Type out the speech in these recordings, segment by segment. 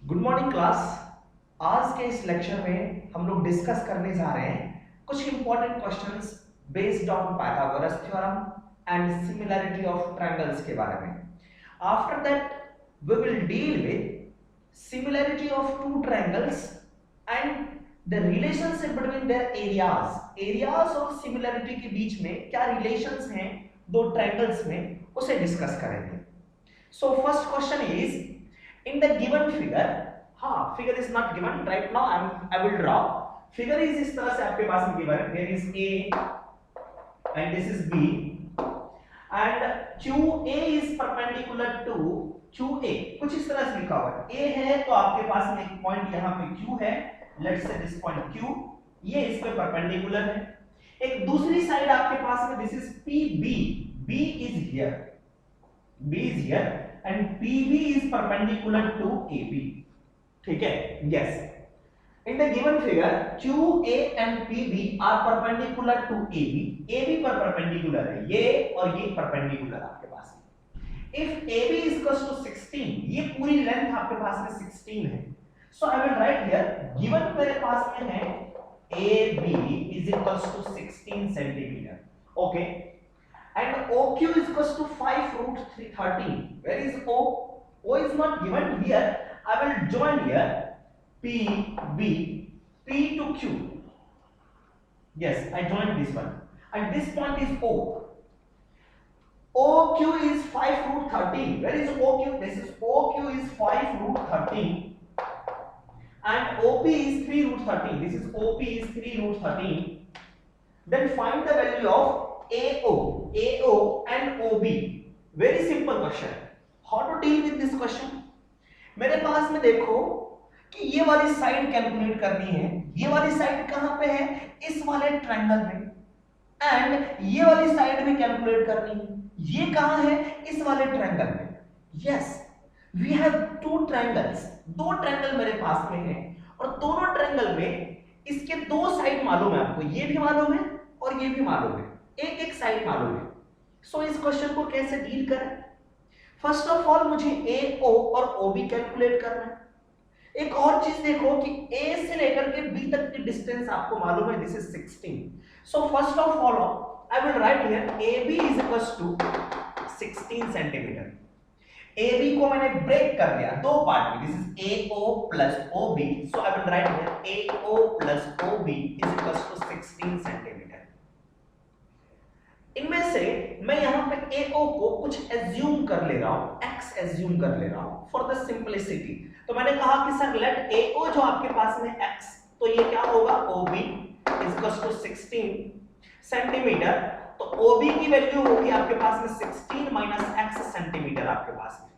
Good morning class. आज के इस लेक्चर में हम लोग डिस्कस करने जा रहे हैं कुछ important questions based on Pythagoras theorem and similarity of triangles के बारे में। After that we will deal with similarity of two triangles and the relationship between their areas और सिमिलरिटी के बीच में क्या रिलेशंस हैं दो ट्रायंगल्स में, उसे डिस्कस करेंगे। So first question is in the given figure, हाँ figure is not given right now, I will draw figure is इस तरह से आपके पास में given, there is A and this is B and QA is perpendicular to QA, कुछ इस तरह से लिखा हुआ है। A है तो आपके पास में एक पॉइंट यहाँ पे Q है, let's say this point Q, ये इस पे परपेंडिकुलर है। एक दूसरी साइड आपके पास में this is PB, B is here and PB is perpendicular to AB, ठीक है? Yes. In the given figure, QA and PB are perpendicular to AB. AB पर perpendicular है, ये और ये perpendicular आपके पास है। If AB is equals to 16, ये पूरी लेंथ आपके पास में 16 है। So I will write here, given मेरे पास में है AB is equals to 16 centimeter. Okay. And OQ is equals to 5 root 13. Where is O? O is not given here. I will join here P, B, P to Q. Yes, I joined this one. And this point is O. OQ is 5 root 13. Where is OQ? This is OQ is 5 root 13. And OP is 3 root 13. This is OP is 3 root 13. Then find the value of AO and OB. Very simple question. How to deal with this question? मेरे पास में देखो कि ये वाली side calculate करनी है। ये वाली साइड कहां पे है? इस वाले ट्रायंगल में। एंड ये वाली साइड भी कैलकुलेट करनी है। ये कहां है? इस वाले ट्रायंगल में। Yes, we have two triangles. दो ट्रायंगल मेरे पास में है और दोनों ट्रायंगल में इसके दो साइड मालूम है आपको। ये भी मालूम है और ये भी मालूम है। एक एक साइड मालूम है। सो इस क्वेश्चन को कैसे डील करें? फर्स्ट ऑफ ऑल मुझे AO और OB कैलकुलेट करना है। एक और चीज देखो कि A से लेकर के B तक की डिस्टेंस आपको मालूम है, this is 16। So first of all I will write here AB is equals to 16 centimetre. AB को मैंने ब्रेक कर दिया दो पार्ट में, this is AO plus OB। So I will write here AO plus OB is equals to 16 centimetre. इनमें से मैं यहां पे AO को कुछ एज्यूम कर ले रहा हूं, x एज्यूम कर ले रहा हूं फॉर द सिंपलिसिटी। तो मैंने कहा कि सर लेट AO जो आपके पास में x, तो ये क्या होगा? OB is equals to 16 centimetre. तो OB की वैल्यू होगी आपके पास में 16 माइनस x सेंटीमीटर आपके पास में।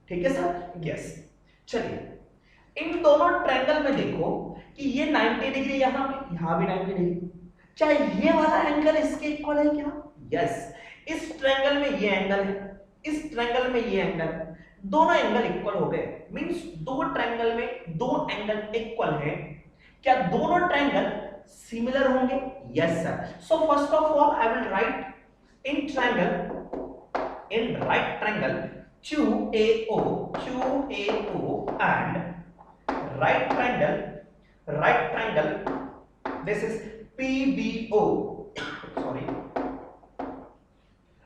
ठीक है सर? यस। चलिए इन दोनों ट्रायंगल में देखो कि ये 90 डिग्री यहां भी 90 डिग्री। क्या ये वाला एंगल इसके इक्वल है क्या? यस, इस ट्रायंगल में ये एंगल है, इस ट्रायंगल में ये एंगल है, दोनों एंगल इक्वल हो गए। मींस दो ट्रायंगल में दो एंगल इक्वल है। क्या दोनों ट्रायंगल सिमिलर होंगे? Yes sir. So first of all I will right in right triangle QAO and right triangle this is PBO। Sorry,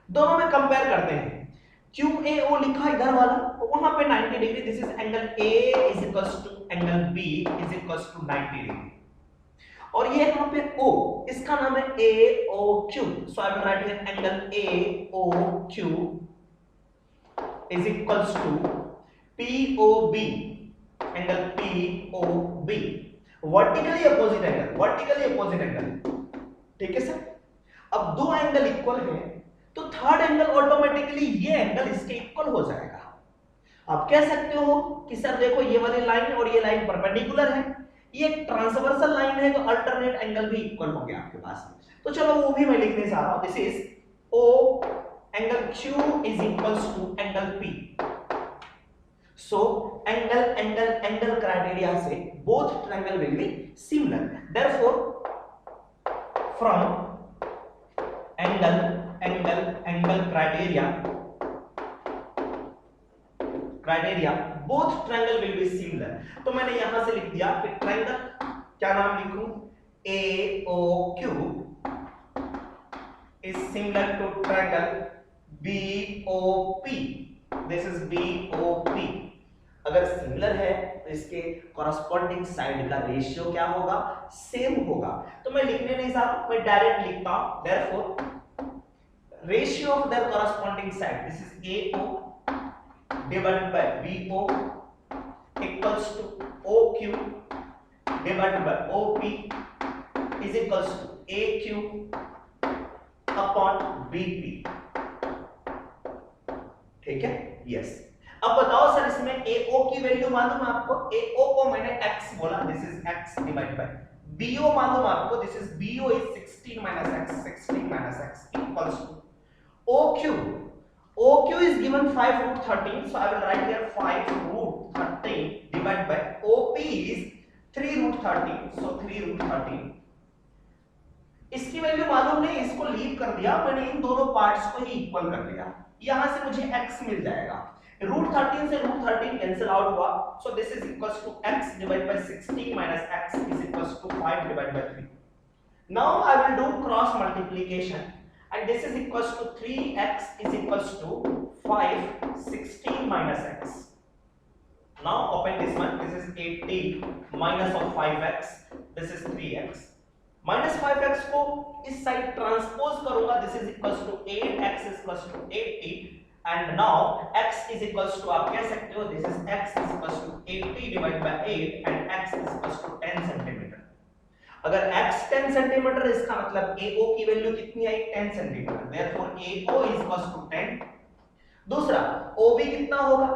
दोनों में कंपेयर करते हैं। QAO लिखा इधर वाला, तो वहां पे 90 degree, this is angle A is equals to angle B is equals to 90 degree. और ये यहां पे O, इसका नाम है AOQ। So I will write here angle AOQ is equals to POB, angle POB। Vertically opposite angle. ठीक है sir? अब दो एंगल इक्वल है तो थर्ड एंगल ऑटोमेटिकली ये एंगल इसके इक्वल हो जाएगा। आप कह सकते हो कि सर देखो ये वाली लाइन और ये लाइन परपेंडिकुलर है, ये एक ट्रांसवर्सल लाइन है, तो अल्टरनेट एंगल भी इक्वल हो गया आपके पास। तो चलो वो भी मैं लिखने जा रहा हूं, this is O angle Q is equals to angle P। So angle criteria से both triangle will be similar, therefore from angle criteria criteria both triangle will be similar. तो मैंने यहां से लिख दिया कि ट्रायंगल क्या नाम लिखूं, AOQ is similar to triangle BOP, this is BOP। अगर सिमिलर है तो इसके कॉरस्पॉन्डिंग साइड का रेशियो क्या होगा, सेम होगा। तो मैं लिखने नहीं चाहता, मैं डायरेक्ट लिखता हूं, therefore ratio of their corresponding side, this is AO divided by BO equals to OQ divided by OP is equals to AQ upon BP। ठीक है, यस। अब बताओ सर इसमें AO की वैल्यू मालूम है आपको, AO को मैंने x बोला, this is x divide bye BO मालूम है आपको, this is BO is 16 minus x equals to OQ is given 5 root 13, so I will write here 5 root 13 divided by OP is 3 root 13, so 3 root 13। इसकी value मालूम नहीं, इसको leave कर दिया मैंने, इन दोनों पार्ट्स को ही इक्वल कर दिया, यहां से मुझे x मिल जाएगा। रूट 13 से रूट 13 कैंसिल आउट हुआ, so this is equals to x divide by 16 minus x is equals to 5 divide by 3। Now I will do cross multiplication and this is equals to 3x is equals to 5 16 minus x। now open this one, this is 80 minus of 5x, this is 3x minus 5x को इस side transpose करूंगा, this is equals to 8x is equals to 80 and now x is equals to आप कह सकते हो this is x is equals to 80 divided by 8 and x is equals to 10 centimetre. अगर x 10 centimetre इसका मतलब AO की value कितनी आई, 10 centimetre, therefore AO is equals to 10। दूसरा OB कितना होगा,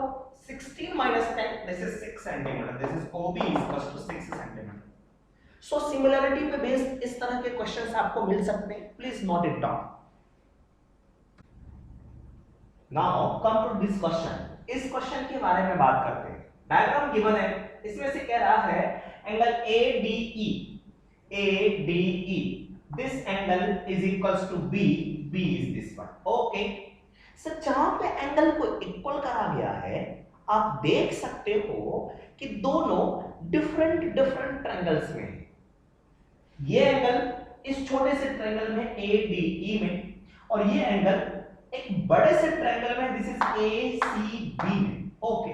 16 minus 10, this is 6 centimetre, this is OB is equals to 6 centimetre. So similarity पे based इस तरह के क्वेश्चंस आपको मिल सकते हैं, please note it down. Now come to this question, इस क्वेश्चन के बारे में बात करते हैं। डायग्राम गिवन है, इसमें से कह रहा है angle ADE this angle is equals to B is this one. Okay sir, जहां पे एंगल को इक्वल करा गया है आप देख सकते हो कि दोनों डिफरेंट ट्रायंगल्स में है। ये एंगल इस छोटे से ट्रायंगल में ADE में और ये एंगल एक बड़े से ट्रायंगल में दिस इज ACB में। ओके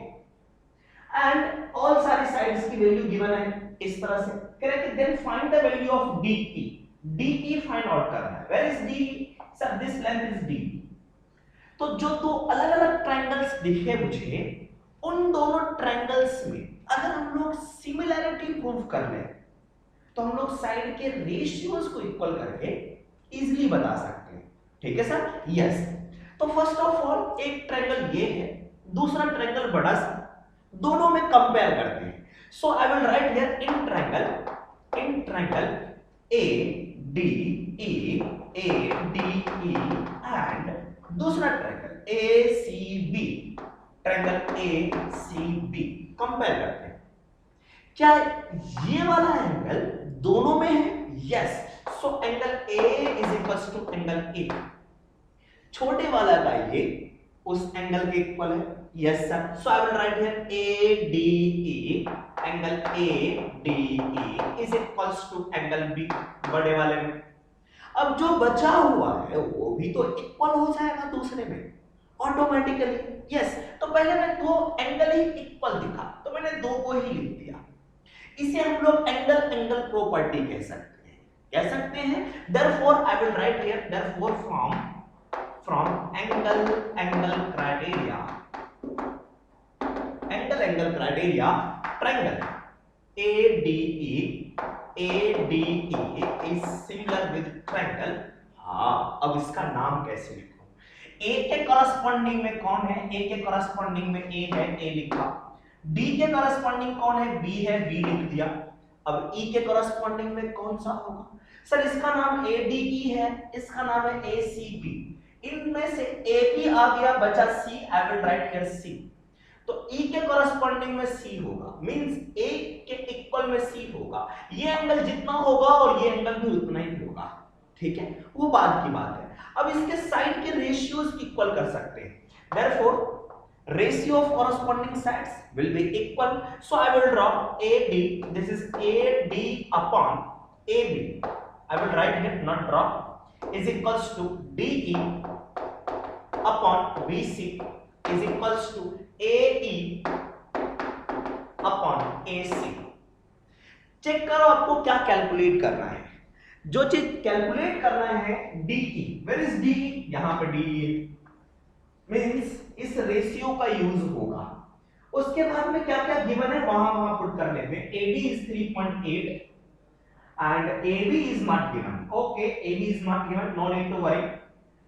एंड ऑल सारी साइड्स की वैल्यू गिवन है इस तरह से। कह रहे कि then find the value of DE find out करना है। Where is DE sir, this length is DE। तो जो दो अलग-अलग ट्रायंगल्स दिखे मुझे, उन दोनों ट्रायंगल्स में अगर हम लोग सिमिलरिटी प्रूव कर लें तो हम लोग साइड के रेशियोज को इक्वल करके इजीली बता सकते हैं। ठीक है सर, यस। तो फर्स्ट ऑफ ऑल एक ट्रायंगल ये है, दूसरा ट्रायंगल बड़ा सा, दोनों में कंपेयर करते हैं। So I will write here in triangle ADE and दूसरा ट्रायंगल ACB कंपेयर करते हैं। क्या ये वाला एंगल दोनों में है? Yes. So angle A is equals to angle A, छोटे वाला का ये उस एंगल के इक्वल है। Yes sir. So I will write here ADE angle ADE is equals to angle B, बड़े वाले में। अब जो बचा हुआ है वो भी तो इक्वल हो जाएगा दूसरे में ऑटोमेटिकली। यस। तो पहले मैं दो एंगल ही इक्वल दिखा तो मैंने दो को ही लिख दिया। इसे हम लोग एंगल प्रॉपर्टी कह सकते हैं। Therefore I will write here, therefore from angle criteria triangle ADE is similar with triangle। हाँ, अब इसका नाम कैसे लिखूं? A के कॉरस्पॉन्डिंग में कौन है? A के कॉरस्पॉन्डिंग में A है, A लिखा। B के कॉरस्पॉन्डिंग कौन है? B है, B लिख दिया। अब E के कॉरस्पॉन्डिंग में कौन सा होगा? सर इसका नाम ADE है, इसका नाम है ACB। इनमें से AB आ गया, बचा C, I will write here C। तो E के कॉरस्पॉन्डिंग में C होगा, मींस A के इक्वल में C होगा। ये एंगल जितना होगा और ये एंगल भी उतना ही होगा। ठीक है, वो बाद की बात है। अब इसके साइड के रेशियोज इक्वल कर सकते हैं। Therefore ratio of corresponding sides will be equal. So I will draw AD. This is AD upon AB. I will write here, not draw, is equals to DE upon BC is equals to AE upon AC. Check करो आपको क्या calculate करना है। जो चीज calculate करना है DE, where is DE? यहां पे DE है, मींस इस रेशियो का यूज होगा। उसके बाद में क्या क्या गिवन है वहां पुट कर लेते हैं। AD is 3.8 and AB is not given. Okay, AB is not given, no need to worry.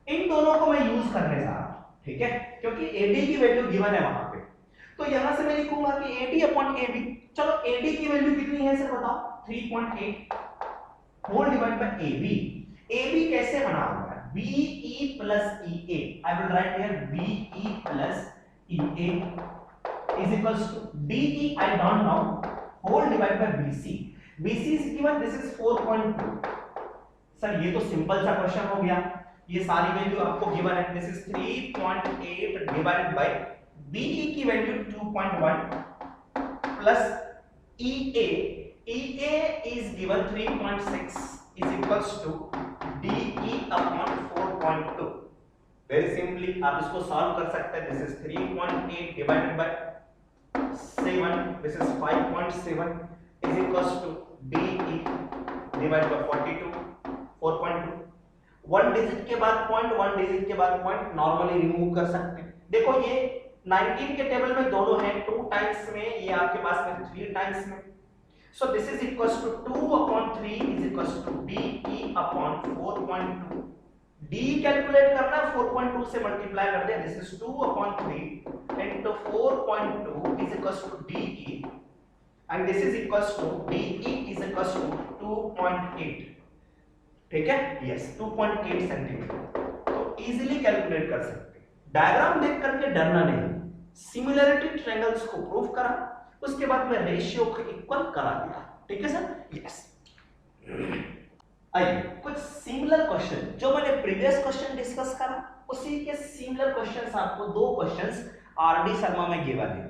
इन दोनों को मैं यूज करने जा रहा हूं, ठीक है, क्योंकि AD की वैल्यू गिवन है वहां पे। तो यहां से मैं लिखूंगा कि AD upon AB। चलो AD की वैल्यू कितनी है सर बताओ? 3.8 whole divide by AB। AB कैसे बना हुआ है? BE plus EA। I will write here BE plus EA is equals to DE, I don't know, whole divided by BC। BC is given, this is 4.2। Sir ये तो simple सा question हो गया, ये सारी वैल्यू आपको गिवन है। This is 3.8 divided by BE की value 2.1 plus EA is given 3.6 is equals to DE upon 4.2। Very simply आप इसको सॉल्व कर सकते हैं। This is 3.8 divided by 7, this is 5.7 is equals to DE divided by 42 4.2। One digit के बाद point, one digit के बाद पॉइंट नॉर्मली रिमूव कर सकते हैं। देखो ये 19 के टेबल में दोनों हैं, 2 टाइम्स में, ये आपके पास में 3 टाइम्स में। So this is equals to 2/3 is equals to DE upon 4.2। D calculate करना, 4.2 से मल्टीप्लाई कर दिया। This is 2/3 into 4.2 is equals to DE and this is equals to DE is equals to 2.8। ठीक है, यस 2.8 सेंटीमीटर। तो easily calculate कर सकते हैं। डायग्राम देख करके डरना नहीं, सिमिलरिटी ट्रायंगल्स को प्रूव करा, उसके बाद में रेशियो को इक्वल करा दिया। ठीक है सर, यस। आइए कुछ सिमिलर क्वेश्चन जो मैंने प्रीवियस क्वेश्चन डिस्कस करा, उसी के सिमिलर क्वेश्चंस आपको 2 क्वेश्चंस आरडी शर्मा में गिवन है।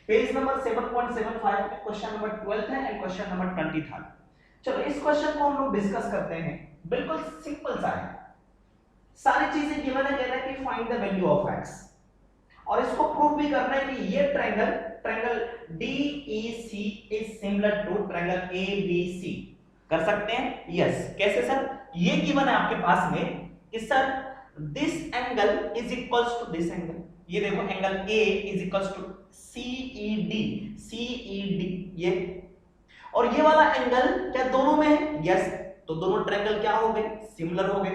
पेज नंबर 7.75 पे क्वेश्चन नंबर 12 है एंड क्वेश्चन नंबर 20 था। चलो इस क्वेश्चन को हम लोग डिस्कस करते हैं। बिल्कुल सिंपल सा है, सारी चीजें गिवन है। कहना है कि find the value of x और इसको प्रूव भी करना है कि ये triangle DEC is similar to triangle ABC। कर सकते हैं? यस। कैसे सर? ये गिवन है आपके पास में कि sir this angle is equals to this angle. ये देखो angle A is equals to CED ये, और ये वाला एंगल क्या दोनों में है? यस। तो दोनों ट्रायंगल क्या हो गए? सिमिलर हो गए।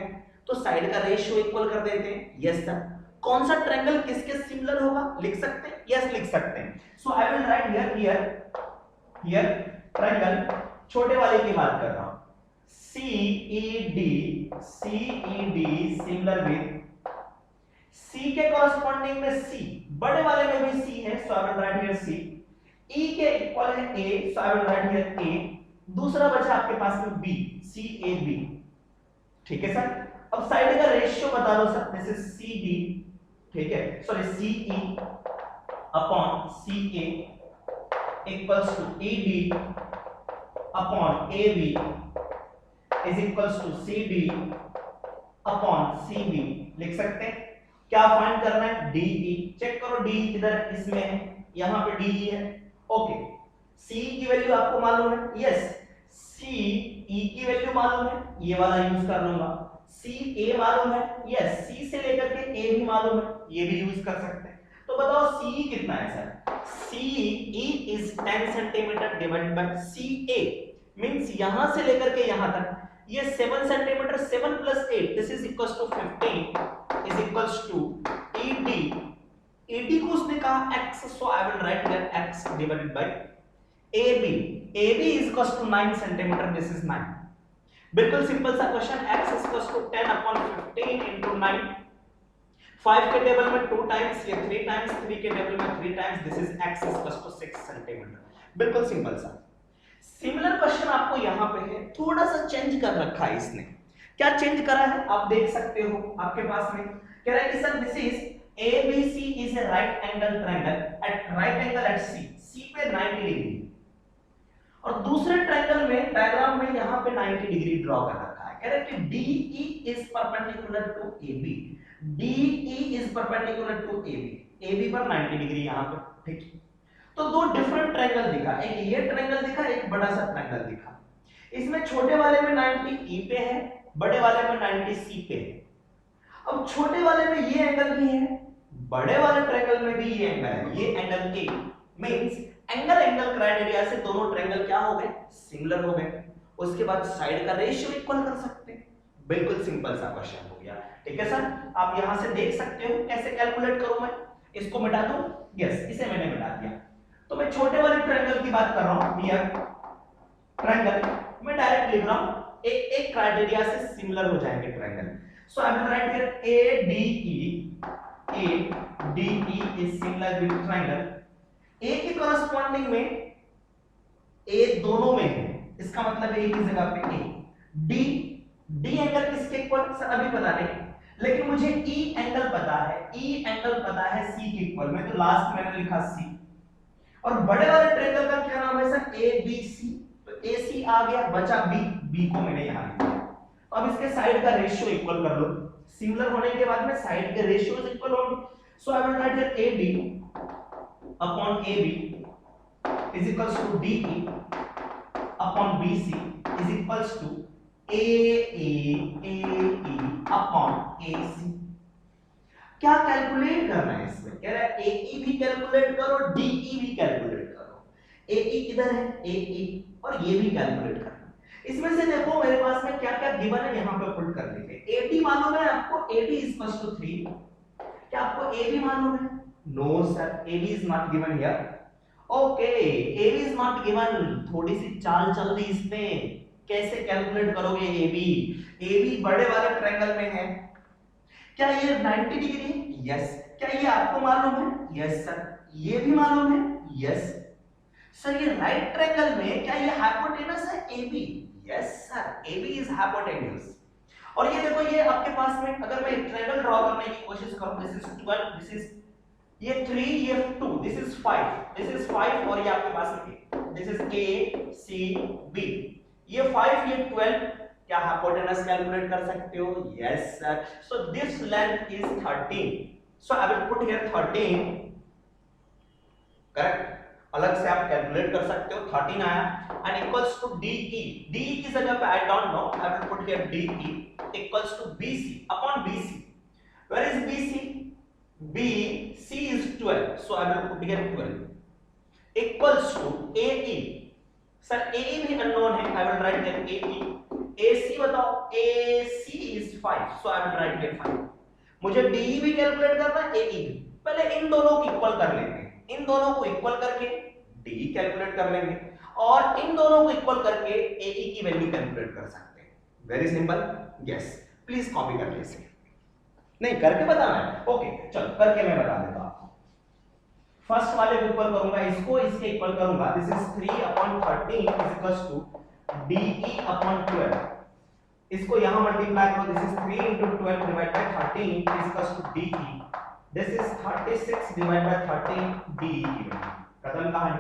तो साइड का रेशियो इक्वल कर देते हैं। Yes sir. कौन सा ट्रायंगल किसके सिमिलर होगा? लिख सकते हैं? यस लिख सकते हैं। So I will write here triangle, छोटे वाले की बात कर रहा हूं, CED सिमिलर विद C के कॉरस्पॉन्डिंग में C, बड़े वाले में भी C है, so I will write here C। E के इक्वल है A, so I will write here A। दूसरा बचा आपके पास में B, CAB। ठीक है सर। अब साइड का रेशियो बता दो सर। दिस इज CD, ठीक है, sorry CE upon CA equals to ED upon AB is equals to CD upon CB। लिख सकते हैं? क्या फाइंड करना है? DE। चेक करो DE किधर है? इसमें है, यहां पे DE है। ओके, C की वैल्यू आपको मालूम है? यस। CE की वैल्यू मालूम है, ये वाला यूज कर लूंगा। CA मालूम है? यस। C से लेकर के A भी मालूम है, ये भी यूज कर सकते हैं। तो बताओ CE कितना है sir? CE is 10 centimetre divided by CA, means यहां से लेकर के यहां तक ये 7 centimetre, 7 + 8 this is equals to 15 is equals to ED। ED को उसने कहा x, so I will write here x divided by AB। AB is equals to 9 centimetre, this is 9। बिल्कुल सिंपल सा question, x is equals to 10/15 into 9। 5 के table में 2 times, ये 3 times, 3 के table में 3 times, this is x is equals to 6 centimetre. बिल्कुल simple सा। Similar question आपको यहां पे है, थोड़ा सा चेंज कर रखा है इसने। क्या चेंज करा है आप देख सकते हो आपके पास में। कह रहा है कि sir this is ABC is a right angle triangle at right angle at C पे 90 डिग्री, और दूसरे ट्रायंगल में डायग्राम में यहां पे 90 डिग्री ड्रॉ कर रखा है। कह रहे हैं कि DE is perpendicular to AB, DE is perpendicular to AB, AB पर 90 डिग्री यहां पे, ठीक। तो दो डिफरेंट ट्रायंगल दिखा, एक ये ट्रायंगल दिखा, एक बड़ा सा ट्रायंगल दिखा। इसमें छोटे वाले में 90 E पे है, बड़े वाले में 90 C पे है। अब छोटे वाले में ये एंगल भी है, बड़े वाले ट्रायंगल में भी ये एंगल है, ये angle A means angle criteria से दोनों ट्रायंगल क्या हो गए, सिमिलर हो गए। उसके बाद साइड का रेशियो इक्वल कर सकते हैं। बिल्कुल सिंपल सा क्वेश्चन हो गया, ठीक है सर। आप यहां से देख सकते हो कैसे कैलकुलेट करूं मैं, इसको मिटा दूं, यस इसे मैंने मिटा दिया। तो मैं छोटे वाले ट्रायंगल की बात कर रहा हूं, ये ट्रायंगल मैं डायरेक्ट लिख रहा हूं, एक क्राइटेरिया से सिमिलर हो जाएंगे triangle. So I will write here ADE is similar with triangle। A के कॉरस्पॉन्डिंग में A दोनों में है, इसका मतलब A की जगह पे A। D एंगल किसके इक्वल सर अभी पता नहीं, लेकिन मुझे E एंगल पता है, E एंगल पता है C के इक्वल में, तो लास्ट मैंने लिखा C। और बड़े वाले ट्रायंगल का क्या नाम है सर, ABC, तो AC आ गया, बचा B को मैंने यहां लिखा। तो अब इसके साइड का रेशियो इक्वल कर लो, सिमिलर होने के बाद में साइड के रेशियोज इक्वल होंगे। So I will write here AD upon AB is equals to DE upon BC is equals to AE upon AC। क्या कैलकुलेट करना है इसमें, कह रहा है AE भी कैलकुलेट करो, DE भी कैलकुलेट करो। AE किधर है, AE, और ये भी कैलकुलेट करना। इसमें से देखो मेरे पास में क्या क्या गिवन है, यहां पे पुट कर लीजिए। AD मालूम है आपको, AD इज इक्वल्स टू 3। क्या आपको AB मालूम है, no sir, AB is not given here. Okay, AB is not given, थोड़ी सी चाल चल रही इसमें, कैसे कैलकुलेट करोगे AB बड़े वाले ट्रायंगल में है। क्या ये 90 डिग्री है, यस। क्या ये आपको मालूम है, यस सर। ये भी मालूम है, यस सर। ये राइट ट्रायंगल में क्या ये हाइपोटेनस है AB, yes sir, AB is hypotenuse. और ये देखो, ये आपके पास में अगर मैं ट्रायंगल ड्रॉ करने की कोशिश करूं, दिस इज 12, दिस इज ये 3, ये 2, दिस इज 5, दिस इज 5, और ये आपके पास में this is A C B, ये 5, ये 12, क्या हाइपोटेनस कैलकुलेट कर सकते हो, yes sir. So this length is 13, so I will put here 13, correct. अलग से आप कैलकुलेट कर सकते हो, 13 आया, एंड इक्वल्स टू DE की जगह पे I don't know, I will put here DE equals to BC upon BC। Where is BC, BC is 12, so I will put here 12 equals to AE। Sir AE भी unknown है, I will write here AE। AC बताओ, AC is 5, so I will write here 5। मुझे DE भी calculate करना है, AE भी। पहले इन दोनों को इक्वल कर लेंगे, इन दोनों को इक्वल करके DE कैलकुलेट कर लेंगे, और इन दोनों को इक्वल करके AE की वैल्यू कैलकुलेट कर सकते हैं। Very simple, yes. Please copy कर लीजिए, नहीं करके बताना है, ओके चलो करके मैं बता देता हूं आपको। फर्स्ट वाले को इक्वल करूंगा, इसको इसके इक्वल करूंगा, this is 3 upon 13 is equals to DE upon 12। इसको यहां मल्टीप्लाई करो, this is 3 into 12 divide by 13 is equals to DE, this is 36 divide by 13 DE की वैल्यू। खत्म कहानी।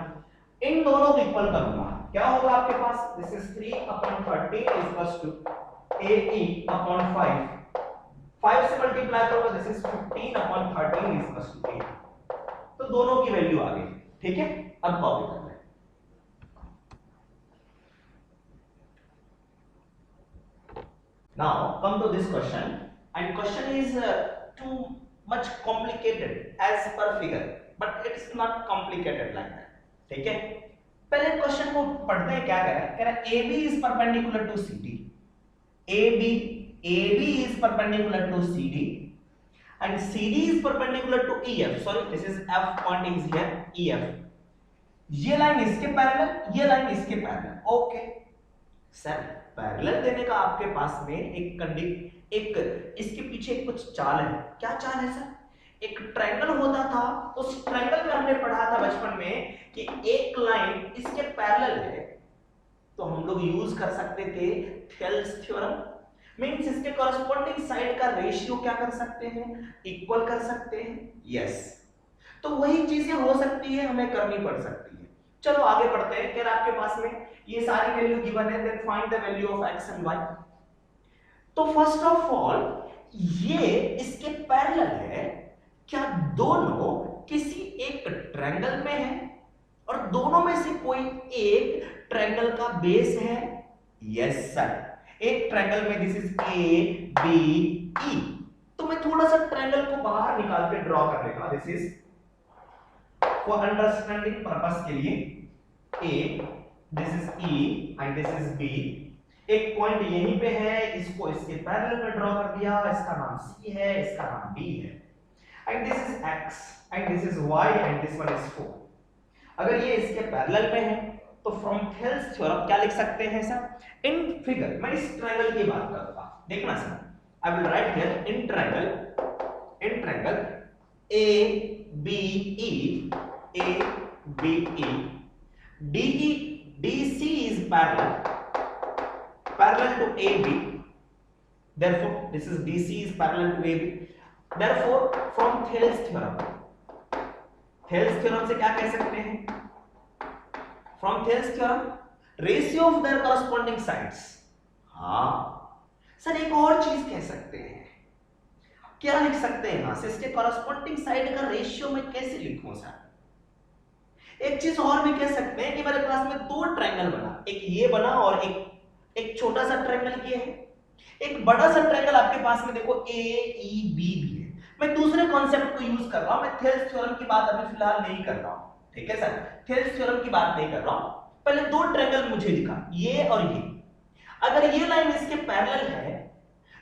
इन दोनों को इक्वल करूंगा, क्या होगा आपके पास, this is 3 upon 13 is equals to AE upon 5, 5 से मल्टीप्लाई करोगे, this is 15 upon 13 is equals to 8। तो दोनों की वैल्यू आ गई, ठीक है। अब कॉपी कर लें। Now come to this question, and question is too much complicated as per figure, but it is not complicated like that, ठीक है। पहले क्वेश्चन को पढ़ते हैं, क्या कह रहा है AB is perpendicular to CD, AB is perpendicular to CD and CD is perpendicular to EF, sorry this is F point is here, EF, ये लाइन इसके पैरेलल, ये लाइन इसके पैरेलल, ओके सर। पैरेलल देने का आपके पास में एक इसके पीछे कुछ चाल है, क्या चाल है सर, एक ट्रायंगल होता था, उस ट्रायंगल में हमने पढ़ा था बचपन में कि एक लाइन इसके पैरेलल है, तो हम लोग यूज कर सकते थे थेल्स थ्योरम। मींस इसके कॉरस्पॉन्डिंग साइड का रेशियो क्या कर सकते हैं, इक्वल कर सकते हैं। यस, तो वही चीजें हो सकती है, हमें करनी पड़ सकती है। चलो आगे बढ़ते हैं। फिर आपके पास में ये सारी वैल्यू गिवन है, then find the value of x and y। तो फर्स्ट ऑफ ऑल ये इसके पैरेलल है, क्या दोनों किसी एक ट्रायंगल में है और दोनों में से कोई एक ट्रायंगल का बेस है? यस सर, एक ट्रायंगल में this is A B E. तो मैं थोड़ा सा ट्रायंगल को बाहर निकाल के ड्रॉ कर लेगा, this is for understanding purpose के लिए A, this is E and this is B. एक पॉइंट यहीं पे है, इसको इसके पैरेलल में ड्रॉ कर दिया, इसका नाम सी है, इसका नाम बी है, and this is x and this is y and this one is 4। अगर ये इसके पैरेलल में है तो फ्रॉम थेल्स थ्योरम क्या लिख सकते हैं सर? इन फिगर मैं इस ट्रायंगल की बात करूंगा, देखना sir, I will write here in triangle A B E, A B E, DE DC is parallel to AB, therefore this is DC is parallel to AB, therefore from Thales theorem से क्या कह सकते हैं? From Thales theorem ratio of their corresponding sides। हाँ sir, एक और चीज कह सकते हैं, क्या लिख सकते हैं यहां से? इसके कॉरस्पॉन्डिंग साइड का रेशियो में कैसे लिखूं सर? एक चीज और भी कह सकते हैं कि मेरे पास में दो ट्रायंगल बना, एक ये बना और एक छोटा सा ट्रायंगल ये है, एक बड़ा सा ट्रायंगल आपके पास में देखो ए ई बी भी है। मैं दूसरे कॉन्सेप्ट को यूज कर रहा हूं, मैं थेल्स थ्योरम की बात अभी फिलहाल नहीं कर रहा हूं, ठीक है सर, थेल्स थ्योरम की बात नहीं कर रहा हूं। पहले दो ट्रायंगल मुझे दिखा, ये और ये। अगर ये लाइन इसके पैरेलल है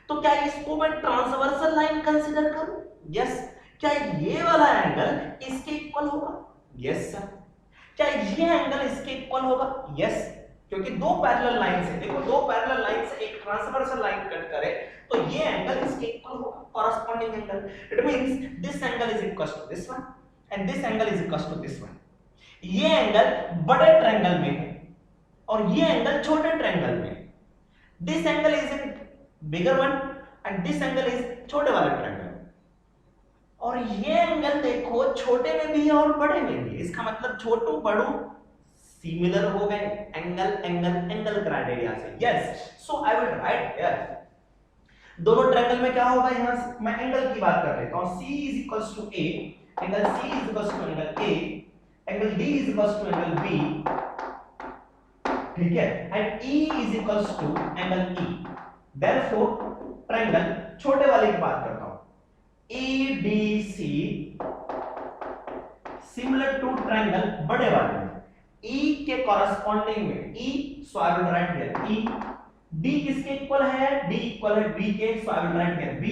तो क्या इसको मैं ट्रांसवर्सल लाइन कंसीडर करूं? यस। क्या ये वाला एंगल इसके इक्वल होगा? Yes sir. क्या ये एंगल इसके इक्वल होगा? यस, क्योंकि दो पैरेलल लाइन से, देखो दो पैरेलल लाइन से एक ट्रांसवर्सल लाइन कट करे तो ये एंगल इसके इक्वल होगा, corresponding angle. It means this angle is equal to this one and this angle is equal to this one. ये एंगल बड़े ट्रायंगल में है और ये एंगल छोटे ट्रायंगल में है। This angle is in bigger one and this angle is छोटे वाले ट्रायंगल। और ये एंगल देखो छोटे में भी है और बड़े में भी है, इसका मतलब छोटू बड़ू सिमिलर हो गए, एंगल क्राइटेरिया से। Yes, so I will write here दोनों ट्रायंगल में क्या होगा, यहां से मैं एंगल की बात कर लेता हूं। C is equals to A, angle C is equals to angle A, angle D is equals to angle B, ठीक है, and E is equals to angle E। Therefore triangle छोटे वाले की बात करता हूं, EDC सिमिलर टू ट्रायंगल बड़े वाले में, E के कॉरस्पॉन्डिंग में E, so I will write here E। D किसके इक्वल है? D इक्वल है B के, so I will write here B।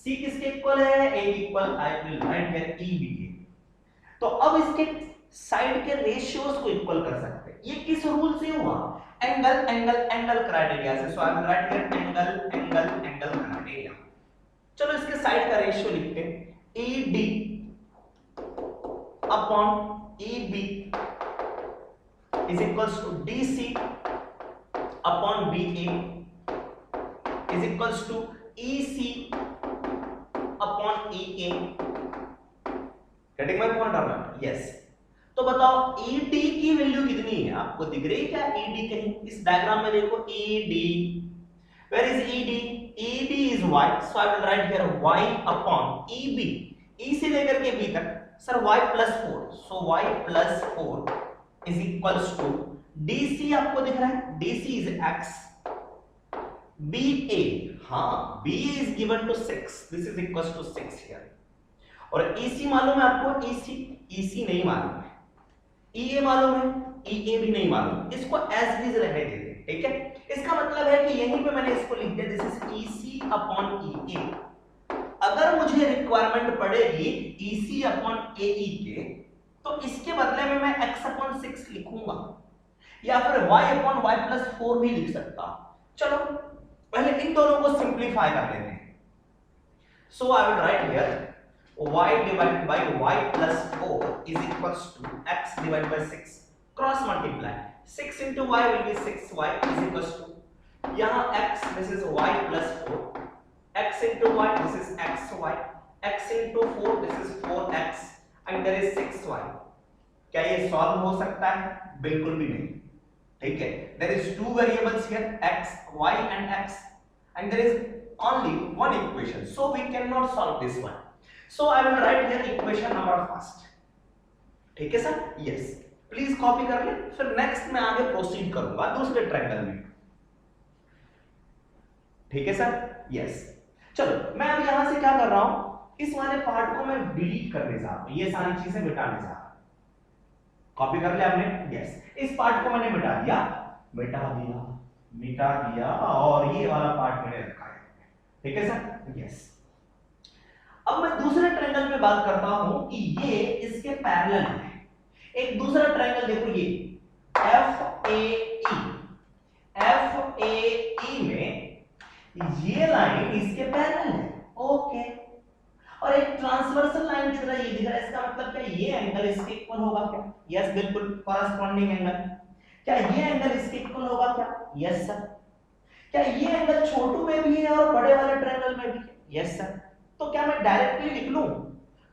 C किसके इक्वल है? A equal, I will write here EB के। तो अब इसके साइड के रेशियोज को इक्वल कर सकते हैं। ये किस रूल से हुआ? एंगल क्राइटेरिया से, so I will write here angle criteria. चलो इसके साइड का रेशियो लिखते हैं, ED upon EB is equals to DC upon BA is equals to EC upon EA। Getting my point और नॉट? यस। तो बताओ ED की वैल्यू कितनी है? आपको दिख रही है क्या ED कहीं? इस डायग्राम में देखो ED, where is ED? ED is y, so I will write here y upon EB, E से लेकर के B तक, sir y plus 4, so y plus 4 is equals to DC, आपको दिख रहा है DC is x, BA, हाँ BA is given to 6, this is equals to 6 here, और EC मालूम है आपको? EC नहीं मालूम है, EA मालूम है, EA भी नहीं मालूम, इसको as is रहने देते हैं, ठीक है। इसका मतलब है कि यहीं पे मैंने इसको लिख दिया, this is EC upon EA। अगर मुझे रिक्वायरमेंट पड़ेगी EC अपॉन AE के, तो इसके बदले में मैं x अपॉन 6 लिखूंगा या फिर y अपॉन y प्लस 4 भी लिख सकता। चलो पहले इन दोनों को सिंप्लीफाई कर लेते हैं। So I will write here y divided by y plus 4 is equals to x divided by 6, cross multiply, 6 into y will be 6y is equals to यहाँ x this is y plus 4, x into y this is xy, x into 4 this is 4x and there is 6y. क्या ये solve हो सकता है? बिल्कुल भी नहीं, ठीक है। there is two variables here x, y and x and there is only one equation, so we cannot solve this one. So I will write here equation number first, ठीक है सर? yes, प्लीज कॉपी कर ले, फिर next में आगे proceed करूंगा दूसरे triangle में, ठीक है सर? यस। चलो मैं अब यहां से क्या कर रहा हूं, इस वाले पार्ट को मैं डिलीट करने जा रहा हूं, ये सारी चीजें मिटाने जा रहा हूं। कॉपी कर लिया आपने? यस। इस पार्ट को मैंने मिटा दिया, मिटा दिया और ये वाला पार्ट मैंने रखा है, ठीक है सर? यस। अब मैं दूसरे ट्रायंगल में बात करता हूं कि ये इसके पैरेलल है। एक दूसरा ट्रायंगल देखो, ये FAE में ये लाइन इसके पैरेलल है, ओके। और एक ट्रांसवर्सल लाइन जो है ये दिख रहा है, इसका मतलब क्या ये एंगल इसके इक्वल होगा क्या? यस बिल्कुल, कॉरेस्पॉन्डिंग एंगल। क्या ये एंगल इसके इक्वल होगा क्या? Yes sir. क्या ये एंगल छोटू में भी है और बड़े वाले ट्रायंगल में भी है? Yes sir. तो क्या मैं डायरेक्टली लिख लूं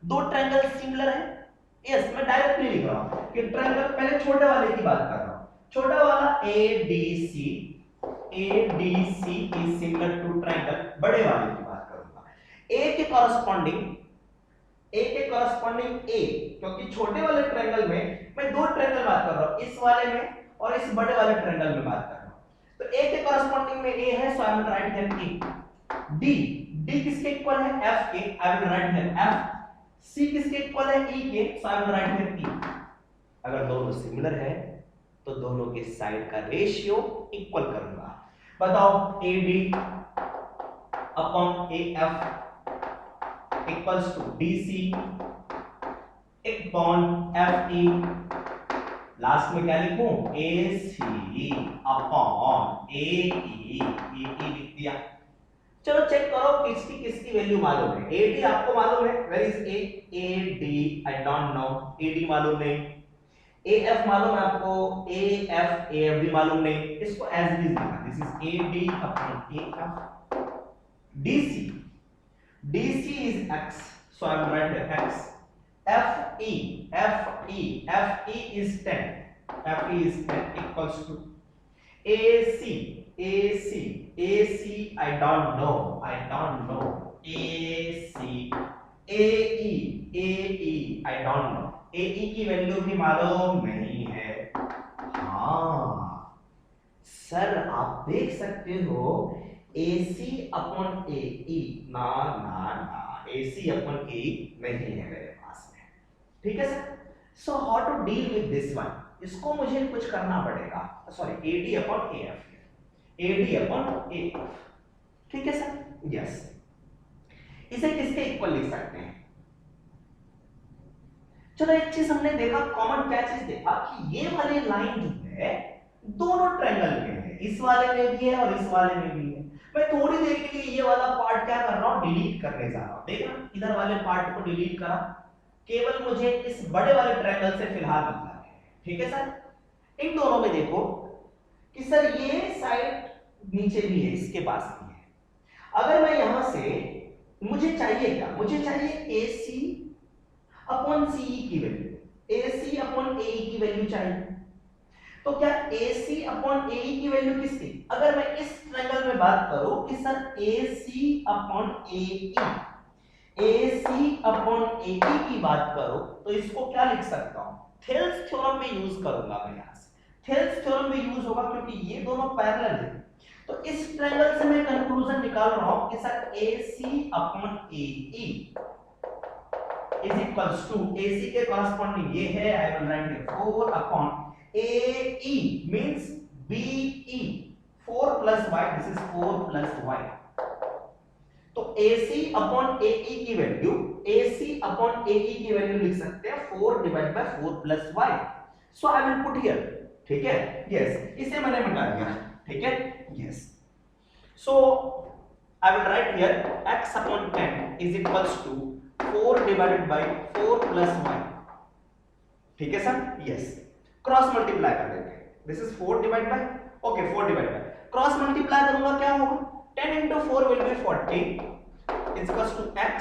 दो ट्रायंगल सिमिलर है? यस, मैं डायरेक्टली लिख रहा हूं कि ट्रायंगल, पहले छोटे वाले की बात कर रहा हूं, छोटा वाला ADC is similar to triangle, बड़े वाले की बात करूंगा, A के कॉरेस्पॉन्डिंग A, क्योंकि छोटे वाले ट्रायंगल में मैं दो ट्रायंगल बात कर रहा हूं, इस वाले में और इस बड़े वाले ट्रायंगल में बात कर रहा हूं। तो A के कॉरेस्पॉन्डिंग में A है, so I will write here A। D किसके इक्वल है? F के, I will write here F। C किसके इक्वल है? E के, so I will write here E। अगर दोनों सिमिलर है तो दोनों के साइड का रेशियो इक्वल करूंगा। बताओ, AD upon AF equals to DC upon FE। Last में क्या लिखूं? AC अपॉन AE लिख दिया। चलो चेक करो किसकी किसकी वैल्यू मालूम है। AD आपको मालूम है, where is AD? I don't know. AD मालूम नहीं, AF मालूम है आपको, AF भी मालूम नहीं, इसको एज इट इज लिखना, this is AD upon AF। DC is X, so I will write here X। FE is 10 equals to AC I don't know AC AE I don't know, AE की value भी मालूम नहीं है। हाँ sir, आप देख सकते हो AC अपॉन AE, ना AC अपॉन AE नहीं है मेरे पास में, ठीक है sir? So how to deal with this one, इसको मुझे कुछ करना पड़ेगा। Sorry, AD upon AF, AD upon AF, ठीक है सर? यस। इसे किसके इक्वल लिख सकते हैं? चलो एक चीज हमने देखा, कॉमन क्या चीज देखा कि ये वाली लाइन जो है दोनों ट्रायंगल में है, इस वाले में भी है और इस वाले में भी है। मैं थोड़ी देर के लिए ये वाला पार्ट क्या कर रहा हूं, डिलीट करने जा रहा हूं। देखना, इधर वाले पार्ट को डिलीट करा, केवल मुझे इस बड़े वाले ट्रायंगल से फिलहाल मतलब है, ठीक है सर? इन दोनों में देखो कि सर ये साइड नीचे भी है, इसके पास भी है। अगर मैं यहां से, मुझे चाहिए क्या? मुझे चाहिए AC अपॉन CE की वैल्यू, AC अपॉन AE की वैल्यू चाहिए। तो क्या AC अपॉन AE की वैल्यू किसकी? अगर मैं इस ट्रायंगल में बात करूं कि सर AC अपॉन AE की बात करो, तो इसको क्या लिख सकता हूं? थेल्स थ्योरम में यूज करूंगा मैं यहां से। थेल्स थ्योरम में यूज होगा क्योंकि ये दोनों पैरेलल है। तो इस ट्रायंगल से मैं कंक्लूजन निकाल रहा हूं कि sir AC upon AE is equals to AC के कॉरेस्पॉन्डिंग ये है, I will write here 4 upon AE means BE, 4 plus y, this is 4 plus y। तो AC अपॉन AE की वैल्यू, AC अपॉन AE की वैल्यू लिख सकते हैं 4 divide by 4 plus y। So I will put here, ठीक है? Yes, इसे मैंने मिटा दिया, ठीक है? Yes. So I will write here x upon 10 is equals to 4 divided by 4 plus y, ठीक है सर? यस। क्रॉस मल्टीप्लाई कर देते हैं, this is 4 divide by, okay 4 divide by, cross multiply करूंगा क्या होगा, 10 into 4 will be 40 is equals to x,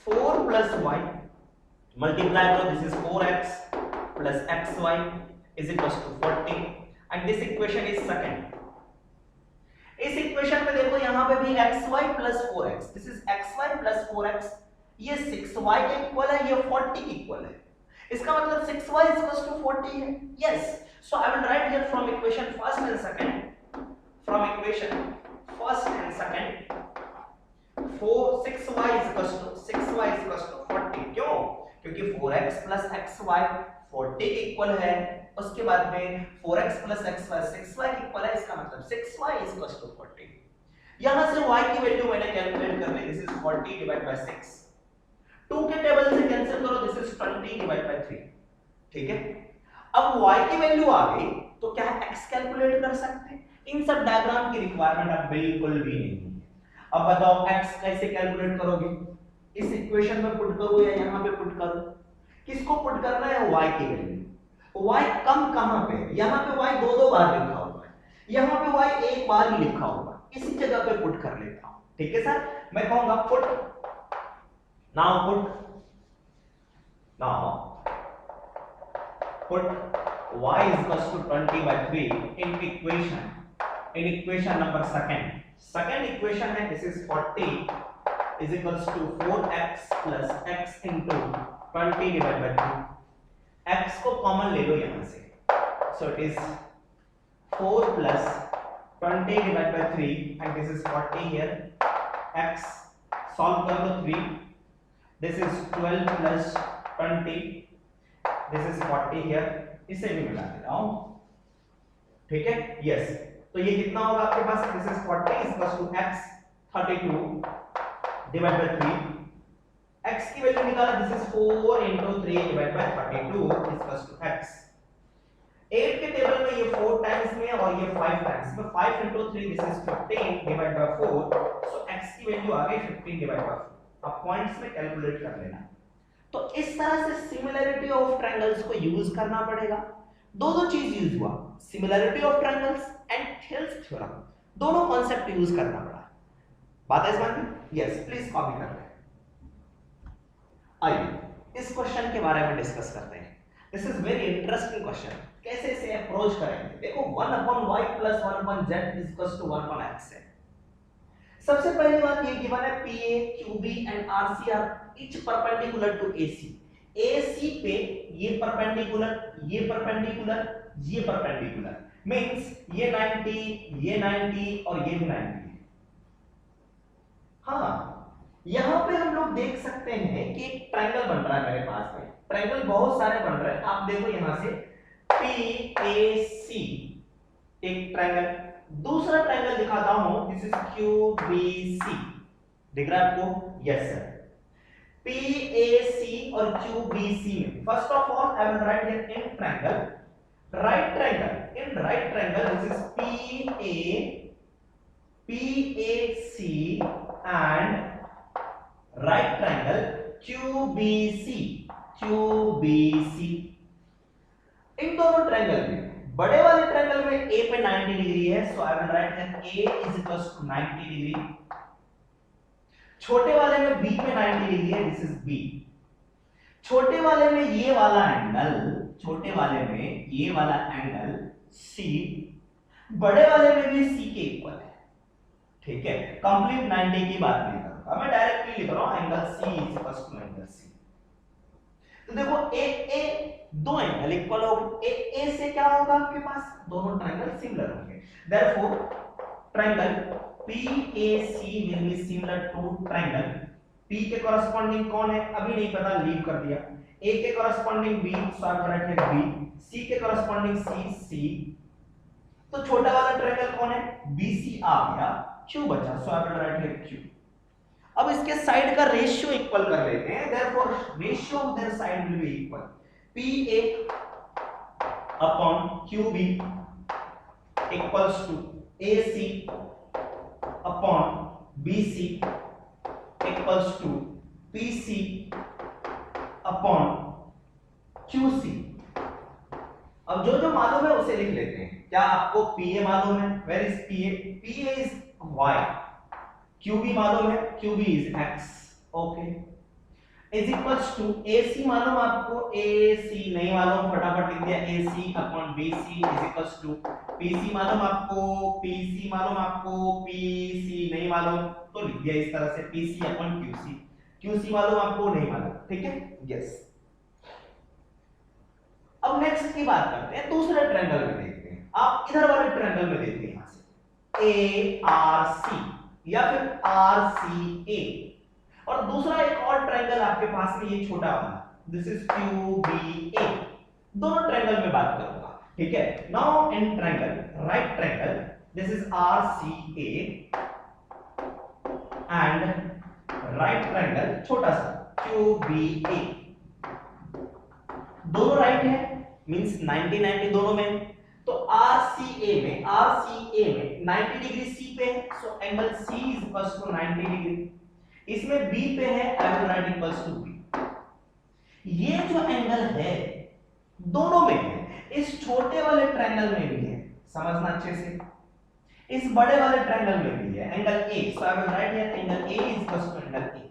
4 plus y, multiply करो, this is 4x plus xy is equals to 40 and this equation is second. इस equation में देखो यहां पे भी xy plus 4x, this is xy plus 4x, ये 6y के equal है, ये 40 के इक्वल है, इसका मतलब 6y is equals to 40 है, yes. So I will write here from equation first and second, from equation first and second, 6y is equals to 40, क्यों, क्योंकि 4x plus xy 40 के इक्वल है, उसके बाद में 4x plus xy 6y के equal है, इसका मतलब 6y is equals to 40. यहां से y की वैल्यू मैंने कैलकुलेट कर ली, दिस इज 40 डिवाइड बाय 6, 2 के टेबल से कैंसिल करो, दिस इज 20 डिवाइड बाय 3, ठीक है. अब y की वैल्यू आ गई तो क्या x कैलकुलेट कर सकते हैं, इन सब डायग्राम की रिक्वायरमेंट अब बिल्कुल भी नहीं है. अब बताओ x कैसे कैलकुलेट करोगे, इस इक्वेशन में पुट करो या यहां पे पुट करो, किसको पुट करना है, y की वैल्यू. y कम कहां पे, यहां पे y दो बार लिखा हुआ है, यहां पे y एक बार ही लिखा हुआ है, इसी जगह पे पुट कर लेता हूं, ठीक है सर. मैं कहूंगा put, now put y is equals to 20 by 3 in equation number second equation है, this is 40 is equals to 4x plus x into 20 divided by 3, x को कॉमन ले लो यहां से, so it is 4 plus 20 divided by 3 and this is 40 here, x solve कर लो 3, this is 12 plus 20, this is 40 here, इसे भी मिला दे रहा हूं, ठीक है, यस. तो ये कितना होगा आपके पास, this is 40 is equals to x 32 divided by 3, x की वैल्यू निकाला, this is 4 into 3 divided by 32 is equals to x. 8 के टेबल में ये 4 टाइम्स में और ये 5 टाइम्स में, 5 into 3 this is 15 divided by 4, so x की वैल्यू आ गई 15 divided by 4. अब पॉइंट्स में कैलकुलेट कर लेना. तो इस तरह से सिमिलरिटी ऑफ ट्रायंगल्स को यूज करना पड़ेगा. दो चीज यूज हुआ, similarity of triangles and Thales theorem, दोनों कॉन्सेप्ट यूज करना पड़ा. बात है समझ में, यस, प्लीज कॉपी कर लें. आइए इस क्वेश्चन के बारे में डिस्कस करते हैं. This is very interesting question. कैसे इसे अप्रोच करेंगे, देखो 1/y plus 1/z is equals to 1/x है. सबसे पहली बात ये गिवन है PA, QB and RC are each perpendicular to AC. AC पे ये परपेंडिकुलर, ये परपेंडिकुलर, ये परपेंडिकुलर, मींस ये 90, ये 90 और ये भी 90 है. हाँ, यहां पे हम लोग देख सकते हैं कि एक ट्रायंगल बन रहा है मेरे पास में. ट्रायंगल बहुत सारे बन रहे हैं, आप देखो यहां से PAC एक ट्रायंगल, दूसरा ट्रायंगल दिखाता हूं, दिस इज QBC, दिख रहा है आपको, यस सर. PAC और QBC में first of all I will write here in triangle, right triangle, in right triangle this is PAC and right triangle QBC. इन दोनों ट्रायंगल में, बड़े वाले ट्रायंगल में A पे 90 डिग्री है, so I will write that A is equals to 90 degree. छोटे वाले में B पे 90 डिग्री है, दिस इज B. छोटे वाले में ये वाला एंगल, छोटे वाले में ये वाला एंगल C, बड़े वाले में भी C के इक्वल है, ठीक है. कंप्लीट 90 की बात नहीं कर रहा मैं, डायरेक्टली लिख रहा हूं angle C is equals to angle C. तो देखो A दो एंगल इक्वल हो गए, A से क्या होगा आपके पास, दोनों ट्रायंगल सिमिलर होंगे. Therefore triangle PAC will be similar to triangle P के कॉरेस्पॉन्डिंग कौन है अभी नहीं पता, लीव कर दिया. A के corresponding B, so I will write here B. C के कॉरेस्पॉन्डिंग C. तो छोटा वाला ट्रायंगल कौन है, BC आ गया, Q बचा, so I will write here Q. अब इसके साइड का रेशियो इक्वल कर लेते हैं, therefore ratio of their side will be equal. PA upon QB equals to AC upon BC equals to PC upon QC. अब जो जो मालूम है उसे लिख लेते हैं. क्या आपको PA मालूम है? Where is PA? PA is y, QB मालूम है, QB is x, okay, is equals to AC मालूम आपको, AC नहीं मालूम, फटाफट लिख दिया AC upon BC is equals to PC मालूम आपको, PC मालूम आपको, PC नहीं मालूम, तो लिख दिया इस तरह से PC अपॉन QC, QC मालूम आपको, नहीं मालूम, ठीक है, यस। अब नेक्स्ट की बात करते हैं, दूसरे ट्रायंगल में देखते हैं। आप इधर वाले ट्रायंगल में देखते हैं, यहां से ARC या फिर RCA, और दूसरा एक और ट्रायंगल आपके पास में ये छोटा वाला, दिस इज QBA। दोनों ट्रायंगल में बात करूंगा, ठीक है। Now in triangle, right triangle, this is RCA and right triangle छोटा सा QBA, दोनों राइट है, मींस 90 90 दोनों में। तो RCA में 90 डिग्री C पे है, so angle C is equals to 90 degree. इसमें B पे है, I will write equals to B। ये जो एंगल है दोनों में है, इस छोटे वाले ट्रायंगल में भी है, समझना अच्छे से, इस बड़े वाले ट्रायंगल में भी है angle A, so I will write here angle A is equals to angle A।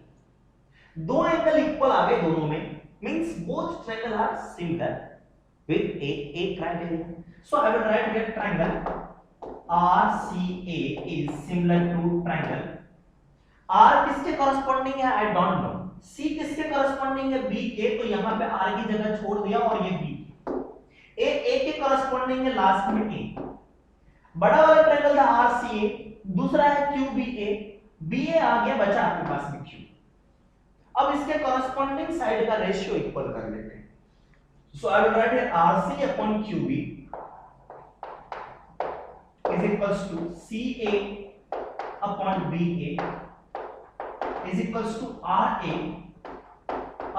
दो एंगल इक्वल आ गए दोनों में, means both triangle are similar with a criteria, so I will write here triangle RCA is similar to triangle R किसके corresponding है, I don't know, C किसके corresponding है, B के, तो यहां पे R की जगह छोड़ दिया और ये B, A के corresponding है लास्ट में A। बड़ा वाला ट्रायंगल था RCA, दूसरा है QBA, BA आ गया, बचा आपके पास में Q। अब इसके कॉरेस्पॉन्डिंग साइड का रेशियो इक्वल कर लेते हैं, so I will write here RC upon QB is equals to CA upon BA is equals to RA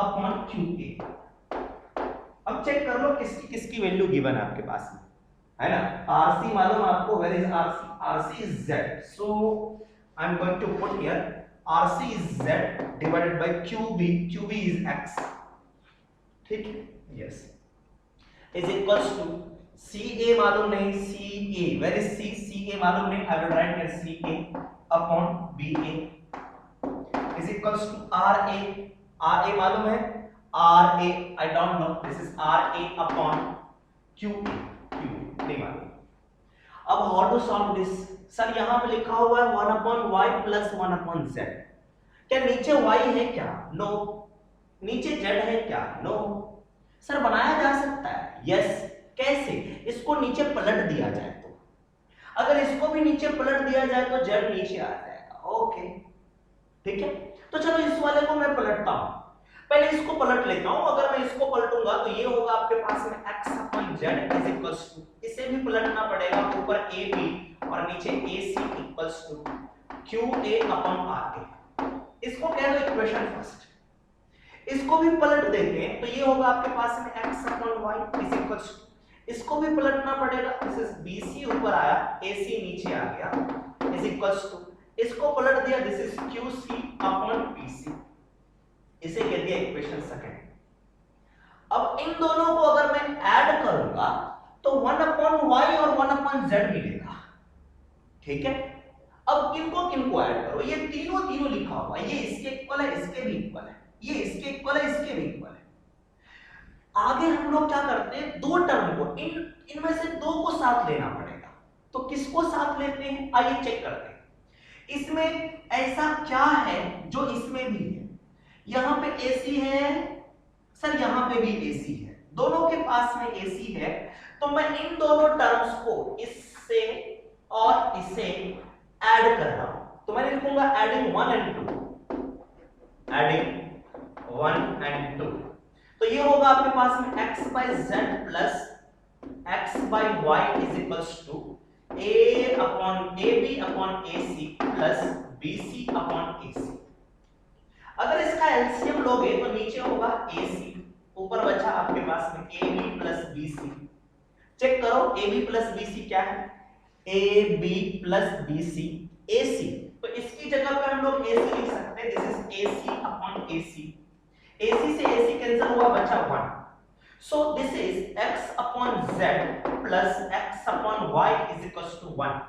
upon QA। अब चेक कर लो किसकी किसकी वैल्यू गिवन है आपके पास में, है ना। RC मालूम आपको, where is RC? RC is Z, so I am going to put here RC is Z divided by QB, QB is X, ठीक है, yes, is equals to CA मालूम नहीं, CA, where is C? CA मालूम नहीं, I will write here CA upon BA is equals to RA, RA मालूम है, RA I don't know, this is RA upon QA, QA नहीं मालूम। अब how to solve this? Sir यहां पे लिखा हुआ है 1 upon y plus 1 upon z, क्या नीचे y है क्या? नो। नीचे z है क्या? नो। सर बनाया जा सकता है, यस। कैसे? इसको नीचे पलट दिया जाए तो, अगर इसको भी नीचे पलट दिया जाए तो z नीचे आ जाएगा, ओके, ठीक है। तो चलो इस वाले को मैं पलटता हूं, पहले इसको पलट लेता हूं। अगर मैं इसको पलटूंगा तो ये होगा आपके पास में x upon z is equals to, इसे भी पलटना पड़ेगा, ऊपर AB और नीचे AC equals to QA upon RA। इसको कह दो इक्वेशन फर्स्ट, इसको भी पलट देते हैं तो ये होगा आपके पास में x upon y is equals to, इसको भी पलटना पड़ेगा, दिस इज BC ऊपर आया, AC नीचे आ गया, इज इक्वल्स टू, इसको पलट दिया, this is QC upon PC, इसे कह दिया इक्वेशन सेकंड। अब इन दोनों को अगर मैं ऐड करूंगा तो 1 अपॉन y और 1 अपॉन z मिलेगा, ठीक है। अब किनको किनको ऐड करो, ये तीनों तीनों लिखा हुआ है, ये इसके इक्वल है, इसके भी इक्वल है, ये इसके इक्वल है, इसके भी इक्वल है। आगे हम लोग क्या करते हैं, दो टर्म को, इनमें से दो को साथ लेना पड़ेगा, तो किसको साथ लेते हैं, आइए चेक करते हैं। इसमें ऐसा क्या है जो इसमें भी है, यहां पे AC है सर, यहां पे भी AC है, दोनों के पास में AC है, तो मैं इन दोनों टर्म्स को इससे और इसे ऐड कर रहा हूं, तो मैं लिखूंगा एडिंग 1 एंड 2, एडिंग 1 एंड 2, तो ये होगा आपके पास में x by z plus x by y is equals to a upon ab upon ac plus bc upon ac। अगर इसका एलसीएम लोगे तो नीचे होगा AC, ऊपर बचा आपके पास में AB प्लस BC। चेक करो AB प्लस BC क्या है, AB प्लस BC AC, तो इसकी जगह पे हम लोग AC लिख सकते हैं, this is AC upon AC, AC से AC कैंसिल हुआ, बचा 1, so this is x upon z plus x upon y is equal to 1।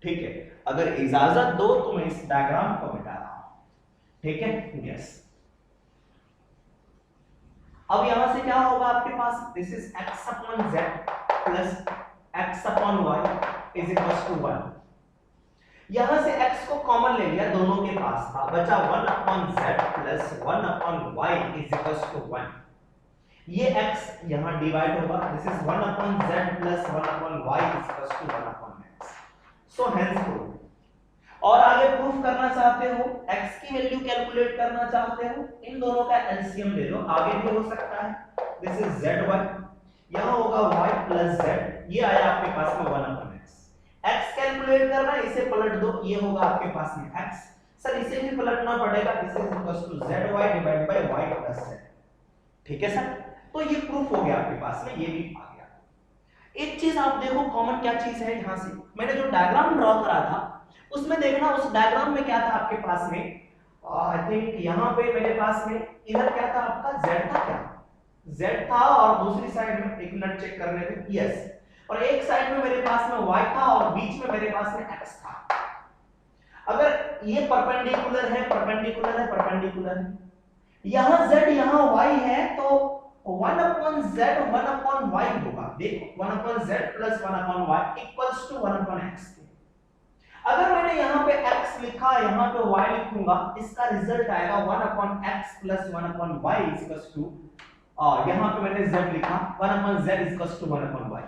ठीक है, अगर इजाजत दो तो मैं इस डायग्राम को मिटा रहा हूं। ठीक है, यस। अब यहां से क्या होगा आपके पास, this is x upon z plus x upon y is equal to 1। यहां से x को कॉमन ले लिया, दोनों के पास था, बचा 1 upon z plus 1 upon y is equal to 1। ये x यहां डिवाइड होगा, this is 1 upon z plus 1 upon y is equal to 1 upon x। So hence proof. और आगे प्रूफ करना चाहते हो, x की वैल्यू कैलकुलेट करना चाहते हो, इन दोनों का एलसीएम ले लो, आगे भी हो सकता है। दिस इज zy, यहां होगा y प्लस z, ये आया आपके पास में 1 अपॉन x। x कैलकुलेट करना है, इसे पलट दो, ये होगा आपके पास में x। सर इसे भी पलटना पड़ेगा, this is equal to zy divide by y plus z। ठीक है सर, तो ये प्रूफ हो गया आपके पास में, ये भी आ गया। एक चीज आप देखो कॉमन क्या चीज है, यहां से मैंने जो डायग्राम ड्रॉ करा था उसमें देखना, उस डायग्राम में क्या था आपके पास में, आई थिंक यहां पे मेरे पास में इधर क्या था आपका, z था क्या, z था, और दूसरी साइड में एक मिनट चेक करने दे, यस, और एक साइड में मेरे पास में y था और बीच में मेरे पास में x था। अगर ये परपेंडिकुलर है, परपेंडिकुलर है, परपेंडिकुलर है, यहां z यहां y है, तो 1 upon z 1 upon y होगा। देखो 1 upon z plus 1 upon y equals to 1 upon x। अगर मैंने यहाँ पे x लिखा, यहाँ पे y लिखूंगा, इसका रिजल्ट आएगा 1 upon x plus 1 upon y equals to, और यहाँ पे मैंने z लिखा, 1 upon z equals to 1 upon y।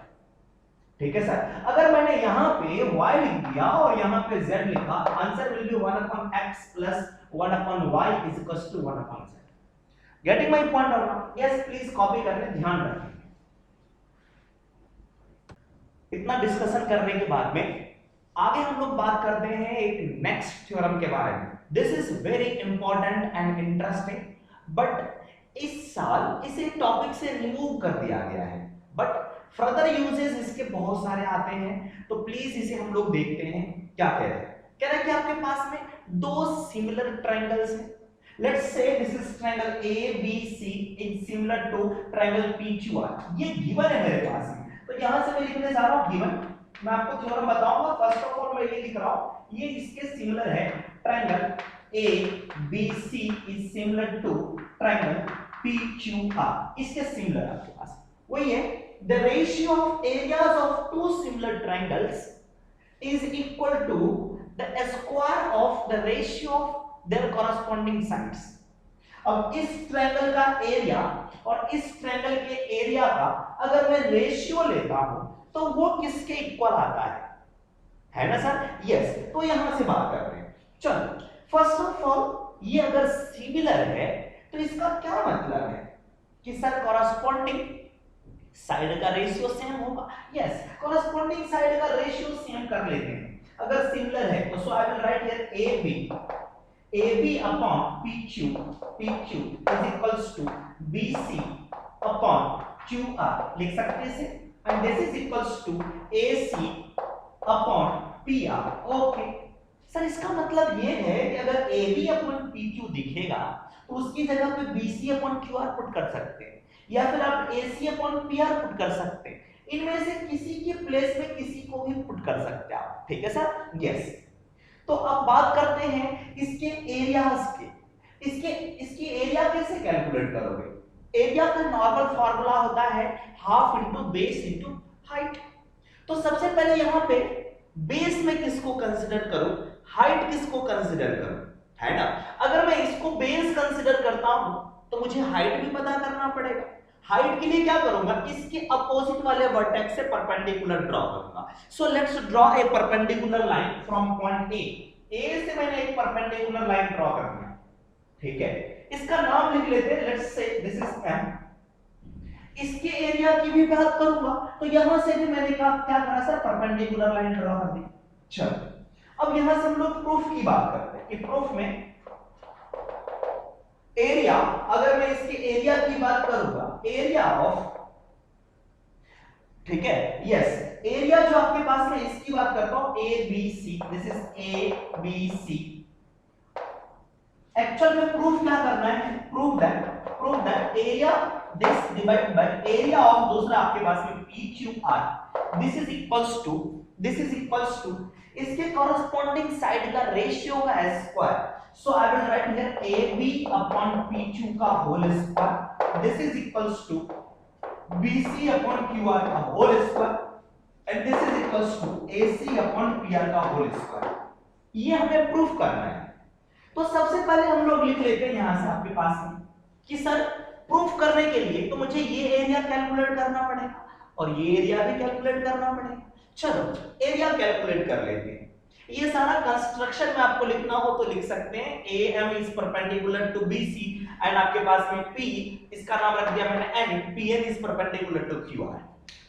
ठीक है सर, अगर मैंने यहाँ पे y लिख दिया और यहाँ पे z लिखा, answer will be 1 upon x plus 1 upon y equals to 1 upon z। Getting my point और नॉट? यस, प्लीज कॉपी करने ध्यान रखें। इतना डिस्कशन करने के बाद में आगे हम लोग बात करते हैं एक नेक्स्ट थ्योरम के बारे में। This is very important and interesting, but इस साल इसे टॉपिक से रिमूव कर दिया गया है, बट फर्दर यूजेस इसके बहुत सारे आते हैं, तो प्लीज इसे हम लोग देखते हैं क्या कह रहे हैं। कह रहे हैं कि आपके पास में दो सिमिलर ट्रायंगल्स हैं। Let's say this is triangle ABC is similar to triangle PQR। ये गिवन है मेरे पास में, तो यहां से मैं लिखने जा रहा हूं गिवन, मैं आपको थ्योरम बताऊंगा। फर्स्ट ऑफ ऑल मैं ये लिख रहा हूं, ये इसके सिमिलर है, triangle ABC is similar to triangle PQR, इसके सिमिलर आपके पास वही है। The ratio of areas of two similar triangles is equal to the square of the ratio of their corresponding sides। अब इस ट्रायंगल का एरिया और इस ट्रायंगल के एरिया का अगर मैं रेशियो लेता हूं तो वो किसके इक्वल आता है ना सर? यस, तो यहां से बात कर रहे हैं। चलो फर्स्ट ऑफ ऑल, ये अगर सिमिलर है तो इसका क्या मतलब है कि सर कॉरस्पॉन्डिंग साइड का रेशियो सेम होगा। यस, कॉरस्पॉन्डिंग साइड का रेशियो सेम कर लेते हैं। अगर सिमिलर है तो so I will write here AB upon PQ is equals to BC upon QR, लिख सकते हैं इसे, and this is equals to AC upon PR। Okay sir, इसका मतलब ये है कि अगर AB upon PQ दिखेगा तो उसकी जगह पे BC upon QR पुट कर सकते हैं, या फिर आप AC upon PR पुट कर सकते हैं। इनमें से किसी के प्लेस में किसी को भी पुट कर सकते हैं आप। ठीक है सर? यस। तो अब बात करते हैं इसके एरियाज के। इसकी एरिया कैसे कैलकुलेट करोगे? एरिया का नॉर्मल फार्मूला होता है half into base into height. तो सबसे पहले यहां पे बेस में किसको कंसीडर करूं, हाइट किसको कंसीडर करूं, है ना? अगर मैं इसको बेस कंसीडर करता हूं तो मुझे हाइट भी पता करना पड़ेगा। हाइट के लिए क्या करूंगा, इसके अपोजिट वाले वर्टेक्स से परपेंडिकुलर ड्रॉ करूंगा। So let's draw A perpendicular line from point A से मैंने एक परपेंडिकुलर लाइन ड्रॉ करनी है। ठीक है, इसका नाम लिख लेते हैं, let's say this is M। इसके एरिया की भी बात करूंगा तो यहां से भी मैंने क्या करा सर, परपेंडिकुलर लाइन ड्रॉ कर दी। चलो अब यहां से हम लोग प्रूफ की बात करते हैं कि प्रूफ में एरिया, अगर मैं इसके एरिया की बात करूंगा, एरिया ऑफ, ठीक है, यस, एरिया जो आपके पास में, इसकी बात करता हूं ABC, this is ABC actual में प्रूफ क्या करना है, prove that area this divide by area of दूसरा आपके पास में PQR this is equals to इसके कॉरेस्पॉन्डिंग साइड का रेशियो का square. So I will write here AB upon PQ का whole square. This is equals to BC upon QR का whole square, and this is equals to AC upon PR का whole square. ये हमें proof करना है. तो सबसे पहले हम लोग लिख लेते हैं यहां से आपके पास में कि सर प्रूफ करने के लिए तो मुझे ये एरिया कैलकुलेट करना पड़ेगा और ये एरिया भी कैलकुलेट करना पड़ेगा. चलो एरिया कैलकुलेट कर लेते हैं. ये सारा कंस्ट्रक्शन में आपको लिखना हो तो लिख सकते हैं AM is perpendicular to BC and आपके पास में P इसका नाम रख दिया मैंने N, PN is perpendicular to QR.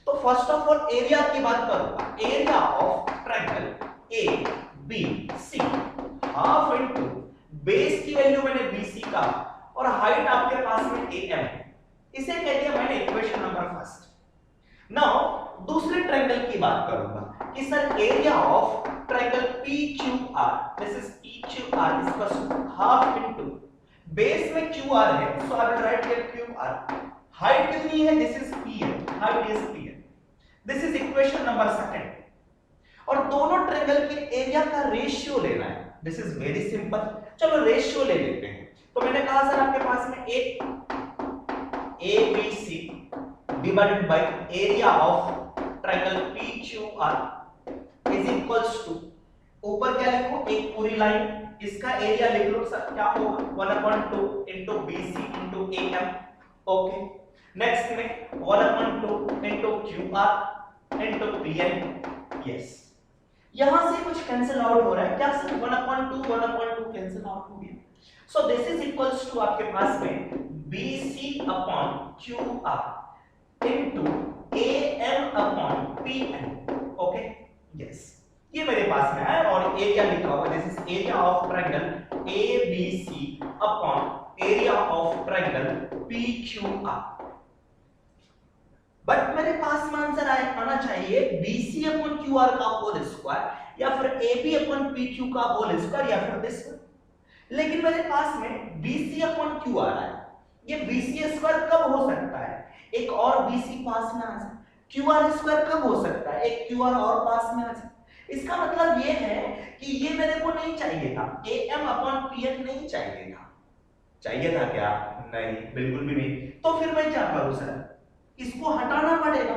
तो फर्स्ट ऑफ ऑल एरिया की बात करूंगा. Area of triangle ABC half into base की वैल्यू मैंने BC का और हाइट आपके पास में AM, इसे कह दिया मैंने इक्वेशन नंबर फर्स्ट. नाउ दूसरे ट्रायंगल की बात करूंगा कि sir area of triangle PQR, this is PQR is equals to half into base में QR है, so I will write here QR. Height कितनी है? This is PN, height is PN. This is equation number second. और दोनों triangle के area का ratio लेना है. This is very simple. चलो रेशियो ले लेते हैं. तो मैंने कहा सर आपके पास में ABC divided by area of triangle PQR is equals to, ऊपर क्या लिखो? एक पूरी लाइन, इसका एरिया लिख लो सर, क्या होगा? 1/2 into BC into AM. Okay. Next में 1/2 into QR into PN. Yes. यहां से कुछ कैंसिल आउट हो रहा है क्या सर? 1/2 कैंसिल आउट हो गया. So this is equals to आपके पास में BC upon QR into AM upon PN. Okay. Yes. ये मेरे पास में है और एरिया लिखा हुआ है. This is area of triangle ABC upon area of triangle PQR. But मेरे पास में आंसर आना चाहिए BC अपॉन QR का होल स्क्वायर या फिर AB अपॉन PQ का होल स्क्वायर या फिर दिस. लेकिन मेरे पास में BC अपॉन QR आया. ये BC स्क्वायर कब हो सकता है? एक और BC पास में आ जाए. QR स्क्वायर कब हो सकता है? एक QR और पास में आ जाए. इसका मतलब ये है कि ये मेरे को नहीं चाहिए था. AM अपॉन PN नहीं चाहिए था. चाहिए था क्या? नहीं, बिल्कुल भी नहीं. तो फिर मैं क्या करूं सर? इसको हटाना पड़ेगा.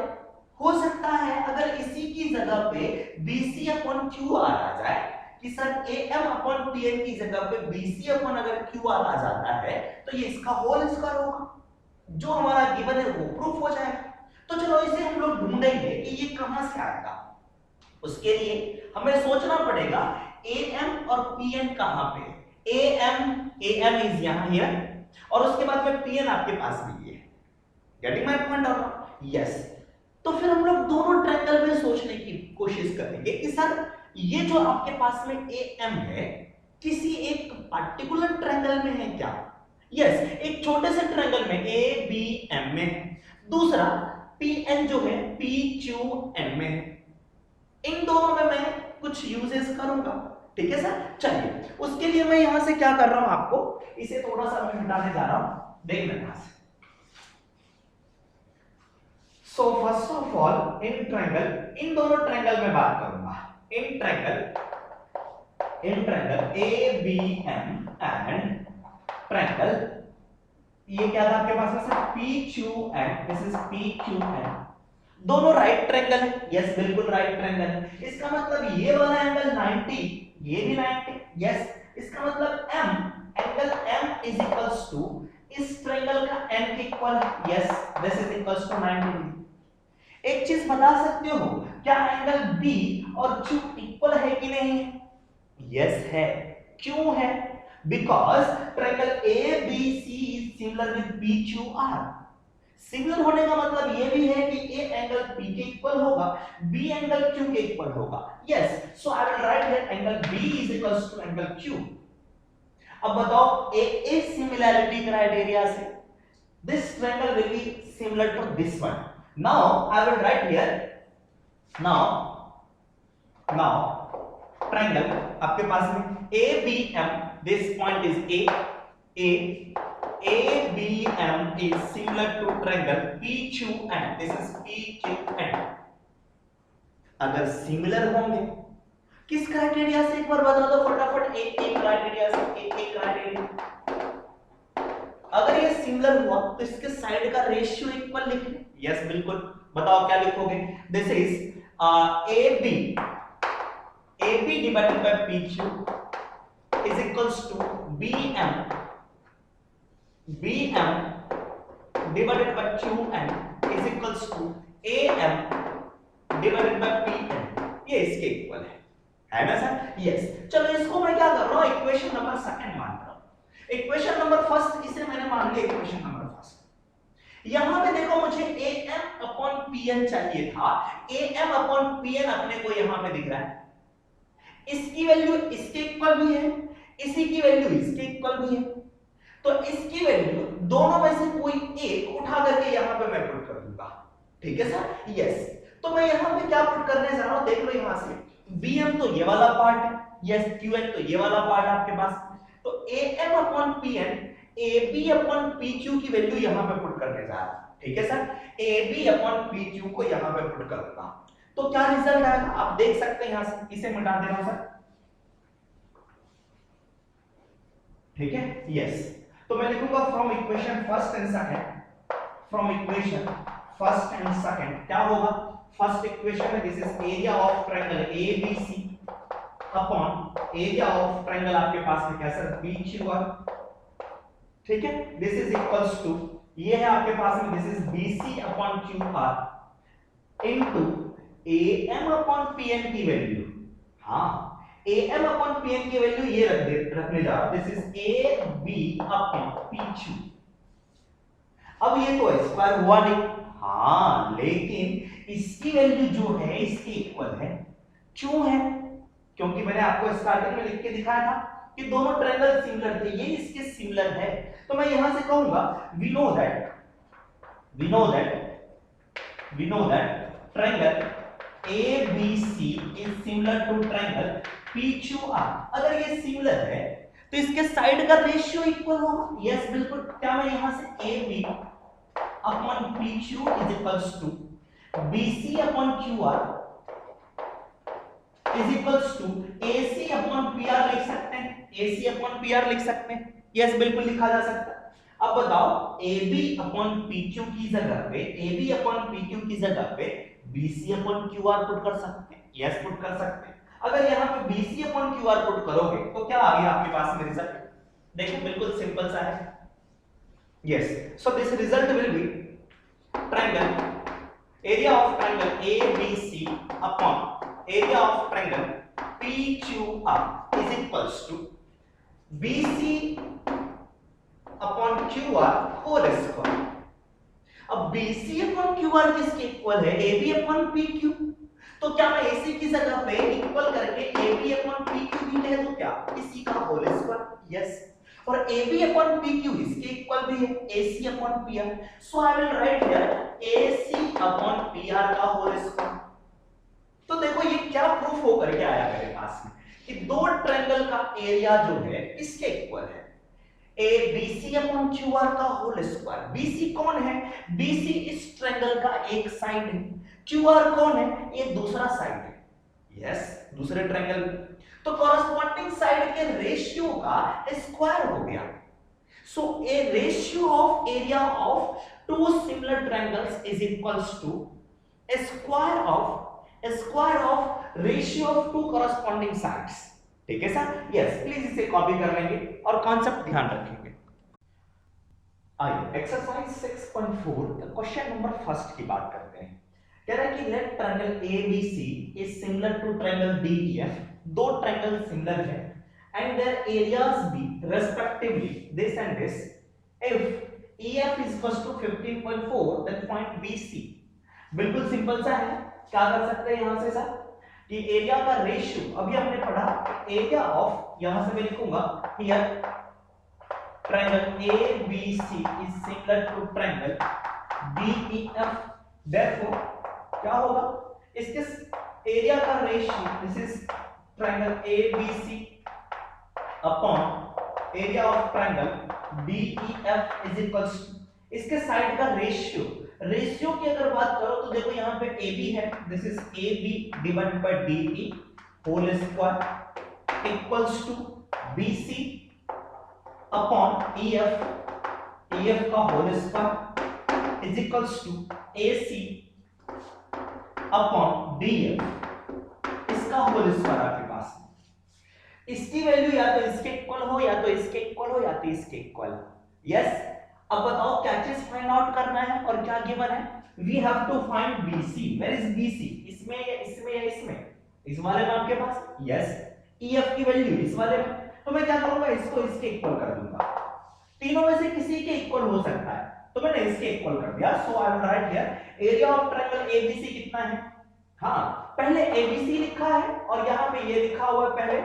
हो सकता है अगर इसी की जगह पे BC अपॉन QR आ जाए कि सर AM अपॉन PN की जगह पे BC अपॉन अगर QR आ जाता है तो ये इसका होल स्क्वायर होगा. जो हमारा गिवन है वो प्रूफ हो जाएगा. तो चलो इसे हम लोग ढूंढेंगे कि ये कहां से आएगा. उसके लिए हमें सोचना पड़ेगा AM और PN कहां पे है. AM इज यहां हियर और उसके बाद में PN आपके पास भी है. गेटिंग माय पॉइंट और यस. तो फिर हम लोग दोनों ट्रायंगल में सोचने की कोशिश करेंगे कि सर ये जो आपके पास में AM है किसी एक पार्टिकुलर ट्रायंगल में है क्या? यस, एक छोटे से ट्रायंगल में ABM में. दूसरा PN जो है PQN में है. इन दोनों में मैं कुछ यूजेस करूंगा. ठीक है सर. चलिए उसके लिए मैं यहां से क्या कर रहा हूं, आपको इसे थोड़ा सा मैं हटाने जा रहा हूं. देख लेना. So first of all in triangle, इन दोनों ट्रायंगल में बात करूंगा. In triangle ABM and triangle ये क्या था आपके पास में sir? PQN. This is PQN. दोनों राइट ट्रायंगल है. यस, बिल्कुल राइट ट्रायंगल है. इसका मतलब ये वाला एंगल 90, ये भी 90. यस, इसका मतलब angle M is equals to इस ट्रायंगल का n के equal. Yes, this is equals to 90. एक चीज बता सकते हो क्या एंगल B और Q इक्वल है कि नहीं? यस है. क्यों है? Because triangle ABC is similar with PQR. Similar होने का मतलब ये भी है कि A एंगल P के इक्वल होगा, B एंगल Q के इक्वल होगा. Yes, so I will write here angle B is equals to angle Q. अब बताओ एक सिमिलैरिटी क्राइटेरिया से this triangle will be similar to this one. Now I will write here now triangle आपके पास में ABM this point is A. ABM is similar to triangle PQN. This is PQN. अगर similar होंगे किस criteria से, एक बार बता दो फटाफट, एक क्राइटेरिया से, एक क्राइटेरिया। अगर ये सिमिलर हुआ तो इसके साइड का रेशियो इक्वल लिख लें। यस बिल्कुल, बताओ क्या लिखोगे। This is AB divided by PQ is equals to BM divided by QN is equals to AM divided by PN। ये इसके इक्वल है ना सर? यस। चलो इसको मैं क्या कर रहा हूं, इक्वेशन नंबर सेकंड मान रहा हूं। इक्वेशन नंबर फर्स्ट इसे मैंने मान लिया इक्वेशन नंबर फर्स्ट। यहां पे देखो मुझे AM अपॉन PN चाहिए था। AM अपॉन PN अपने को यहां पे दिख रहा है, इसकी वैल्यू इसके इक्वल भी है, इसी की वैल्यू इसके इक्वल भी है, तो इसकी वैल्यू दोनों में से कोई एक उठा करके यहां पे मैं पुट कर दूंगा। ठीक है सर? यस। तो मैं यहां पे क्या पुट करने जा रहा हूं, देख लो यहां से, BM तो ये वाला पार्ट है, यस, QN तो ये वाला पार्ट आपके पास, तो AM upon PN AB upon PQ की वैल्यू यहां पे पुट करने जा रहा हूं। ठीक है सर? AB अपॉन PQ को यहां पे पुट कर दूंगा, तो क्या रिजल्ट आएगा आप देख सकते हैं। यहां से इसे मिटा दे रहा हूं सर। ठीक है? यस। तो मैं लिखूंगा from equation first and second, from equation first and second क्या होगा। फर्स्ट इक्वेशन में this is area of triangle ABC upon area of triangle आपके पास में क्या सर, PQR। ठीक है? दिस इज इक्वल्स टू, ये है आपके पास में, this is BC upon QR into AM upon PN की वैल्यू। हाँ, AM अपॉन PN की वैल्यू ये रखने जा रहा हूं, this is AB upon PQ। अब ये तो स्क्वायर हुआ नहीं, हाँ, लेकिन इसकी वैल्यू जो है इसके इक्वल है। क्यों है? क्योंकि मैंने आपको स्टार्टिंग में लिख के दिखाया था कि दोनों ट्रायंगल सिमिलर थे, ये इसके सिमिलर है। तो मैं यहां से कहूंगा we know that triangle ABC is similar to triangle PQR। अगर ये सिमिलर है तो इसके साइड का रेशियो इक्वल होगा। यस बिल्कुल। क्या मैं यहां से AB upon PQ is equals to BC upon QR is equals to AC upon PR लिख सकते हैं, AC अपॉन PR लिख सकते हैं। यस बिल्कुल लिखा जा सकता है। अब बताओ AB अपॉन PQ की जगह पे, AB अपॉन PQ की जगह पे BC अपॉन QR पुट कर सकते हैं। यस पुट कर सकते हैं। अगर यहाँ पे BC अपॉन QR पुट करोगे तो क्या आ गया आपके पास में रिजल्ट, देखो बिल्कुल सिंपल सा है। Yes, so this result will be triangle area of triangle ABC upon area of triangle PQR is equals to BC upon QR whole square. अब BC अपॉन QR किसके इक्वल है, AB अपॉन PQ। तो क्या मैं AC की जगह पे equal करके AB अपॉन PQ भी कह दूं क्या, इसी का होल स्क्वायर। यस, और AB अपॉन PQ इसके इक्वल भी है, AC upon PR। So I will write here AC upon PR का होल स्क्वायर। तो देखो ये क्या प्रूफ होकर के आया मेरे पास में कि दो ट्रायंगल का एरिया जो है इसके इक्वल है, ABC अपॉन QR का होल स्क्वायर। BC कौन है, BC इस ट्रायंगल का एक साइड है, QR कौन है, ये दूसरा साइड है। यस, दूसरे ट्रायंगल, तो कॉरस्पॉन्डिंग साइड के रेशियो का स्क्वायर हो गया। So a ratio of area of two similar triangles is equals to square of ratio of two corresponding sides. ठीक है सर? यस, प्लीज इसे कॉपी कर लेंगे और कॉन्सेप्ट ध्यान रखेंगे। आइए एक्सरसाइज 6.4 क्वेश्चन नंबर फर्स्ट की बात करते हैं। कह रहा है कि let triangle ABC is similar to triangle DEF। दो ट्रायंगल सिमिलर है and their areas be respectively this and this. If EF is equals to 15.4 then point BC। बिल्कुल सिंपल सा है, क्या कर सकते हैं यहां से सर कि एरिया का रेशियो, अभी हमने पढ़ा एरिया ऑफ, यहां से मैं लिखूंगा here triangle ABC is similar to triangle DEF। Therefore क्या होगा, इसके एरिया का ratio, this is triangle ABC upon area of triangle DEF is equals to, इसके साइड का रेशियो की अगर बात करो तो देखो यहाँ पे AB है, this is AB divided by DE whole square equals to BC upon EF का whole square is equals to AC upon DF इसका होल स्क्वायर आपके पास है। इसकी वैल्यू या तो इसके इक्वल हो या तो इसके इक्वल हो या तो इसके इक्वल। यस, अब बताओ क्या चीज फाइंड आउट करना है और क्या गिवन है। We have to find BC। Where is BC? इसमें या इसमें या इसमें? इस वाले में आपके पास। यस, EF की वैल्यू इस वाले में, तो मैं क्या करूंगा, इसको इसके इक्वल कर दूंगा। तीनों में से किसी के इक्वल हो सकता है, तो मैंने इसके इक्वल कर दिया। So I will write here area of triangle ABC कितना है। हाँ, पहले ABC लिखा है और यहाँ पे ये लिखा हुआ है पहले।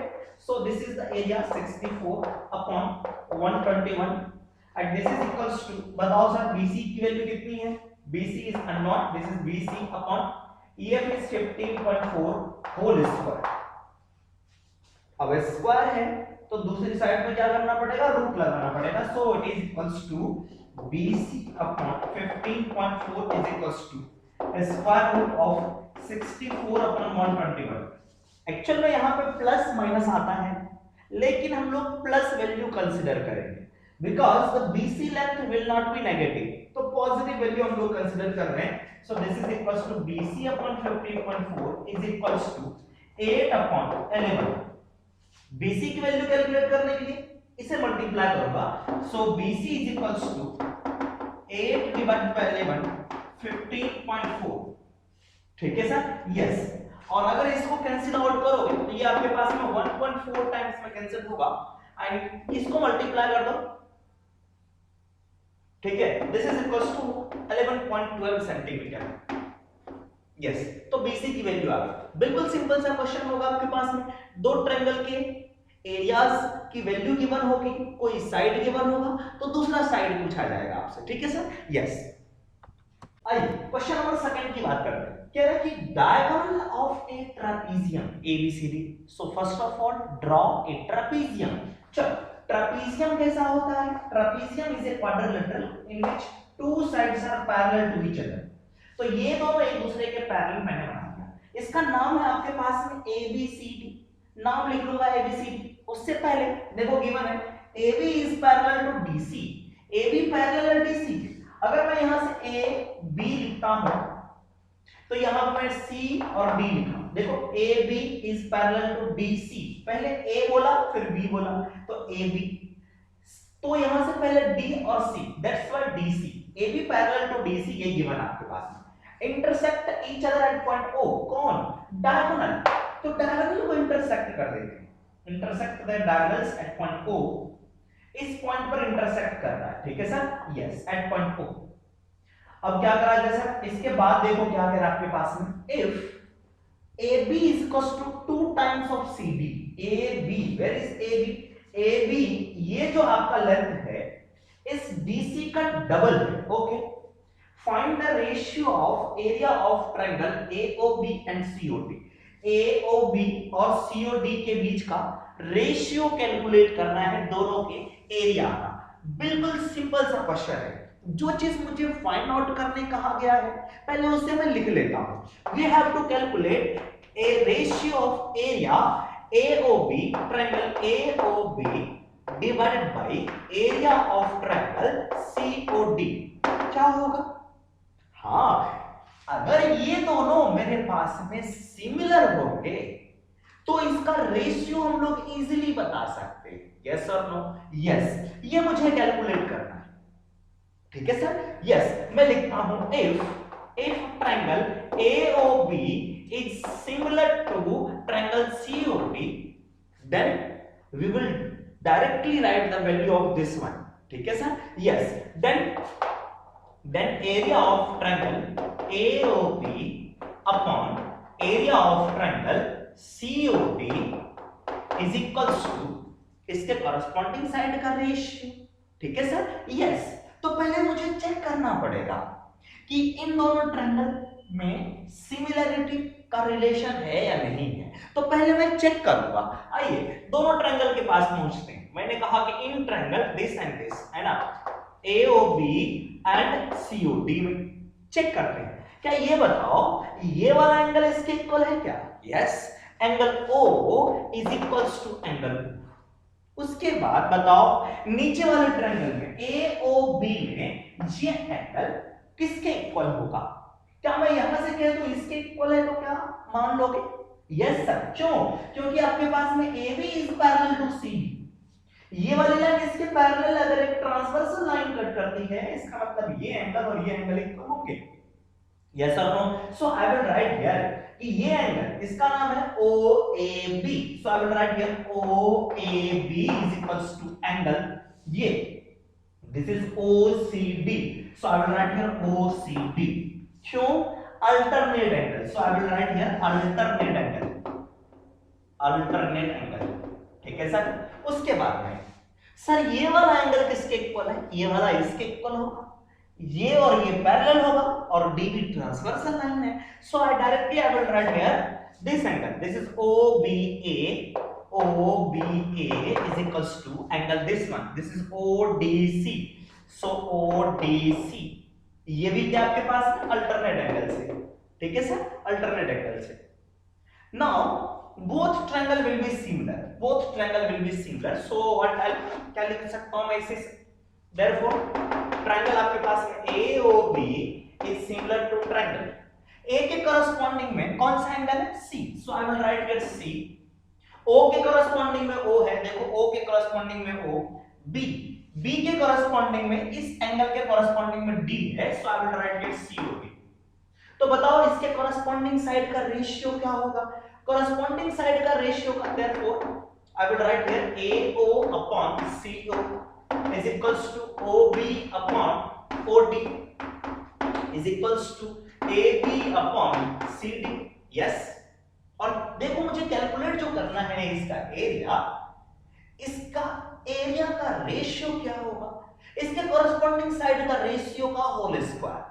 So this is the area 64 upon 121 and this is equals to, बताओ सर BC की वैल्यू कितनी है। BC is unknown, this is BC upon EF is 15.4 whole square. अब स्क्वायर है तो दूसरी साइड में क्या करना पड़ेगा, रूट लगाना पड़ेगा। So it is equals to BC upon 15.4 is equals to square root of 64 upon 121। Actual में यहाँ पे प्लस माइनस आता है, लेकिन हम लोग प्लस वैल्यू कंसीडर करेंगे because the BC length will not be negative, तो पॉजिटिव वैल्यू हम लोग कंसीडर कर रहे हैं। So this is equals to BC upon 15.4 is equals to 8 upon 11। BC की वैल्यू कैलकुलेट करने के लिए इसे मल्टीप्लाई करूंगा। So BC is equals to 8 divided by 11 15.4। ठीक है सर। यस, और अगर इसको कैंसिल आउट करोगे तो ये आपके पास में 1.4 टाइम्स में कैंसिल होगा एंड इसको मल्टीप्लाई कर दो। ठीक है, this is equals to 11.12 centimetre. Yes, तो BC की वैल्यू आ गई। बिल्कुल सिंपल सा क्वेश्चन होगा आपके पास में, दो ट्रायंगल के एरियाज की वैल्यू गिवन होगी, कोई साइड गिवन होगा तो दूसरा साइड पूछा जाएगा आपसे। ठीक है सर। यस, आइए क्वेश्चन नंबर सेकंड की बात करते हैं। कह रहा है कि diagonal of a trapezium ABCD। So first of all draw a trapezium. चलो, ट्रापेजियम कैसा होता है। Trapezium is a quadrilateral in which two sides are parallel to each other. तो ये दोनों एक दूसरे के पैरेलल मैंने बना दिया। इसका नाम है आपके पास में ABCD। नाम लिख लूंगा ABCD। उससे पहले देखो गिवन है AB is parallel to DC। AB parallel DC। अगर मैं यहां से A B लिखता हूं तो यहां पर मैं C और D लिखा। देखो AB is parallel to DC, पहले A बोला फिर B बोला तो AB, तो यहां से पहले D और C, that's why DC। AB parallel to DC ये गिवन आपके पास में। Intersect each other at point O। कौन? डायगोनल। तो डायगोनल को इंटरसेक्ट कर देते हैं। Intersect the diagonals at point O। इस पॉइंट पर इंटरसेक्ट कर रहा है। ठीक है sir. Yes, at point O। अब क्या करा जाए सर, इसके बाद देखो क्या कह रहा है आपके पास में। If AB is equals to 2 times of CD। AB, where is AB? AB ये जो आपका लेंथ है इस DC का डबल है। Okay, find the ratio of area of triangle AOB and COD। AOB और COD के बीच का रेशियो कैलकुलेट करना है दोनों के एरिया का। बिल्कुल सिंपल सा क्वेश्चन है। जो चीज मुझे फाइंड आउट करने कहा गया है पहले उसे मैं लिख लेता हूं। We have to calculate a ratio of area AOB, triangle AOB divided by area of triangle COD। क्या होगा? हाँ, अगर ये दोनों मेरे पास में सिमिलर होंगे तो इसका रेशियो हम लोग इजीली बता सकते हैं। यस और नो? यस, ये मुझे कैलकुलेट करना है। ठीक है सर। यस, मैं लिखता हूं if triangle AOB is similar to triangle COD, then we will directly write the value of this one. ठीक है sir. yes, then area of triangle AOB upon area of triangle COD is equals to इसके corresponding side का ratio. ठीक है sir. yes, तो पहले मुझे check करना पड़ेगा कि इन दोनों ट्रायंगल में सिमिलरिटी का रिलेशन है या नहीं है, तो पहले मैं चेक करूंगा। आइए दोनों ट्रायंगल के पास पहुंचते हैं। मैंने कहा कि in triangle this and this है ना, AOB एंड COD में चेक करते हैं। क्या ये बताओ ये वाला एंगल इसके इक्वल है क्या? Yes, angle O is equals to angle O। उसके बाद बताओ नीचे वाले ट्रायंगल में AOB में ये एंगल किसके इक्वल होगा? क्या मैं यहां से कह दूं इसके इक्वल है तो क्या मान लोगे? Yes sir. क्यों? क्योंकि आपके पास में AB is parallel to CD। ये वाली लाइन इसके पैरेलल अगर एक ट्रांसवर्सल लाइन कट करती है, इसका मतलब ये एंगल और ये एंगल इक्वल होंगे। यस और no? So I will write here कि ये एंगल इसका नाम है OAB। So I will write here OAB is equals to angle ये, this is OCD। So I will write here OCD। क्यों? Alternate angle. So I will write here alternate angle, alternate angle. ठीक है sir. उसके बाद में sir ये वाला angle किसके इक्वल है? ये वाला इसके इक्वल होगा, ये और ये पैरेलल होगा और DB ट्रांसवर्सल लाइन है। So I directly I will write here this angle, this is OBA, OBA is equals to angle this one, this is ODC। so ODC ये भी क्या आपके पास है? अल्टरनेट एंगल से। ठीक है सर, अल्टरनेट एंगल से। Now both triangle will be similar, both triangle will be similar, so what I क्या लिख सकता हूं मैं इसे? therefore triangle आपके पास में AOB is similar to triangle A के corresponding में कौन सा एंगल है? C। so I will write here C। O के corresponding में O है, देखो O के corresponding में O। B के corresponding में इस एंगल के corresponding में D है, so I will write here COD। तो बताओ इसके corresponding साइड का रेशियो क्या होगा? corresponding साइड का रेशियो का therefore I will write here AO upon CO is equals to OB upon OD is equals to AB upon CD। yes। और देखो मुझे कैलकुलेट जो करना है इसका एरिया का रेशियो क्या होगा? इसके कॉरस्पॉन्डिंग साइड का रेशियो का होल स्क्वायर।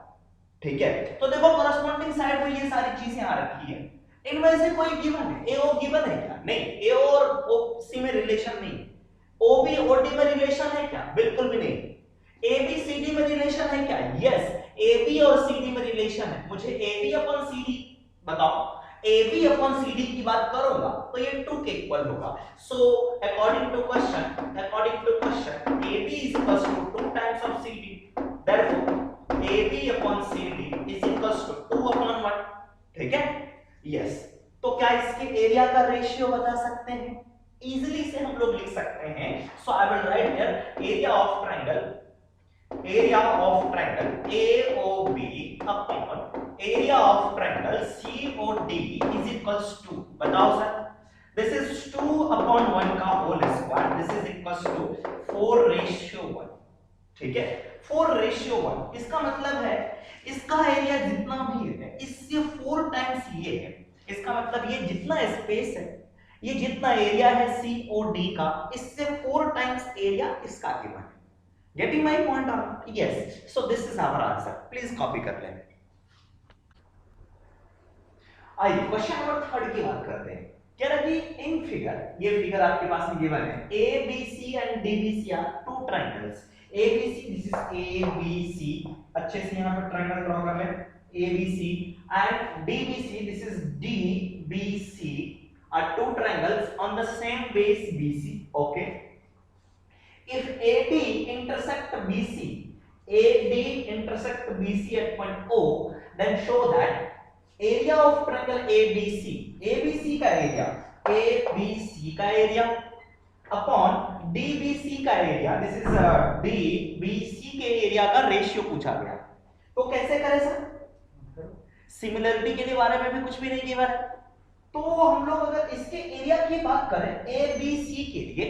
ठीक है, तो देखो कॉरस्पॉन्डिंग साइड में ये सारी चीजें आ रखी है, इनमें से कोई गिवन है? AO गिवन है क्या? नहीं। AO और OC में रिलेशन नहीं। OB OD में रिलेशन है क्या? बिल्कुल भी नहीं। AB CD में रिलेशन है क्या? यस, AB और CD में रिलेशन है। मुझे AB अपॉन CD बताओ, AB अपॉन CD की बात करूंगा तो ये 2 के इक्वल होगा। So according to question AB is equals to 2 times of CD, therefore AB upon CD is equals to 2 upon 1। ठीक है, यस। तो क्या इसके एरिया का रेशियो बता सकते हैं? इजीली से हम लोग लिख सकते हैं। So I will write here area of triangle AOB upon area of triangle COD is equals to, बताओ सर, this is 2 upon 1 का whole square, this is equals to 4:1। ठीक है, 4:1। इसका मतलब है इसका एरिया जितना भी है इससे 4 टाइम्स ये है। इसका मतलब ये जितना स्पेस है, ये जितना एरिया है COD का, इससे 4 टाइम्स एरिया इसका गिवन है। Getting my point or not? Yes. So this is our answer. Please copy कर लें। आइए क्वेश्चन नंबर 3 की बात करते हैं। कह रहा कि इन फिगर, ये फिगर आपके पास में गिवन है, ABC and DBC are two triangles। ABC, this is ABC, अच्छे से यहाँ पर ट्रायंगल ड्रॉ कर लें, ABC and DBC, this is DBC are two triangles on the same base BC। Okay। If AD intersect BC at point O, then show that area of triangle ABC का area upon DBC का area, this is DBC के area का ratio पूछा गया। तो कैसे करें sir? Similarity के बारे में भी कुछ भी नहीं गिवन है, तो हम लोग अगर इसके एरिया की बात करें ABC के लिए,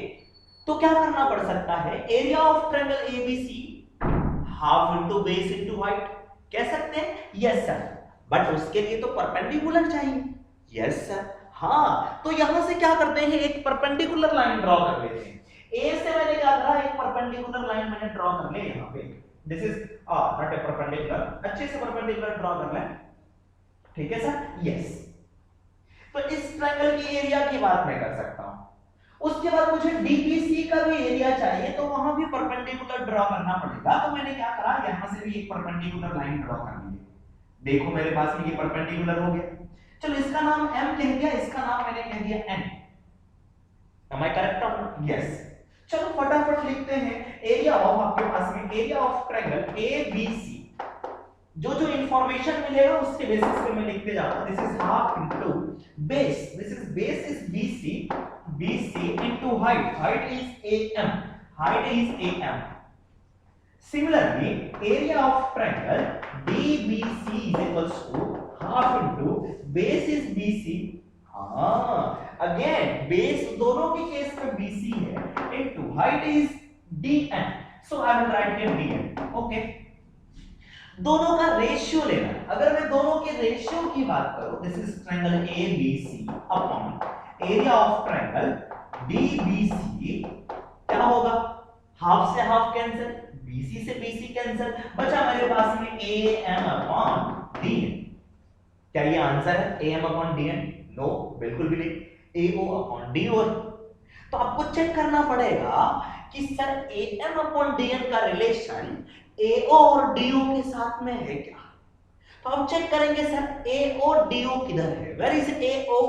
तो क्या करना पड़ सकता है? Area of triangle ABC half into base into height कह सकते हैं। यस सर, बट उसके लिए तो परपेंडिकुलर चाहिए। यस सर, हाँ, तो यहां से क्या करते हैं, एक परपेंडिकुलर लाइन ड्रॉ कर लेते हैं। ए से मैंने क्या करा, एक परपेंडिकुलर लाइन मैंने ड्रॉ कर ले यहां पे, this is not a perpendicular, अच्छे से परपेंडिकुलर ड्रॉ कर लें। ठीक है सर, यस। तो इस ट्रायंगल की एरिया की बात मैं कर सकता हूं। उसके बाद मुझे डीबीसी का भी एरिया चाहिए, तो वहां भी परपेंडिकुलर ड्रॉ करना पड़ेगा। तो मैंने क्या करा, यहां से भी एक परपेंडिकुलर लाइन ड्रॉ कर ली। देखो मेरे पास में ये परपेंडिकुलर हो गया। चलो इसका नाम m कह दिया, इसका नाम मैंने कह दिया n। Am I correct or not? Yes। चलो फटाफट लिखते हैं एरिया ऑफ, आपके पास में एरिया ऑफ ट्रायंगल ABC। जो जो इंफॉर्मेशन मिलेगा उसके बेसिस पे मैं लिखते जाऊंगा। This is half into base, this is base is BC, BC into height, height is AM, height is AM। Similarly, area of triangle DBC is equals to half into base is BC। हाँ, again base दोनों के case में BC है into height is DN। So I will write here DN। Okay। दोनों का ratio लेना है। अगर मैं दोनों के रेशियो की बात करूं, this is triangle ABC upon area of triangle DBC, क्या होगा, हाफ से हाफ कैंसिल, BC से BC कैंसिल, बचा मेरे पास में AM अपॉन DN। क्या ये आंसर है AM अपॉन DN? नो, बिल्कुल भी नहीं। AO upon DO। तो आपको चेक करना पड़ेगा कि सर AM अपॉन DN का रिलेशन AO और DO के साथ में है क्या। तो हम चेक करेंगे सर AO DO किधर है, वेयर इज AO,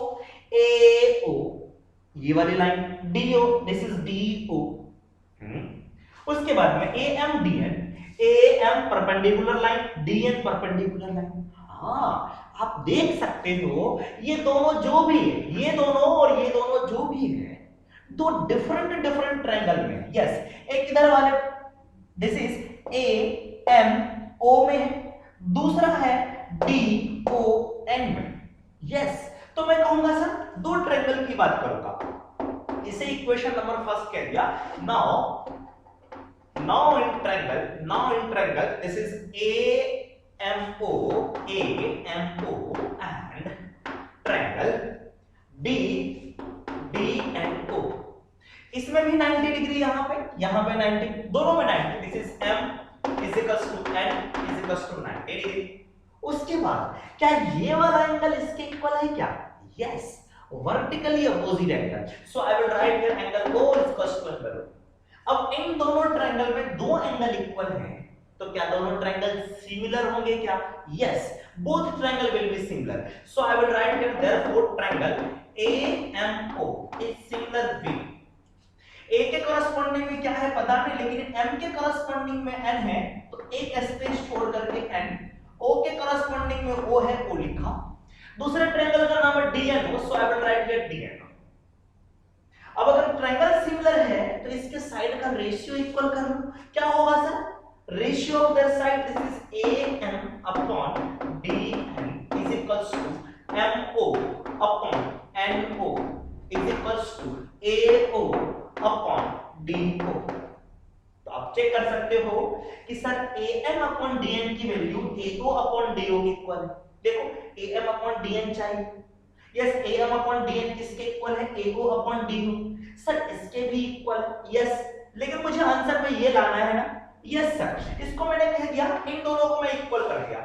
AO ये वाली line, DO this is DO। उसके बाद में AM DN, AM perpendicular line, DN perpendicular line. हाँ, आप देख सकते हो ये दोनों जो भी है, ये दोनों और ये दोनों जो भी है, दो डिफरेंट डिफरेंट ट्रायंगल में। यस, एक इधर वाले दिस इज AMO में है, दूसरा है DON में। यस, तो मैं कहूंगा सर दो ट्रायंगल की बात करूंगा, इसे इक्वेशन नंबर फर्स्ट कह दिया। now in triangle this is AMO and triangle DNO। इसमें भी 90 डिग्री, यहाँ पे 90, दोनों में 90। This is M is equals to N is equals to 90 degree. उसके बाद क्या ये वाला एंगल इसके इक्वल है क्या? Yes, vertically opposite angle. So I will write here angle O is equals to angle O। अब इन दोनों ट्रायंगल में दो एंगल इक्वल हैं, तो क्या दोनों ट्रायंगल सिमिलर होंगे क्या? Yes, both triangle will be similar. So I will write here therefore triangle AMO is similar with, A के कॉरस्पॉन्डिंग में क्या है पता नहीं, लेकिन M के कॉरस्पॉन्डिंग में N है, तो एक स्पेस छोड़ करके N, O के कॉरस्पॉन्डिंग में O है, O लिखा। दूसरे ट्रायंगल का नाम है DNO, so I will write here DNO। अब अगर ट्रायंगल सिमिलर है तो इसके साइड का रेशियो इक्वल कर लो, क्या होगा sir? Ratio of their side, this is AM upon DN is equals to MO upon NO is equals to AO upon DO। तो आप चेक कर सकते हो कि सर AM अपॉन DN की वैल्यू AO अपॉन DO के equal है। देखो AM अपॉन DN चाहिए, यस, AM अपॉन DN किसके इक्वल है? AO upon DO। सर इसके भी इक्वल है, यस, लेकिन मुझे आंसर में ये लाना है ना। यस सर, इसको मैंने कह दिया, इन दोनों को मैं इक्वल कर दिया।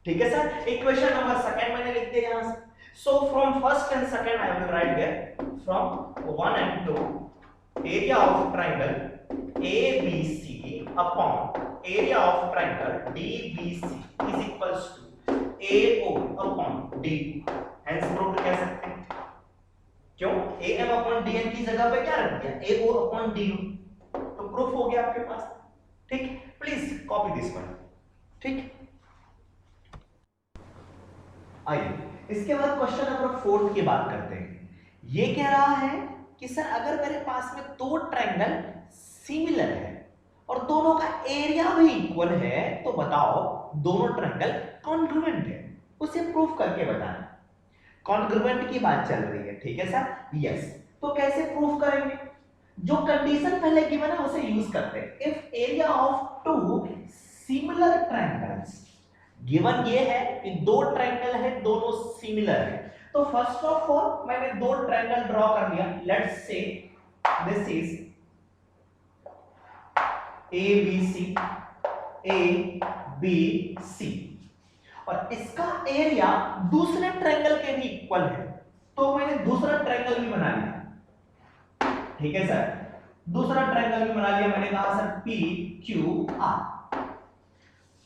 ठीक है सर, इक्वेशन नंबर सेकंड मैंने लिख दिया यहां से। So from first and second I will write here from 1 and 2 area of triangle ABC upon area of triangle DBC is equals to AO upon DO। Hence proved कह सकते हैं। क्यों? AM upon DN की जगह पे क्या रख दिया? AO upon DO। तो प्रूफ हो गया आपके पास। ठीक, प्लीज कॉपी दिस वन। ठीक, आइए इसके बाद क्वेश्चन नंबर 4 की बात करते हैं। ये कह रहा है कि सर अगर मेरे पास में दो ट्रायंगल सिमिलर है और दोनों का एरिया भी इक्वल है, तो बताओ दोनों ट्रायंगल कॉन्ग्रुएंट है, उसे प्रूफ करके बताना। कॉन्ग्रुएंट की बात चल रही है, ठीक है सर? यस, तो कैसे प्रूफ करेंगे? जो कंडीशन पहले गिवन है उसे यूज करते हैं। If area of two similar triangles, given ये है कि दो ट्रायंगल है, दोनों सिमिलर है, तो फर्स्ट ऑफ ऑल मैंने दो ट्रायंगल ड्रॉ कर लिया। Let's say this is ABC, ABC, और इसका एरिया दूसरे ट्रायंगल के भी इक्वल है, तो मैंने दूसरा ट्रायंगल भी बना लिया। ठीक है सर, दूसरा ट्रायंगल भी बना लिया मैंने, कहा सर पी क्यू आर।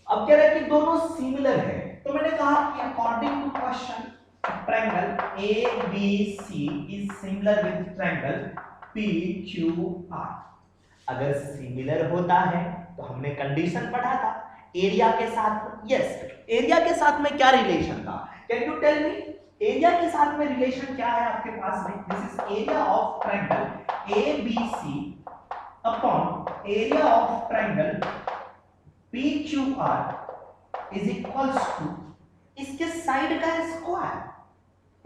अब कह रहा है कि दोनों सिमिलर है, तो मैंने कहा कि according to question triangle A B C is similar with triangle P Q R. अगर सिमिलर होता है तो हमने कंडीशन पढ़ा था एरिया के साथ। यस, एरिया के साथ में क्या रिलेशन था? Can you tell me area के साथ में रिलेशन क्या है आपके पास में? This is area of triangle A B C upon area of triangle P Q R is equals to इसके साइड का स्क्वायर,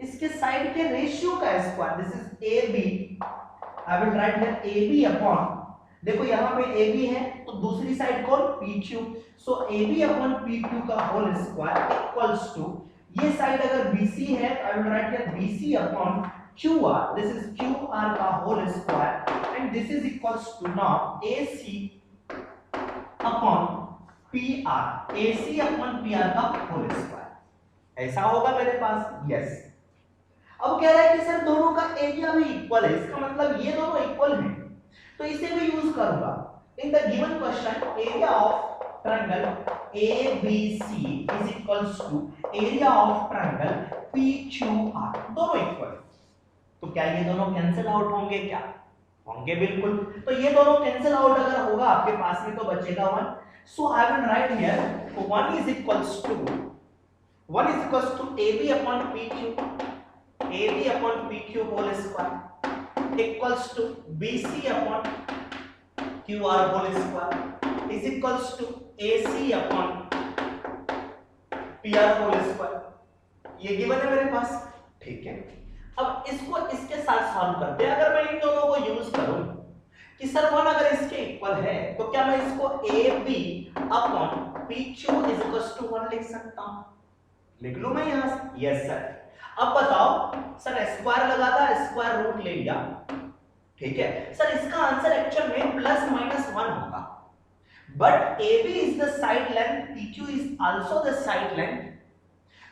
इसके साइड के रेशियो का square. This is A B, I will write here A B upon, देखो यहां पे A B है तो दूसरी साइड कौन? P Q. So A B upon P Q का होल स्क्वायर इक्वल्स टू, ये साइड अगर बीसी है तो I will write here BC upon Q R, this is Q R का whole square and this is equals to now AC upon P R, AC upon P R का whole square. ऐसा होगा मेरे पास। Yes, अब कह रहा है कि सर दोनों का एरिया भी इक्वल है, इसका मतलब ये दोनों इक्वल हैं, तो इसे भी यूज करूंगा। In the given question area of triangle ABC is equals to area of triangle PQR, दोनों इक्वल। तो क्या ये दोनों कैंसिल आउट होंगे? क्या होंगे? बिल्कुल। तो ये दोनों कैंसिल आउट अगर होगा आपके पास में तो बचेगा 1। So I will write here 1 is equals to AB upon PQ, AB upon PQ whole square equals to BC upon QR whole square is equals to AC upon PR whole square. ये given है मेरे पास। ठीक है, अब इसको इसके साथ solve करते हैं। अगर मैं इन दोनों को यूज करूं कि सर 1 अगर इसके इक्वल है तो क्या मैं इसको AB upon PQ is equals to 1 लिख सकता हूं? लिख लूं मैं यहां से? Yes sir. अब बताओ सर, स्क्वायर लगा था, स्क्वायर रूट ले लिया। ठीक है सर, इसका आंसर एक्चुअल में प्लस माइनस 1 होगा, but AB is the side length, PQ is also the side length,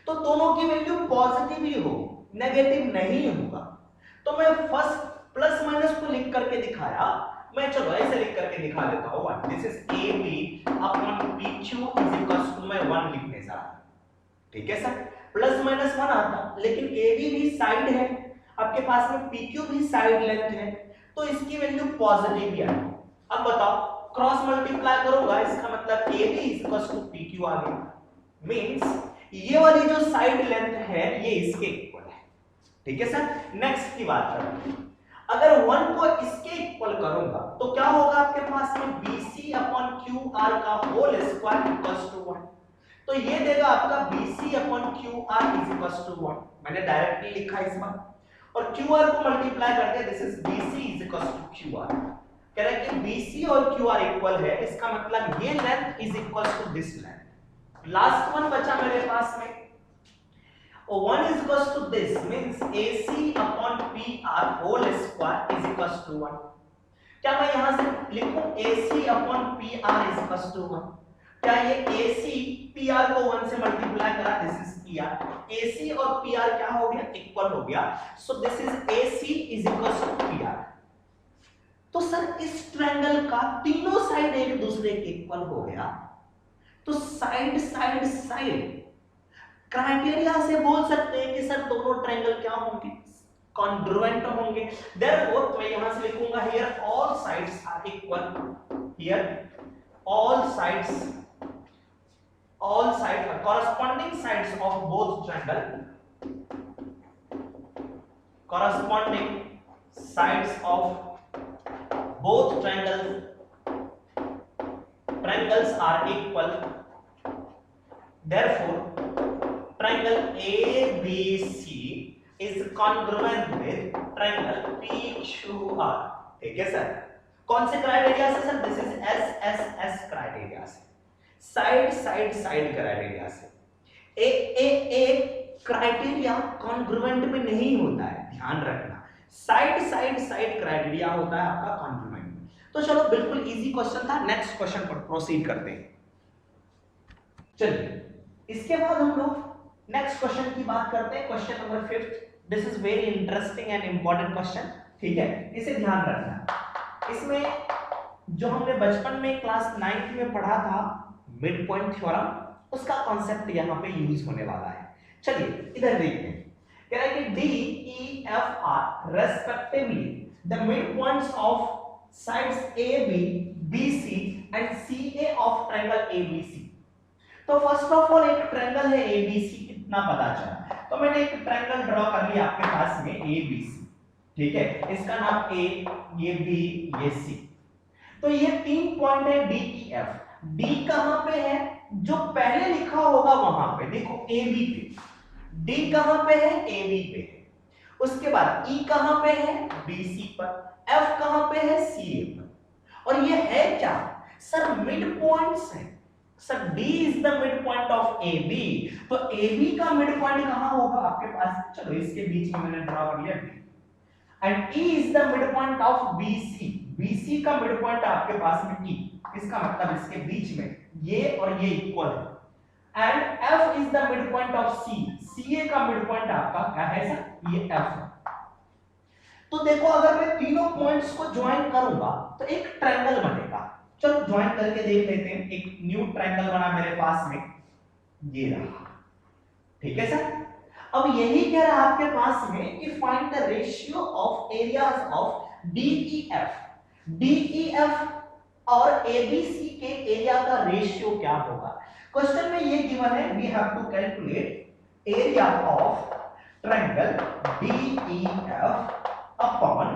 तो दोनों की वैल्यू पॉजिटिव ही होगी, नेगेटिव नहीं होगा। तो मैं फर्स्ट प्लस माइनस को लिख करके दिखाया, मैं चलो ऐसे लिख करके दिखा देता हूं। This is AB upon PQ is equals to, मैं 1 लिखने जा रहा हूं। ठीक है सर, प्लस माइनस 1 आता, लेकिन AB भी साइड है, आपके पास में PQ भी साइड लेंथ है, तो इसकी वैल्यू पॉजिटिव ही आएगी। अब बताओ, क्रॉस मल्टीप्लाई करूंगा, इसका मतलब AB is equals to PQ आ गया। मींस ये वाली जो साइड लेंथ है ये इसके इक्वल है। ठीक है सर, नेक्स्ट की बात करते हैं। अगर 1 को इसके इक्वल करूंगा तो क्या होगा आपके पास में? BC अपॉन QR का होल स्क्वायर इक्वल्स टू 1, तो ये देगा आपका BC upon QR is equals to 1। मैंने डायरेक्टली लिखा इस बार, और QR को मल्टीप्लाई करके this is BC is equals to QR। कह रहा है कि BC और QR इक्वल है, इसका मतलब ये length is equals to this length. Last one बचा मेरे पास में, 1 is equals to this, means AC upon PR whole square is equals to 1। क्या मैं यहां से लिखूं AC upon PR is equals to 1? क्या ये AC PR को 1 से मल्टीप्लाई करा, दिस इज PR, AC और PR क्या हो गया? इक्वल हो गया। So this is AC is equals to PR। तो सर इस ट्रायंगल का तीनों साइड एक दूसरे के इक्वल हो गया, तो साइड साइड साइड क्राइटेरिया से बोल सकते हैं कि सर दोनों ट्रायंगल क्या होंगे? कॉन्ग्रुएंट होंगे। देयरफॉर मैं यहां से लिखूंगा here all sides are equal, here all sides corresponding sides of both triangle, corresponding sides of both triangles are equal, therefore triangle ABC is congruent with triangle PQR। ठीक है sir, कौन से criteria से sir? This is SSS criteria से, side side side criteria से। एक criteria congruent में नहीं होता है, ध्यान रखना, साइड साइड साइड क्राइटेरिया होता है आपका कॉन्ग्रुएंट में। तो चलो बिल्कुल इजी क्वेश्चन था, नेक्स्ट क्वेश्चन पर प्रोसीड करते हैं। चलिए इसके बाद हम लोग नेक्स्ट क्वेश्चन की बात करते हैं, question number 5। This is very interesting and important question, ठीक है, इसे ध्यान रखना। इसमें जो हमने बचपन में क्लास 9th में पढ़ा था मिड पॉइंट थ्योरम, उसका कॉन्सेप्ट यहाँ पे यूज होने वाला है। चलिए इधर देखते हैं, कह रहा है कि D E F are respectively the mid points of sides A B B C and C A of triangle A B C. तो फर्स्ट ऑफ ऑल एक ट्रायंगल है ए बी सी, कितना पता चला, तो मैंने एक ट्रायंगल ड्रॉ कर लिया आपके पास में ए बी सी, ठीक है, इसका नाम ए, ये बी, ये सी। तो ये 3 पॉइंट है डी ई एफ। डी कहां पे है, जो पहले लिखा होगा वहां पे, देखो ए बी पे, डी कहां पे है, ए बी पे है। उसके बाद ई कहां पे है, बी सी पर, एफ कहां पे है, सी ए पर। और ये है क्या सर, मिड पॉइंट्स है sir. D is the mid point of A B, तो ए बी का मिड पॉइंट कहां होगा आपके पास, चलो इसके बीच में मैंने ड्रॉ कर लिया D. And E is the mid point of B C, B C का मिड पॉइंट आपके पास में ई, इसका मतलब इसके बीच में ये और ये इक्वल है। And F is the mid point of C, C A का मिड पॉइंट आपका क्या है सर, ये एफ है। तो देखो अगर मैं तीनों पॉइंट्स को ज्वाइन करूंगा तो एक ट्रायंगल बनेगा। चलो ज्वाइन करके देख लेते हैं, एक न्यू ट्रायंगल बना मेरे पास में, ये रहा, ठीक है सर। अब यही कह रहा है आपके पास में कि find the ratio of areas of DEF. DEF और एबीसी के एरिया का रेशियो क्या होगा। क्वेश्चन में ये गिवन है, we have to calculate area of triangle DEF upon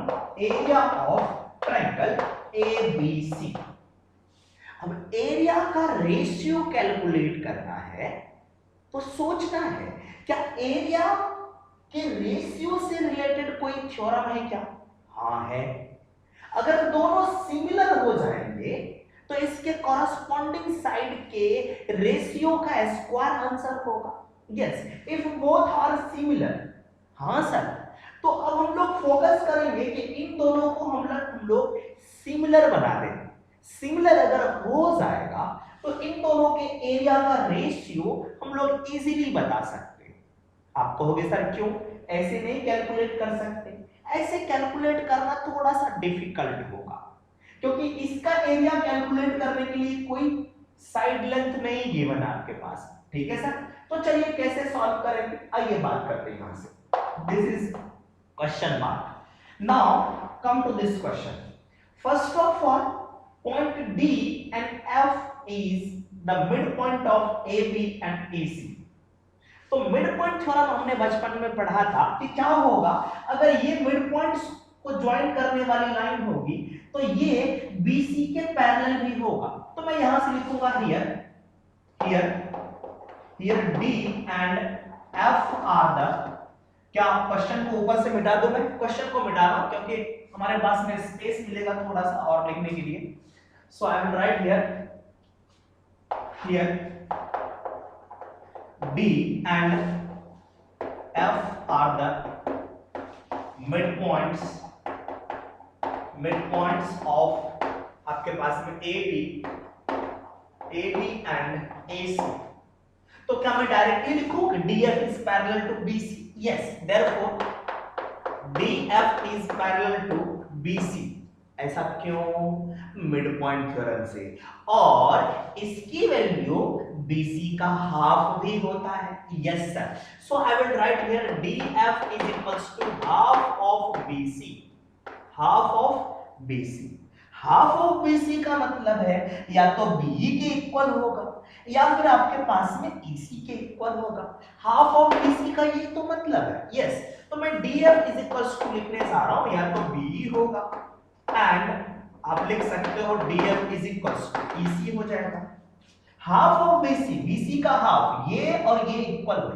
area of triangle ABC. अब एरिया का रेशियो कैलकुलेट करना है तो सोचना है क्या एरिया के रेशियो से रिलेटेड कोई थ्योरम है क्या। हाँ है। अगर दोनों सिमिलर हो जाएंगे तो इसके कॉरस्पॉन्डिंग साइड के रेशियो का स्क्वायर आंसर होगा। Yes, if both are similar. हाँ सर, तो अब हम लोग फोकस करेंगे कि इन दोनों को हम लोग सिमिलर बना दें। सिमिलर अगर हो जाएगा तो इन दोनों के एरिया का रेशियो हम लोग इजीली बता सकते हैं। आप कहोगे सर क्यों, ऐसे नहीं कैलकुलेट कर सकते। ऐसे कैलकुलेट करना थोड़ा सा डिफिकल्ट होगा क्योंकि इसका एरिया कैलकुलेट करने के लिए कोई साइड लेंथ नहीं गिवन है आपके पास, ठीक है सर। तो चलिए कैसे सॉल्व करेंगे, आइए बात करते हैं यहां से। This is question mark. Now come to this question. First of all point D and F is the midpoint of AB and AC। तो मिड पॉइंट थ्योरम हमने बचपन में पढ़ा था कि क्या होगा अगर ये मिड पॉइंट्स को ज्वाइन करने वाली लाइन होगी तो ये BC के पैरेलल भी होगा। तो मैं यहां से लिखूंगा here D and F are the, क्या क्वेश्चन को ऊपर से मिटा दूं, मैं क्वेश्चन को मिटा रहा हूं क्योंकि हमारे पास में स्पेस मिलेगा थोड़ा सा और लिखने के लिए। So I will write here D and F are the midpoints of आपके पास में AB and AC। तो क्या मैं डायरेक्टली लिखूं कि DF is parallel to BC? Yes, therefore DF is parallel to BC। ऐसा क्यों, मिड पॉइंट थ्योरम से, और इसकी वैल्यू BC का हाफ भी होता है। Yes sir, so I will write here DF is equals to half of BC। Half of BC, half of BC का मतलब है या तो BE के इक्वल होगा या फिर आपके पास में EC के इक्वल होगा। हाफ ऑफ BC का ये तो मतलब है। यस, तो मैं DF इज इक्वल्स टू लिखने जा रहा हूं, या तो BE होगा एंड आप लिख सकते हो DF is equals to EC हो जाएगा। हाफ ऑफ BC, BC का हाफ, ये और ये इक्वल हो,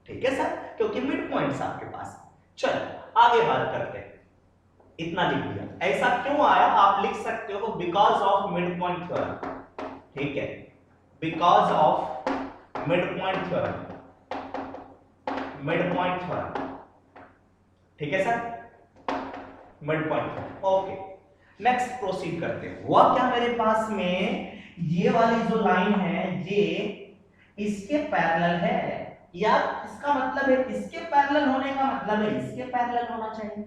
ठीक है सर, क्योंकि मिड पॉइंट्स आपके पास। चलो आगे बात करते हैं। इतना लिख दिया, ऐसा क्यों आया आप लिख सकते हो because of mid point theorem, ठीक है, because of mid point theorem, ठीक है sir, mid point. Okay, next proceed करते हैं। हुआ क्या मेरे पास में, ये वाली जो लाइन है इसके पैरेलल है, या इसका मतलब है इसके पैरेलल होने का मतलब है इसके पैरेलल होना चाहिए।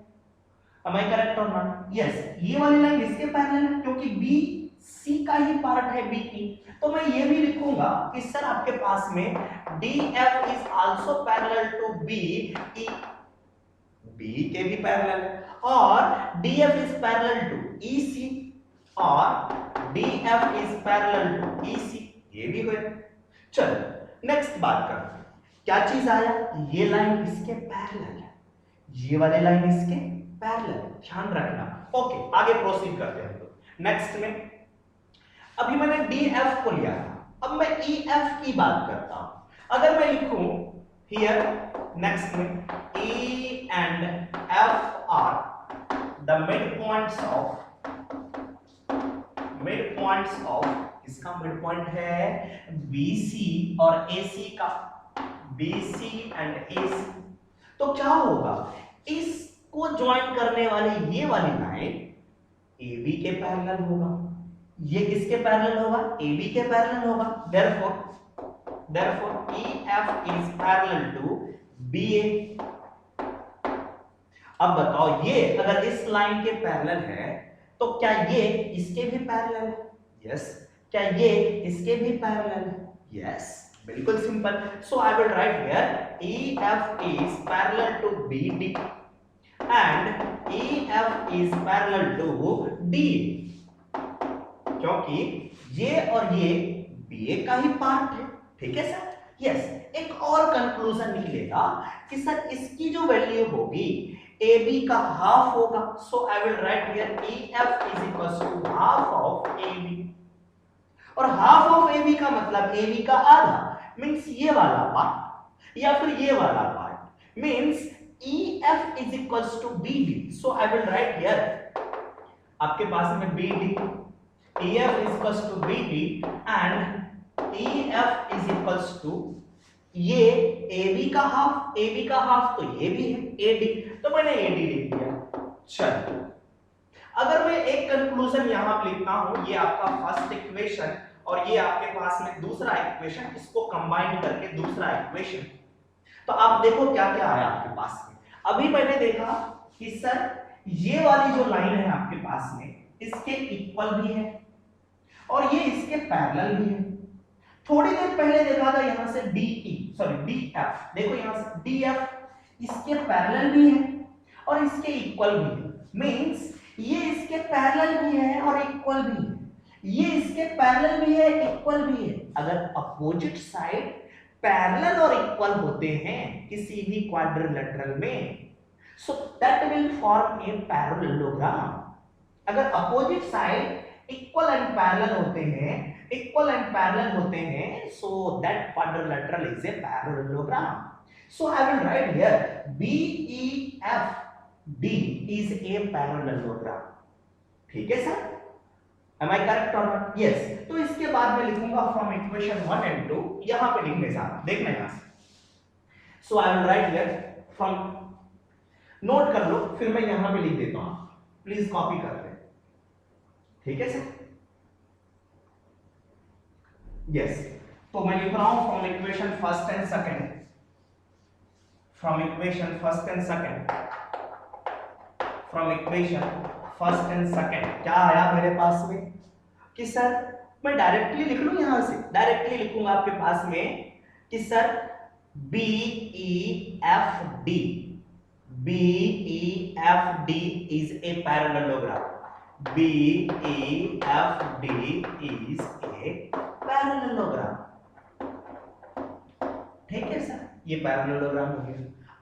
Am I correct or not? Yes, ये वाली लाइन इसके पैरेलल है क्योंकि बी सी का ही पार्ट है बी की। तो मैं ये भी लिखूंगा कि सर आपके पास में D F is also parallel to B, B के भी पैरेलल है, और D F is parallel to E C, और D F is parallel to E C, ये भी हुए। चलो नेक्स्ट बात करते हैं, क्या चीज आया, ये लाइन इसके पैरेलल है, ये वाली लाइन इसके पैरेलल, ध्यान रखना। ओके आगे प्रोसीड करते हैं हम लोग नेक्स्ट में। अभी मैंने डी एफ को लिया था, अब मैं ई एफ की बात करता हूं। अगर मैं लिखूं हियर नेक्स्ट में E and F R the mid points of, इसका मिड पॉइंट है बीसी और एसी का, बीसी एंड एसी, तो क्या होगा, इसको ज्वाइन करने वाली ये वाली लाइन AB के पैरेलल होगा, ये किसके पैरेलल होगा, AB के पैरेलल होगा। therefore EF is parallel to BA। अब बताओ ये अगर इस लाइन के पैरेलल है तो क्या ये इसके भी पैरेलल है? यस। क्या ये इसके भी पैरेलल है? यस। बिल्कुल simple. So I will write here EF is parallel to BD and EF is parallel to D, क्योंकि ये और ये BA का ही पार्ट है। ठीक है सर? यस। एक और कंक्लूजन निकलेगा कि सर इसकी जो वैल्यू होगी AB का हाफ होगा, so I will write here EF is equals to half of AB, और हाफ ऑफ AB का मतलब AB का आधा, मींस ये वाला पार्ट या फिर ये वाला part, means EF is equals to BD, so I will write here आपके पास में BD, EF is equals to BD and EF is equals to ये AB का हाफ तो ये भी है AD, तो मैंने AD लिख दिया। चलो अगर मैं एक कंक्लूजन यहां पे लिखता हूं, ये आपका फर्स्ट इक्वेशन और ये आपके पास में दूसरा इक्वेशन, इसको कंबाइन करके दूसरा इक्वेशन, तो आप देखो क्या क्या आया आपके पास में। अभी मैंने देखा कि सर ये वाली जो लाइन है आपके पास में इसके इक्वल भी है और ये इसके पैरेलल भी है। थोड़ी देर पहले देखा था यहां से DF, देखो यहां से DF इसके पैरेलल भी है और इसके इक्वल भी है, मींस ये इसके पैरेलल भी है और इक्वल भी है, ये इसके पैरेलल भी है इक्वल भी है। अगर अपोजिट साइड पैरेलल और इक्वल होते हैं किसी भी क्वाड्रिलेटरल में, so that will form a parallelogram. अगर opposite side equal and parallel होते हैं, so that quadrilateral is a parallelogram. So I will write here BEFD is a parallelogram. ठीक है सर? Am I correct or not? Yes. तो इसके बाद मैं लिखूंगा फ्रॉम इक्वेशन 1 एंड 2, यहां पे लिखने जा रहा हूं, देखना यहां से। So I will write here from, note कर लो फिर मैं यहां पे लिख देता हूं, प्लीज कॉपी कर ले। ठीक है सर? यस। तो मैं लिख रहा हूं from equation first and second, from equation first and second क्या आया मेरे पास में कि सर मैं डायरेक्टली लिख लूं, यहां से डायरेक्टली लिखूंगा आपके पास में कि sir BEFD is a parallelogram, BEFD is a parallelogram। ठीक है सर? ये पैरेललोग्राम हो गया।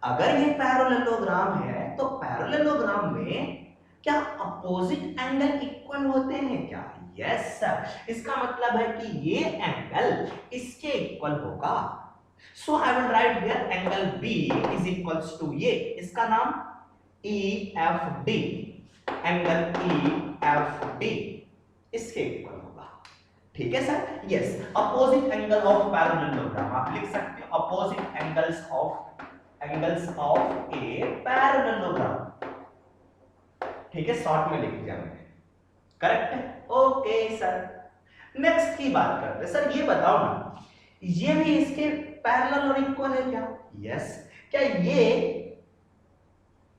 अगर ये पैरेललोग्राम है तो पैरेललोग्राम में क्या अपोजिट एंगल इक्वल होते हैं क्या? Yes sir. इसका मतलब है कि ये एंगल इसके इक्वल होगा। So I will write here angle B is equals to ये, इसका नाम EFD, एंगल EFD इसके इक्वल होगा। ठीक है sir? Yes. Opposite angle of parallelogram आप लिख सकते हो, opposite angles of a parallelogram. ठीक है? शॉर्ट में लिख दिया मैंने, करेक्ट है? Okay sir. नेक्स्ट की बात करते हैं। सर ये बताओ ना, ये भी इसके पैरेलल और इक्वल है क्या? यस।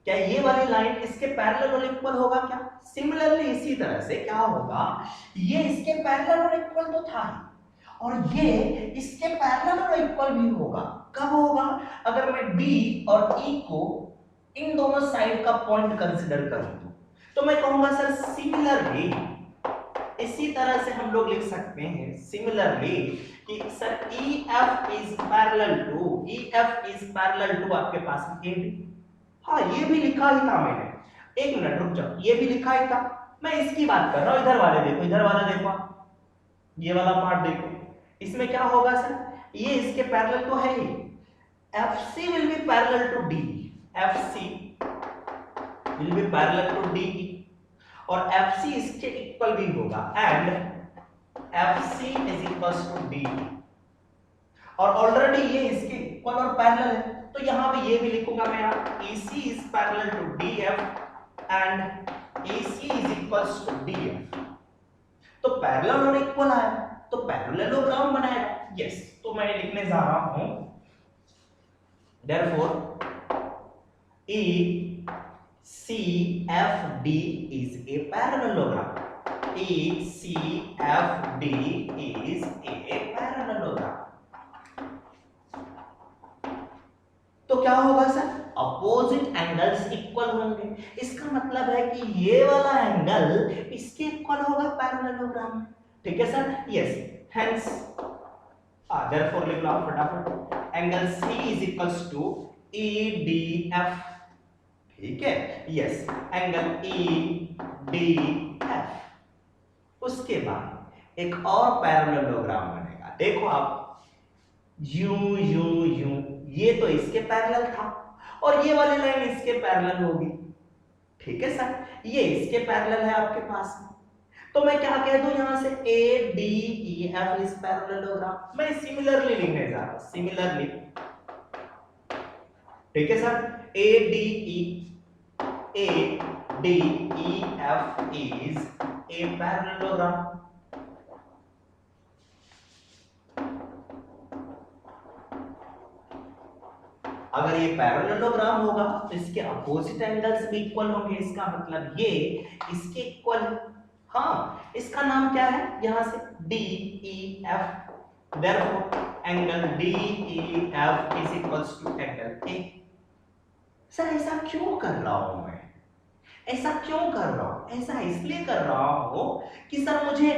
क्या ये वाली लाइन इसके पैरेलल और इक्वल होगा क्या? सिमिलरली इसी तरह से क्या होगा, ये इसके पैरेलल और इक्वल तो था ही, और ये इसके पैरेलल और इक्वल भी होगा। कब होगा? अगर मैं D और E को इन दोनों साइड का पॉइंट कंसीडर करूं तो मैं कहूंगा सर सिमिलरली, इसी तरह से हम लोग लिख सकते हैं सिमिलरली कि sir EF is parallel to आपके पास AB। हाँ ये भी लिखा ही था मैंने, एक मिनट रुक जाओ, ये भी लिखा ही था। मैं इसकी बात कर रहा हूं, इधर वाले देखो, इधर वाला देखो, ये वाला पार्ट देखो, इसमें क्या होगा सर, ये इसके पैरेलल तो है ही, FC will be parallel to DE, FC will be parallel to DE और FC इसके इक्वल भी होगा, and FC is equals to DE, और ऑलरेडी ये इसके इक्वल और पैरेलल है, तो यहां पे ये भी लिखूंगा मैं, EC is parallel to DF and AC is equals to DF। तो पैरेलल और इक्वल आया तो पैरेललोग्राम बनाएगा। यस, तो मैं लिखने जा रहा हूं therefore ECFD is a parallelogram, ECFD is a parallelogram। तो क्या होगा सर, अपोजिट एंगल्स इक्वल होंगे, इसका मतलब है कि ये वाला एंगल इसके इक्वल होगा पैरेललोग्राम में। ठीक है सर, यस, हेंस देयरफॉर लिख लो फटाफट, angle C is equals to EDF। ठीक है, यस, एंगल EDF। उसके बाद एक और पैरेललोग्राम बनेगा, देखो आप, यूं यूं यूं, ये तो इसके पैरेलल था और ये वाली लाइन इसके पैरेलल होगी। ठीक है सर, ये इसके पैरेलल है आपके पास में, तो मैं क्या कह दूं यहां से, ADEF इज पैरेललोग्राम। मैं सिमिलरली लिखने जा रहा हूं, सिमिलरली। ठीक है sir, ADEF is a parallelogram. अगर ये पैरेललोग्राम होगा तो इसके अपोजिट एंगल्स भी इक्वल होंगे, इसका मतलब ये इसके इक्वल है। हाँ, इसका नाम क्या है यहां से, DEF, therefore angle DEF is equals to angle A। Sir ऐसा क्यों कर रहा हूं मैं, ऐसा क्यों कर रहा हूं, ऐसा इसलिए कर रहा हूं कि सर मुझे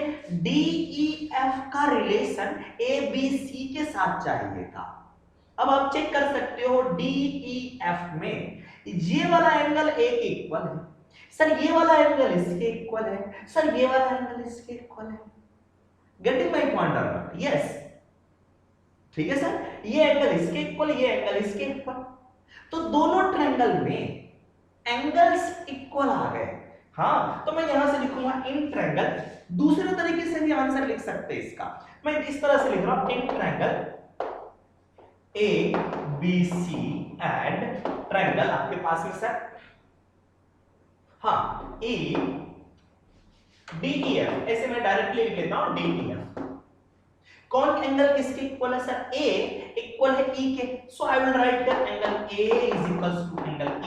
DEF का रिलेशन ABC के साथ चाहिए था। अब आप चेक कर सकते हो DEF में ये वाला एंगल A के इक्वल है, सर ये वाला एंगल इसके इक्वल है, सर ये वाला एंगल इसके इक्वल है। गेटिंग माय पॉइंट और नॉट? यस, ठीक है सर, ये एंगल इसके इक्वल, ये एंगल इसके इक्वल, तो दोनों ट्रायंगल में एंगल्स इक्वल आ गए। हाँ, तो मैं यहां से लिखूंगा इन ट्रायंगल, दूसरे तरीके से भी आंसर लिख सकते हैं इसका, मैं इस तरह से लिख रहा हूं, in triangle ABC and triangle आपके पास में सर, हाँ, DEF, ऐसे मैं डायरेक्टली लिख लेता हूं DEF। कौन एंगल किसके इक्वल है सर, A इक्वल है E के, so I will write here angle A is equals to angle E।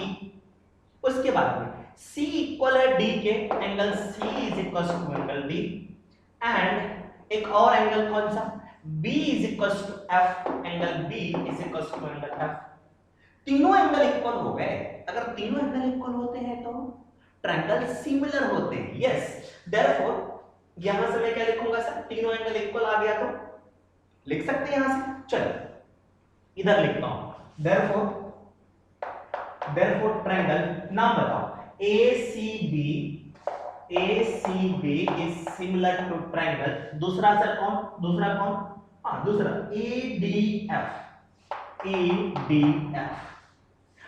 उसके बाद में C इक्वल है D के, angle C is equals to angle D, and एक और एंगल कौन सा, B is equals to F, angle B is equals to angle F। तीनों एंगल इक्वल हो गए, अगर तीनों एंगल इक्वल होते हैं तो ट्रायंगल सिमिलर होते हैं। यस, देयरफॉर यहां से मैं क्या लिखूंगा सर, तीनों एंगल इक्वल आ गया तो लिख सकते हैं यहां से, चलो इधर लिखता हूं, देयरफॉर ट्रायंगल, नाम बताओ, ACB is similar to triangle, दूसरा सर कौन, दूसरा कौन, हाँ दूसरा EDF।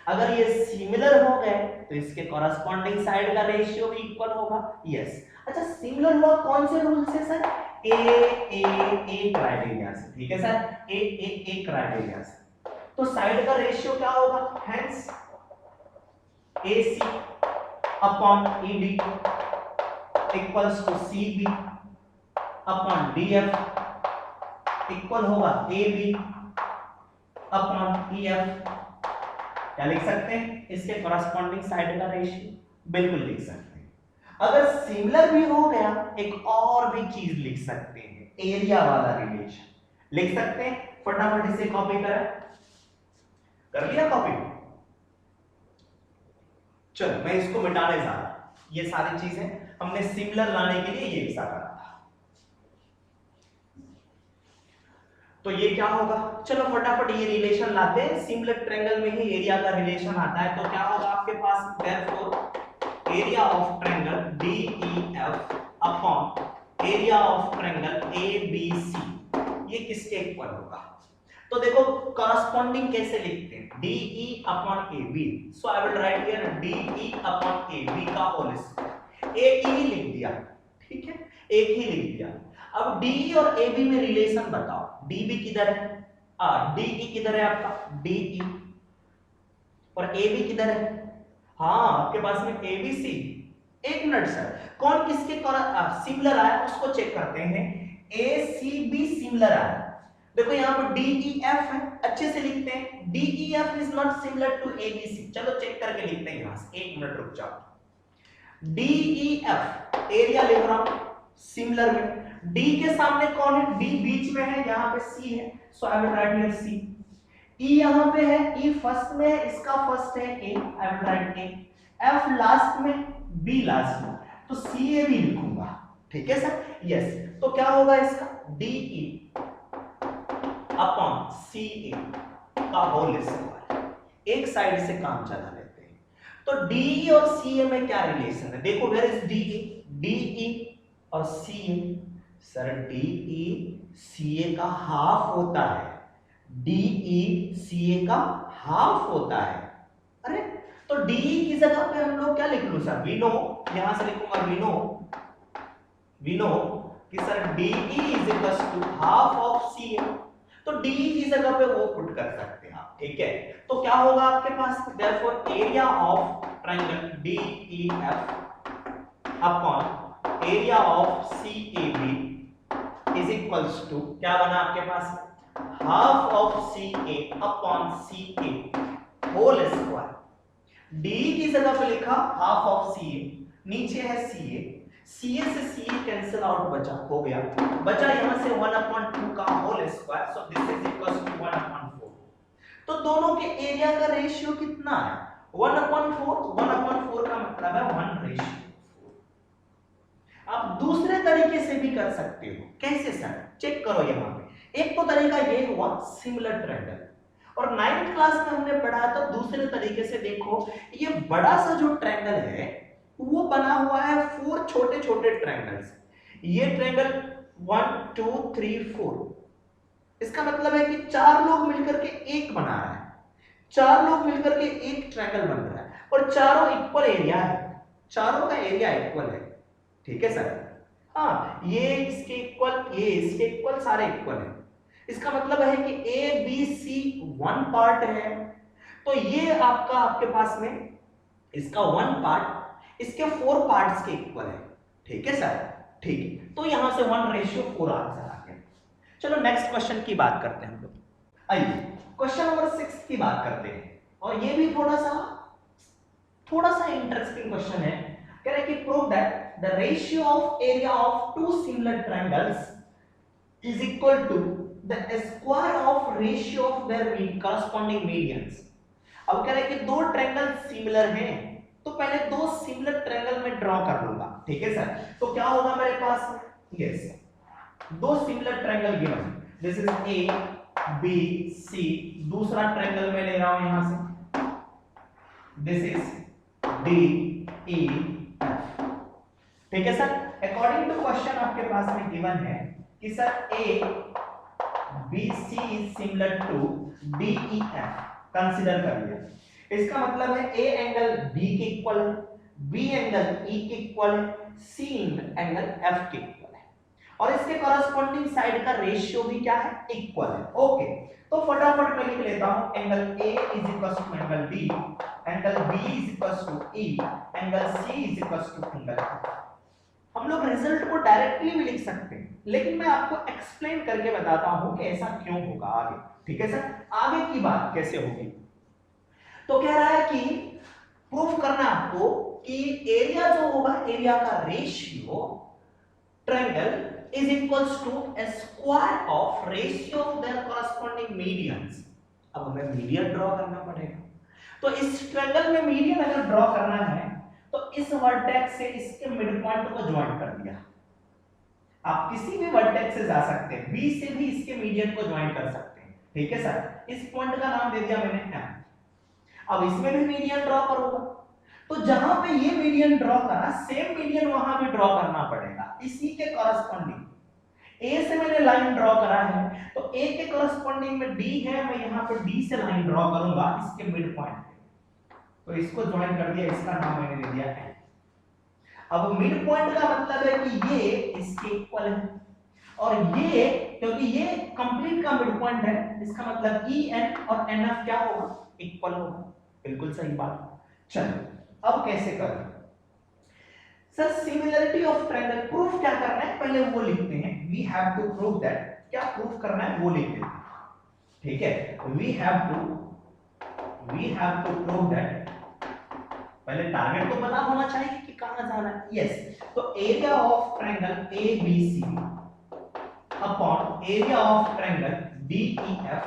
अगर ये सिमिलर हो गए तो इसके कॉरस्पॉन्डिंग साइड का रेशियो भी इक्वल होगा। यस, अच्छा सिमिलर हुआ कौन से रूल से सर, A क्राइटेरिया से। ठीक है सर, A क्राइटेरिया से, तो साइड का रेशियो क्या होगा, hence AC upon ED equals to CB upon DF equal होगा A B upon E F. क्या लिख सकते हैं? इसके कॉरस्पॉन्डिंग साइड का रेशियो। बिल्कुल लिख सकते हैं। अगर सिमिलर भी हो गया, एक और भी चीज लिख सकते हैं, एरिया वाला रिलेशन लिख सकते हैं। फटाफट इसे कॉपी करें। कर लिया कॉपी? चलो मैं इसको मिटाने जा रहा हूं। ये सारी चीजें हमने सिमिलर लाने के लिए ये ऐसा करा था। तो ये क्या होगा? चलो फटाफट ये रिलेशन लाते हैं। सिमिलर ट्रायंगल में ही एरिया का रिलेशन आता है। तो क्या होगा आपके पास? Therefore area of triangle DEF upon area of triangle ABC, ये किसके इक्वल होगा? तो देखो कॉरस्पॉन्डिंग कैसे लिखते हैं? DE upon AB। So I will write here DE upon AB का होल स्क्वायर। एक ही लिख दिया, ठीक है, एक ही लिख दिया। अब DE और AB में रिलेशन बताओ। DB किधर है? DE किधर है आपका? DE। और AB किधर है? हाँ आपके पास में ABC। एक मिनट सर, कौन किसके सिमिलर आया उसको चेक करते हैं। ACB सिमिलर आया। देखो यहाँ पर DEF है, अच्छे से लिखते हैं। DEF is not similar to ABC। चलो चेक करके लिखते हैं यहां से। एक मिनट रुक जाओ। DEF एरिया लिख रहा हूं सिमिलर में। D के सामने कौन है? D बीच में है, यहाँ पे C है। So I will write here C। E यहाँ पे है, E फर्स्ट में है, इसका फर्स्ट है A, I will right A। F last में, B लास्ट में, तो CA भी लिखूंगा। ठीक है सर? यस। तो क्या होगा इसका? DE अपॉन CA का होल स्क्वायर। एक साइड से काम चला लेते हैं। तो DE और CA में क्या रिलेशन है? देखो वेयर इज DE और CA। सर DE CA का हाफ होता है। DE CA का हाफ होता है। अरे तो DE की जगह पे हम लोग क्या लिख लूं सर? वी नो, यहां से लिखूंगा वी नो कि sir DE is equal to half of CA। तो DE की जगह पे वो पुट कर सकते हैं आप। ठीक है, तो क्या होगा आपके पास? Therefore area of triangle DEF upon area of CAB is equals to, क्या बना आपके पास? Half of CA upon CA whole square. DE की जगह पे लिखा हाफ ऑफ CA, नीचे है CA से CA कैंसिल आउट, बचा हो गया, बचा यहां से 1/2 का whole square. So this is equals to 1/4। तो दोनों के एरिया का रेशियो कितना है? 1/4। 1/4 का मतलब है 1:4। आप दूसरे तरीके से भी कर सकते हो। कैसे सर? चेक करो यहां पे। एक तो तरीका ये हुआ सिमिलर ट्रायंगल, और 9th क्लास में हमने पढ़ा था दूसरे तरीके से। देखो ये बड़ा सा जो ट्रायंगल है वो बना हुआ है 4 छोटे छोटे ट्रायंगल्स। ये ट्रायंगल 1 2 3 4, इसका मतलब है कि 4 लोग मिलकर के एक बना रहा है। 4 लोग मिलकर के एक ट्रायंगल बन रहा है, और चारों इक्वल एरिया है, चारों का एरिया इक्वल है। ठीक है सर? हाँ, ये इसके इक्वल, ये इसके इक्वल, सारे इक्वल है। इसका मतलब है कि A B C 1 पार्ट है, तो ये आपका आपके पास में इसका 1 पार्ट इसके 4 पार्ट्स के इक्वल है। ठीक है सर? ठीक है, तो यहां से 1:4 आंसर आ गया। चलो नेक्स्ट क्वेश्चन की बात करते हैं हम लोग। आइए क्वेश्चन नंबर 6 की बात करते हैं, और ये भी थोड़ा सा इंटरेस्टिंग क्वेश्चन है। कह रहा है कि prove that the ratio of area of two similar triangles is equal to the square of ratio of their corresponding medians। अब कह रहे हैं कि दो ट्रायंगल सिमिलर हैं, तो पहले दो सिमिलर ट्रायंगल में ड्रॉ कर लूंगा। ठीक है सर? तो क्या होगा मेरे पास? यस, दो similar triangle given, this is A B C। दूसरा ट्रायंगल मैं ले रहा हूं यहां से, this is D E F। ठीक है सर? अकॉर्डिंग टू क्वेश्चन आपके पास में गिवन है कि sir ABC is similar to DEF, consider कर लिया। इसका मतलब है A एंगल B के इक्वल है, B एंगल E के इक्वल है, C एंगल F के इक्वल है, और इसके कॉरस्पॉन्डिंग साइड का रेशियो भी क्या है? इक्वल है। ओके, तो फटाफट मैं लिख लेता हूं, angle A is equals to angle B, angle B is equals to E, angle C is equals to angle F। हम लोग रिजल्ट को डायरेक्टली भी लिख सकते हैं, लेकिन मैं आपको एक्सप्लेन करके बताता हूं कि ऐसा क्यों होगा आगे। ठीक है सर, आगे की बात कैसे होगी। तो कह रहा है कि प्रूफ करना आपको कि एरिया जो होगा, एरिया का ratio triangle is equals to a square of ratio of their corresponding medians. अब हमें मीडियन ड्रॉ करना पड़ेगा, तो इस ट्रायंगल में मीडियन अगर ड्रॉ करना है तो इस वर्टेक्स से इसके मिड पॉइंट को ज्वाइन कर दिया। आप किसी भी वर्टेक्स से जा सकते हैं, बी से भी इसके मीडियन को ज्वाइन कर सकते हैं। ठीक है सर, इस पॉइंट का नाम दे दिया मैंने एम। अब इसमें भी मीडियन ड्रॉ करूंगा, तो जहां पे ये मीडियन ड्रॉ करा, सेम मीडियन वहां भी ड्रॉ करना पड़ेगा इसी के कॉरस्पॉन्डिंग। ए से मैंने लाइन ड्रॉ करा है, तो ए के कॉरस्पॉन्डिंग में डी है, मैं यहां पे डी से लाइन ड्रॉ करूंगा इसके मिड पॉइंट पे, तो इसको ज्वाइन कर दिया, इसका नाम मैंने दे दिया एन। अब मिड पॉइंट का मतलब है कि ये इसके इक्वल है, और ये क्योंकि ये कंप्लीट का मिड पॉइंट है, इसका मतलब ई एन और एन एफ क्या होगा, इक्वल होगा। बिल्कुल सही बात। चलो अब कैसे करें sir, similarity of triangle proof क्या करना है पहले वो लिखते हैं। We have to prove that, क्या प्रूफ करना है वो लिख देते हैं। ठीक है, we have to prove that, पहले टारगेट तो पता होना चाहिए कि कहां जाना है। यस, तो area of triangle ABC upon area of triangle DEF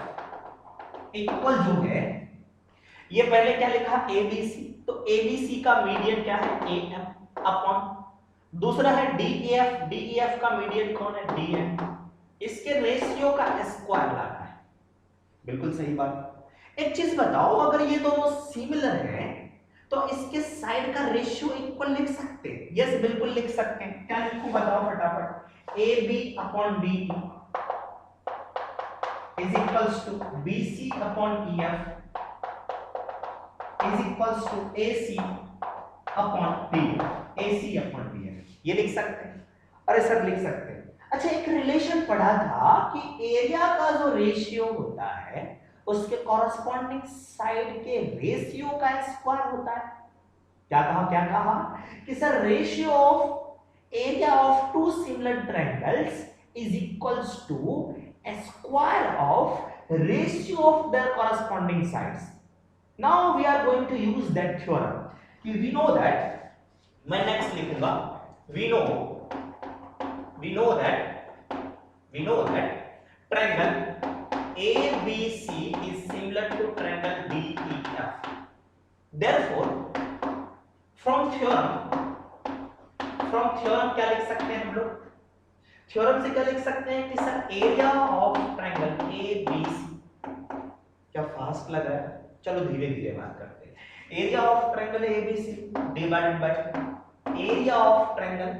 equal जो है, ये पहले क्या लिखा एबीसी, तो एबीसी का मीडियन क्या है एएम अपॉन दूसरा है डीईएफ, डीईएफ का मीडियन कौन है डीएन, इसके रेशियो का स्क्वायर लाना है। बिल्कुल सही बात। एक चीज बताओ, अगर ये दोनों सिमिलर हैं तो इसके साइड का रेशियो इक्वल लिख सकते हैं। यस बिल्कुल लिख सकते हैं। क्या लिखूं बताओ फटाफट, A B upon D is equals to B C upon E F is equals to A C upon D, A C upon D F, ये लिख सकते हैं। अरे सर लिख सकते हैं। अच्छा, एक रिलेशन पढ़ा था कि एरिया का जो रेशियो होता है उसके कॉरस्पॉन्डिंग साइड के रेशियो का स्क्वायर होता है। क्या कहा कि sir ratio of area of two similar triangles is equals to a square of ratio of their corresponding sides. Now we are going to use that theorem कि we know that, मैं next लिखूंगा, we know that triangle ABC is similar to triangle DEF. Therefore, from theorem क्या लिख सकते हैं हम लोग, theorem से क्या लिख सकते हैं कि sir area of triangle ABC, क्या फास्ट लग रहा है, चलो धीरे धीरे बात करते हैं। Area of triangle ABC divided by area of triangle,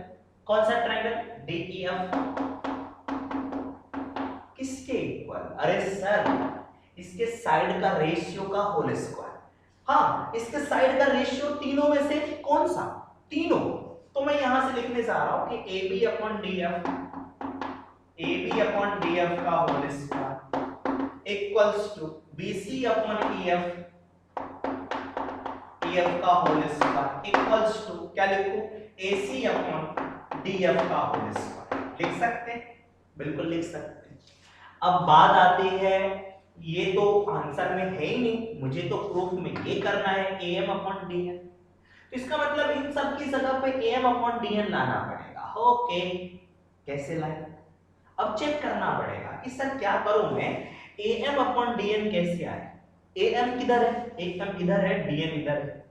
कौन सा ट्रायंगल DEF, किसके इक्वल, अरे सर इसके साइड का रेशियो का होल स्क्वायर। हाँ, इसके साइड का रेशियो तीनों में से कौन सा, तीनों, तो मैं यहां से लिखने जा रहा हूं कि AB अपॉन DF का whole square equals to BC upon EF का होल स्क्वायर इक्वल्स टू, क्या लिखूं, AC अपॉन DF का होल स्क्वायर। लिख सकते हैं, बिल्कुल लिख सकते हैं। अब बात आती है, ये तो आंसर में है ही नहीं, मुझे तो प्रूफ में ये करना है AM अपॉन DN, तो इसका मतलब इन सब की जगह पे AM अपॉन DN लाना पड़ेगा। ओके, कैसे लाए, अब चेक करना पड़ेगा कि सर क्या करूं मैं, AM अपॉन DN कैसे आए, AM किधर है, AM इधर है, DN इधर है,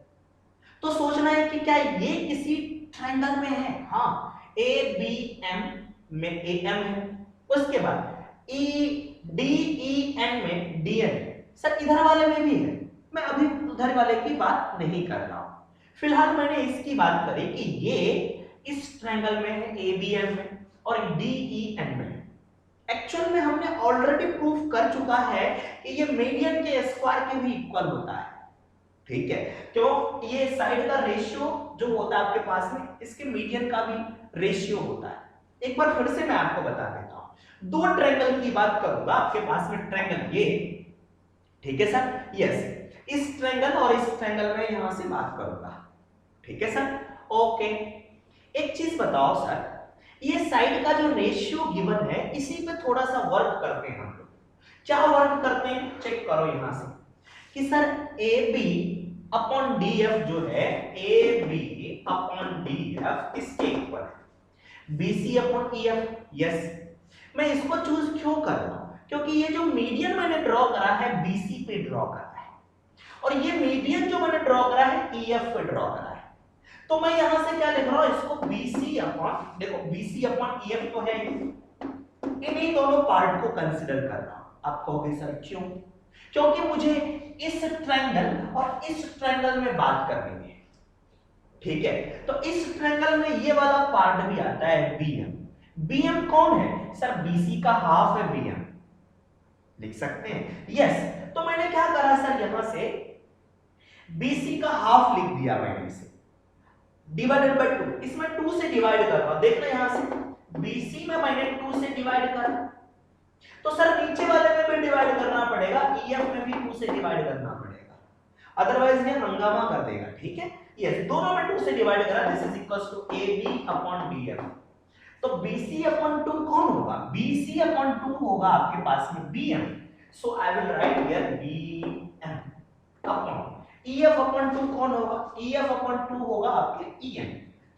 तो सोचना है कि क्या ये किसी ट्रायंगल में है। हाँ, ABM में AM है, उसके बाद DEN में DN है, सर इधर वाले में भी है, मैं अभी उधर वाले की बात नहीं कर रहा हूं, फिलहाल मैंने इसकी बात करी कि ये इस ट्रायंगल में है ABM में और DEN में। एक्चुअल में हमने ऑलरेडी प्रूफ कर चुका है कि ये मीडियन के स्क्वायर के भी इक्वल होता है। ठीक है, क्यों, ये साइड का रेशियो जो होता है आपके पास में, इसके मीडियन का भी रेशियो होता है। एक बार फिर से मैं आपको बता देता हूं, दो ट्रायंगल की बात करूंगा आपके पास में, ट्रायंगल ये, ठीक है सर, यस, इस ट्रायंगल और इस ट्रायंगल में यहां से बात करूंगा, ठीक है सर, ओके। एक चीज बताओ सर, ये साइड का जो रेशियो गिवन है इसी पे थोड़ा सा वर्क करते हैं हम लोग। क्या वर्क करते हैं, चेक करो यहां से कि sir A B upon D F जो है, A B upon D F किसके इक्वल है, B C upon E F. Yes, मैं इसको चूज क्यों कर रहा हूं, क्योंकि ये जो मीडियन मैंने ड्रॉ करा है बीसी पे ड्रॉ करा है, और ये मीडियन जो मैंने ड्रॉ करा है ईएफ पे ड्रॉ करा है। तो मैं यहां से क्या लिख रहा हूं, इसको BC अपॉन, देखो BC अपॉन EF तो है, इन्हीं दोनों पार्ट को कंसीडर कर रहा हूं। आप कहोगे सर क्यों, क्योंकि मुझे इस ट्रायंगल और इस ट्रायंगल में बात करनी है, ठीक है। तो इस ट्रायंगल में ये वाला पार्ट भी आता है BM। BM कौन है सर, BC का हाफ है BM, लिख सकते हैं। यस, तो मैंने क्या करा सर, यहां से BC का हाफ लिख दिया मैंने, इसे डिवाइडेड बाय 2, इसमें 2 से डिवाइड कर रहा हूं, देखना यहां से BC में मैंने 2 से डिवाइड करा, तो सर नीचे वाले में भी डिवाइड करना पड़ेगा, EF में भी 2 से डिवाइड करना पड़ेगा, अदरवाइज ये हंगामा कर देगा, ठीक है। यस, दोनों में 2 से डिवाइड करा, this is equals to AB upon DF। तो BC अपॉन 2 कौन होगा, BC अपॉन 2 होगा आपके पास में BM, so I will write here BM upon EF upon 2 कौन होगा, EF अपॉन 2 होगा आपके EN,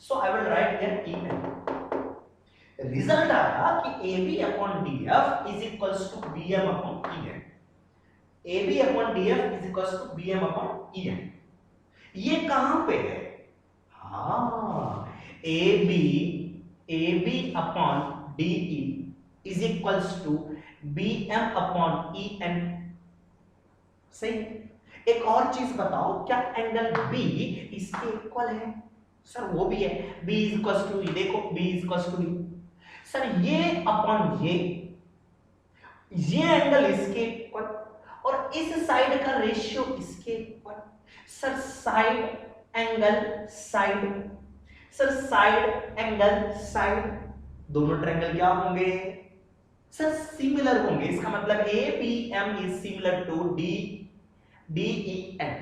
so I will write here EN। Result आया कि AB upon DF is equals to BM upon EN, AB upon DF is equals to BM upon EN। ये कहां पे है, हाँ, AB upon DE is equals to BM upon EN। सही। एक और चीज बताओ, क्या एंगल B इसके इक्वल है, सर वो भी है, B इज इक्वल्स टू, देखो B is equals to, sir ये अपॉन ये एंगल इसके इक्वल, और इस साइड का रेशियो इसके equal. Sir side angle side, sir side angle side, दोनों ट्रायंगल क्या होंगे सर, सिमिलर होंगे। इसका मतलब ABM is similar to DEN,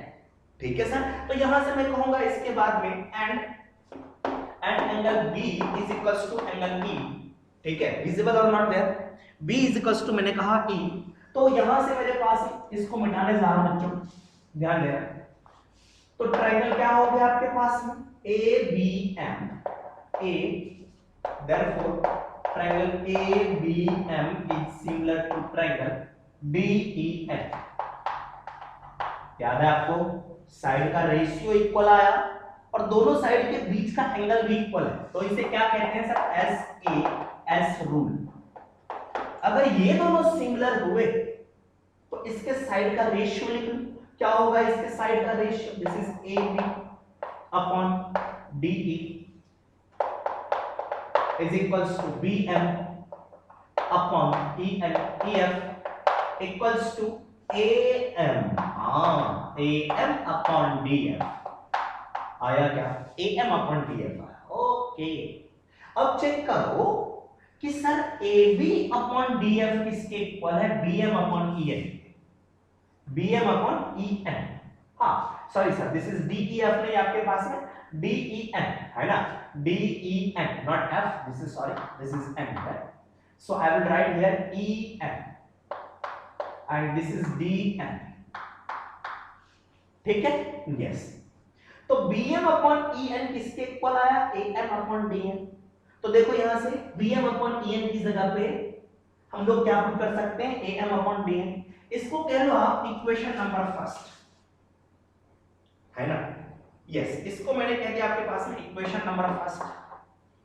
ठीक है सर। तो यहां से मैं कहूंगा इसके बाद में and angle B is equals to angle E, ठीक है, विजिबल और not there, B is equals to मैंने कहा E, तो यहां से मेरे पास, इसको मिटाने जा रहा हूं बच्चों, ध्यान देना। तो ट्रायंगल क्या हो गया आपके पास में, ABM, A, therefore triangle ABM is similar to triangle DEN। याद है आपको, साइड का रेशियो इक्वल आया और दोनों साइड के बीच का एंगल भी इक्वल है, तो इसे क्या कहते हैं सर, SAS रूल। अगर ये दोनों सिमिलर हुए तो इसके साइड का रेशियो लिख लो, क्या होगा इसके साइड का ratio, this is AB upon DE is equals to BM upon EF equals to AM, हाँ AM अपॉन DF आया, क्या AM अपॉन DF आया, ओके। अब चेक करो कि सर AB अपॉन DF किसके इक्वल है, BM upon EN, BM upon EN, हाँ sorry sir, this is DEF नहीं आपके पास में, DEN है ना, DEN not F, this is sorry, this is N, right? So I will write here EN and this is DN, ठीक है, yes। तो BM अपॉन EN किसके इक्वल आया, AM अपॉन DN। तो देखो यहां से BM अपॉन EN की जगह पे हम लोग क्या पुट कर सकते हैं, AM अपॉन DN, इसको कह लो आप इक्वेशन नंबर फर्स्ट, है ना, यस, इसको मैंने कह दिया आपके पास में equation number first.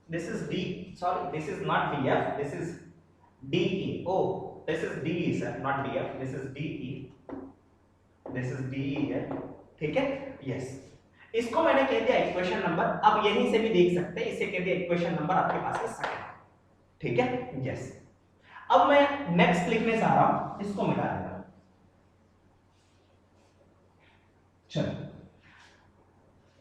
This is D, sorry this is not DF, this is DE, oh this is DE sir, not DF, this is DE, this is DE है, ठीक है, यस। इसको मैंने कह दिया इक्वेशन नंबर, अब यहीं से भी देख सकते हैं, इसे कह दिया इक्वेशन नंबर आपके पास में सेकंड, ठीक है, यस। अब मैं नेक्स्ट लिखने जा रहा हूं, इसको मिटा देता हूं, चलो।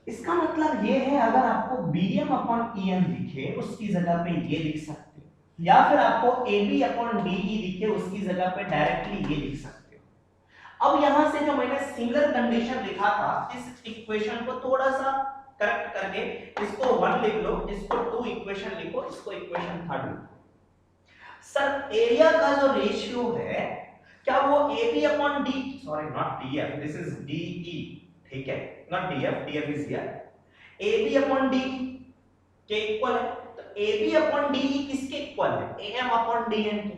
इसका मतलब ये है, अगर आपको BM अपॉन EN दिखे उसकी जगह पे ये लिख सकते हो, या फिर आपको AB अपॉन DE दिखे उसकी जगह पे डायरेक्टली ये लिख सकते हो। अब यहां से जो मैंने सिमिलर कंडीशन लिखा था, इस इक्वेशन को थोड़ा सा करेक्ट करके इसको 1 लिख लो, इसको 2 इक्वेशन लिखो, इसको इक्वेशन 3 लिखो। सर एरिया का जो रेशियो है क्या वो AB upon D, sorry not DF, this is DE, ठीक है, not DF, DF is here, AB upon D के इक्वल है। तो AB अपॉन DE किसके इक्वल है? AM अपॉन DN के।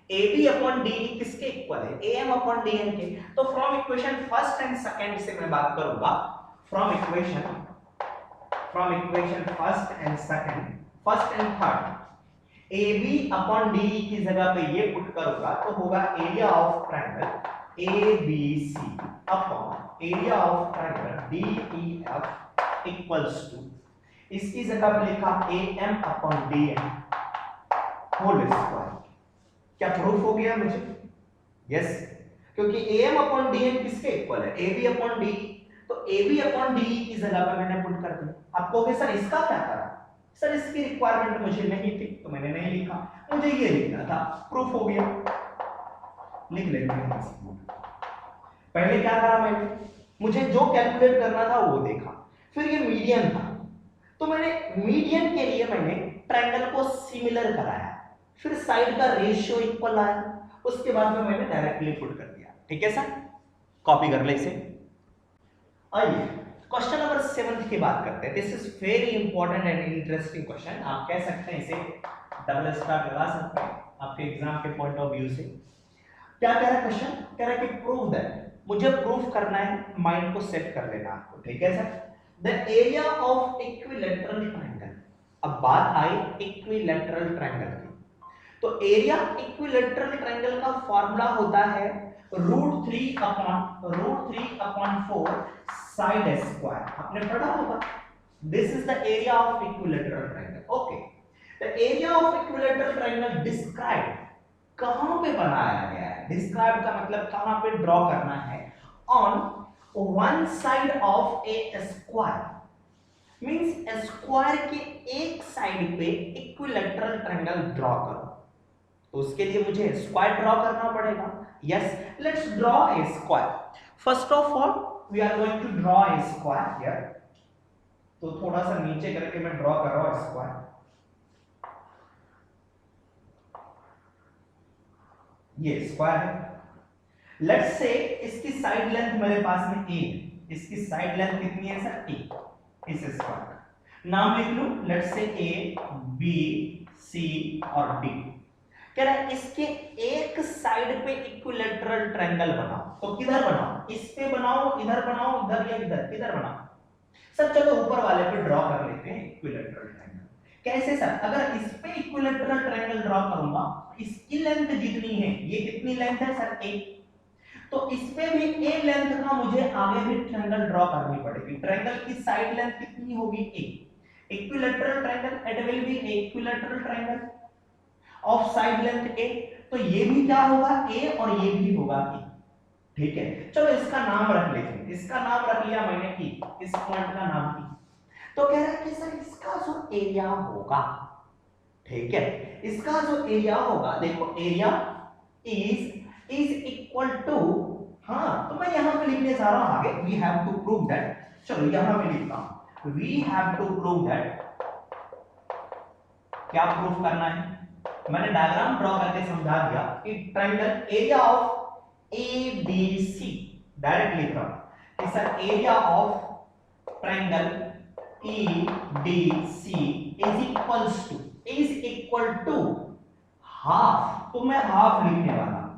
AB अपॉन DE किसके इक्वल है? AM अपॉन DN के। तो from equation first and second से मैं बात करूंगा, from equation first and second, first and third, AB upon DE की जगह पे ये पुट करूंगा तो होगा area of triangle ABC upon area of triangle DEF equals to, इसकी जगह पे लिखा AM upon DN whole square. क्या प्रूफ हो गया मुझे? यस, क्योंकि AM अपॉन DN किसके इक्वल है? AB अपॉन DE, तो AB अपॉन DE की जगह पे मैंने पुट कर दिया। आप कहोगे सर इसका क्या करा? सर इसकी रिक्वायरमेंट मुझे नहीं थी तो मैंने नहीं लिखा, मुझे ये लिखना था, प्रूफ हो गया, लिख लेते हैं। पहले क्या करा मैंने? मुझे जो कैलकुलेट करना था वो देखा, फिर ये मीडियन था तो मैंने मीडियन के लिए मैंने ट्रायंगल को सिमिलर कराया, फिर साइड का रेशियो इक्वल आया, उसके बाद में मैंने डायरेक्टली पुट कर दिया। ठीक है सर, कॉपी कर ले इसे। आइए क्वेश्चन नंबर 7 की बात करते हैं। This is very important and interesting question, आप कह सकते हैं इसे डबल स्टार लगा सकते हैं आपके एग्जाम के पॉइंट ऑफ व्यू से। क्या कह रहा है क्वेश्चन? कह रहा है कि प्रूव दैट, मुझे प्रूफ करना है, माइंड को सेट कर लेना आपको, ठीक है sir. The area of equilateral triangle, अब बात आई इक्विलैटरल ट्रायंगल की, तो एरिया इक्विलैटरल ट्रायंगल का फॉर्मूला होता है √3 अपॉन 4 साइड स्क्वायर, आपने पढ़ा होगा। This is the area of equilateral triangle. Okay, the area of equilateral triangle describe, कहां पे बनाया गया है? डिस्क्राइब का मतलब कहां पे ड्रॉ करना है? On one side of A square, means square के एक साइड पे इक्विलैटरल ट्रायंगल ड्रॉ करो, तो उसके लिए मुझे स्क्वायर ड्रॉ करना पड़ेगा। Yes, let's draw a square. First of all we are going to draw a square here, तो थोड़ा सा नीचे करके मैं ड्रॉ कर रहा हूं स्क्वायर। ये स्क्वायर है। लेट्स से इसकी साइड लेंथ मेरे पास में a, इसकी साइड लेंथ कितनी है सर? a। इस स्क्वायर का नाम लिख लूं, let's say a, b, c और d। कह रहा है इसके एक साइड पे इक्विलैटरल ट्रायंगल बनाओ, तो किधर बनाओ? इस पे बनाओ, इधर बनाओ, इधर या इधर, किधर बनाओ? सर चलो ऊपर वाले पे ड्रॉ कर लेते हैं इक्विलैटरल ट्रायंगल। कैसे सर? अगर इस पे इक्विलैटरल ट्रायंगल ड्रॉ करूंगा, इसकी लेंथ जितनी है, ये कितनी लेंथ है सर? a, तो इस पे भी a लेंथ का मुझे आगे भी ट्रायंगल ड्रॉ करनी पड़ेगी। ट्रायंगल की साइड लेंथ कितनी होगी? a। Equilateral triangle, it will be equilateral triangle of side length a, तो ये भी क्या होगा? a और ये भी होगा a। ठीक है, चलो इसका नाम रख लेते हैं, इसका नाम रख लिया मैंने e, इस पॉइंट का नाम e। तो कह रहा है कि सर इसका जो एरिया होगा, ठीक है, इसका जो एरिया होगा, देखो एरिया इज इक्वल टू, हाँ तो मैं यहां पे लिखने जा रहा हूं आगे, we have to prove that, चलो यहां पे लिखता हूं, we have to prove that. क्या प्रूफ करना है? मैंने डायग्राम ड्रॉ करके समझा दिया कि triangle area of ABC, direct लिख रहा हूं कि sir area of triangle EDC is equal to half, तो मैं हाफ लिखने वाला हूं,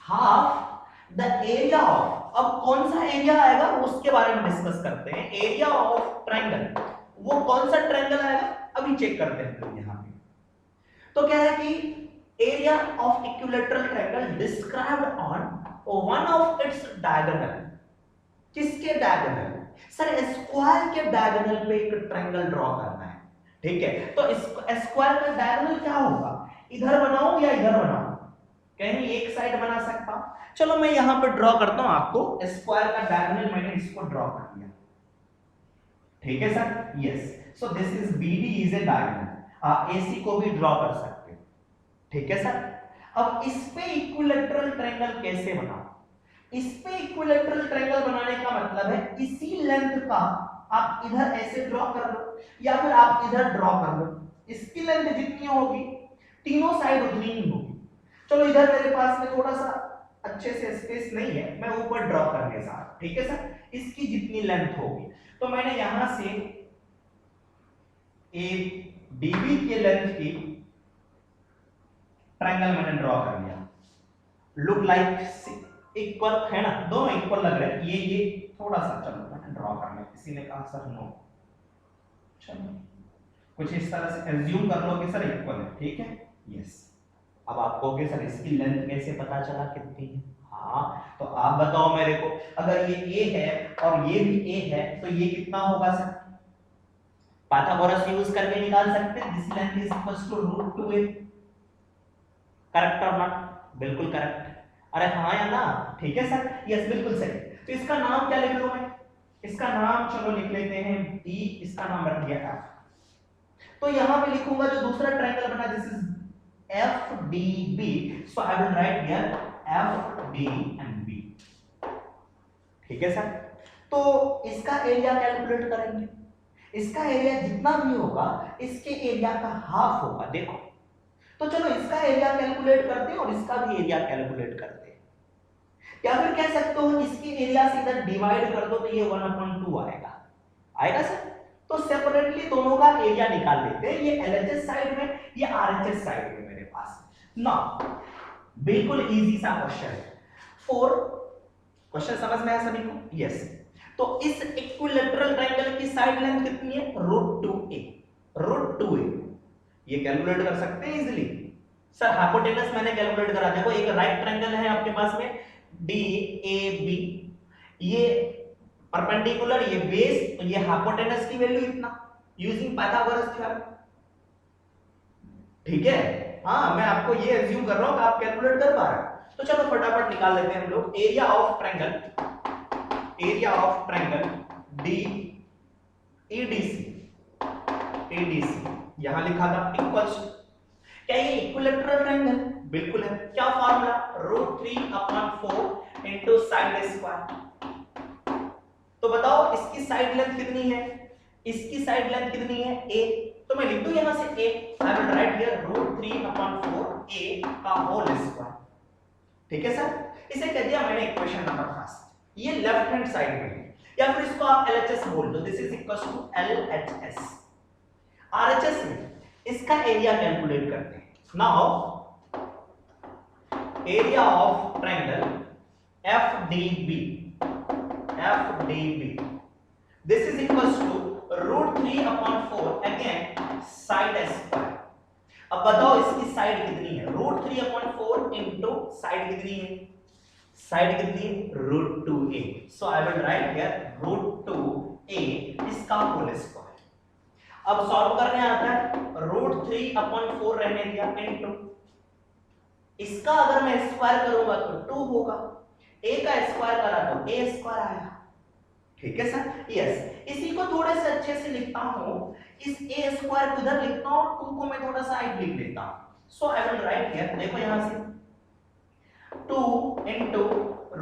हाफ द एरिया ऑफ, अब कौन सा एरिया आएगा उसके बारे में डिस्कस करते हैं। एरिया ऑफ ट्रायंगल, वो कौन सा ट्रायंगल आएगा अभी चेक करते हैं तो यहां पे। तो कह रहा है कि area of equilateral triangle described on one of its diagonal, किसके डायगोनल? सर स्क्वायर के डायगोनल पे एक ट्रायंगल ड्रॉ करना है, ठीक है, तो इस स्क्वायर का डायगोनल क्या होगा? इधर बनाऊं या इधर बनाऊं? कहीं एक साइड बना सकता हूं, चलो मैं यहां पे ड्रॉ करता हूं आपको स्क्वायर का डायगोनल, मैंने इसको ड्रॉ कर दिया, ठीक है sir. Yes, so this is BD is a diagonal, आप AC को भी ड्रॉ कर सकते हो, ठीक है सर। अब इस पे इक्विलैटरल ट्रायंगल कैसे बनाओ? इस पे इक्विलैटरल ट्रायंगल बनाने का मतलब है इसी लेंथ का आप इधर ऐसे ड्रॉ कर लो या फिर आप इधर ड्रॉ कर लो, इसकी लेंथ जितनी होगी तीनों साइड उतनी ही होगी। चलो इधर मेरे पास में थोड़ा सा अच्छे से स्पेस नहीं है, मैं ऊपर ड्रॉ करने जा रहा हूं, ठीक है सर। इसकी जितनी लेंथ होगी तो मैंने यहां से एक डीबी के लेंथ की ट्रायंगल मैंने ड्रॉ कर लिया, लुक लाइक इक्वल है ना, दोनों इक्वल लग रहे हैं। ये थोड़ा सा चलो मैंने ड्रॉ कर लिया, किसी ने कहा सर नो, चलो कुछ इस तरह से एज्यूम कर लो कि सर इक्वल है, ठीक है, यस। अब आप कहोगे सर इसकी लेंथ कैसे पता चला कितनी है? हाँ तो आप बताओ मेरे को, अगर ये a है और ये भी a है तो ये कितना होगा सर? पाइथागोरस यूज करके निकाल सकते हैं, this length is equals to √2a, correct और नॉट? बिल्कुल करेक्ट। अरे हाँ या ना? ठीक है सर, यस बिल्कुल सही। तो इसका नाम क्या लिख लूं मैं? इसका नाम चलो लिख लेते हैं d, इसका नाम रख दिया f। तो यहां पे लिखूंगा जो दूसरा ट्रायंगल बना, this is FDB, so I will write here FD and B, ठीक है सर। तो इसका एरिया कैलकुलेट करेंगे, इसका एरिया जितना भी होगा इसके एरिया का हाफ होगा, देखो। तो चलो इसका एरिया कैलकुलेट करते हैं और इसका भी एरिया कैलकुलेट करते हैं, या फिर कह सकते हो इसके एरिया से इधर डिवाइड कर दो तो ये 1/2 आएगा, आएगा सर। तो सेपरेटली दोनों का एरिया निकाल लेते हैं, ये LHS साइड में, ये RHS साइड में मेरे पास ना। बिल्कुल इजी सा क्वेश्चन है। और क्वेश्चन समझ में आया सभी को? यस। तो इस इक्विलैटरल ट्रायंगल की साइड लेंथ कितनी है? √2a, √2a ये कैलकुलेट कर सकते हैं इजीली। सर हाइपोटेनस मैंने कैलकुलेट करा, देखो एक राइट ट्रायंगल है आपके पास में DAB, ये परपेंडिकुलर, ये बेस, तो ये हाइपोटेनस की वैल्यू इतना, यूजिंग पाइथागोरस थ्योरम, ठीक है। हाँ मैं आपको ये एज्यूम कर रहा हूं कि आप कैलकुलेट कर पा रहे हो। तो चलो फटाफट निकाल लेते हैं हम लोग area of triangle, area of triangle ADC, यहां लिखा था इक्वल्स, क्या ये इक्विलैटरल ट्रायंगल? बिल्कुल है। क्या फार्मूला? √3/4 into side square. तो बताओ इसकी साइड लेंथ कितनी है? इसकी साइड लेंथ कितनी है? a, तो मैं लिख दूं यहां से a, I will write here √3/4a का होल स्क्वायर, ठीक है सर। इसे कह दिया मैंने इक्वेशन नंबर फर्स्ट। ये लेफ्ट हैंड साइड में है, या फिर इसको आप LHS बोल दो, this is equals to LHS। RHS में इसका एरिया कैलकुलेट करते हैं। Now area of triangle FDB, this is equals to √3/4 again side square. अब बताओ इसकी साइड कितनी है? √3/4 इंटू साइड कितनी है? साइड कितनी है? √2a, so I will write here √2a इसका होल स्क्वायर। अब सॉल्व करने आता है, √3/4 रहने दिया इंटू इसका अगर मैं स्क्वायर करूंगा तो 2 होगा, a का स्क्वायर करा तो a स्क्वायर आया, ठीक है सर। यस, इसी को थोड़े से अच्छे से लिखता हूं, इस a स्क्वायर को इधर लिखता हूं, 2 को मैं थोड़ा सा साइड लिख लेता हूं। सो आई विल राइट हियर, देखो यहां से 2 इंटू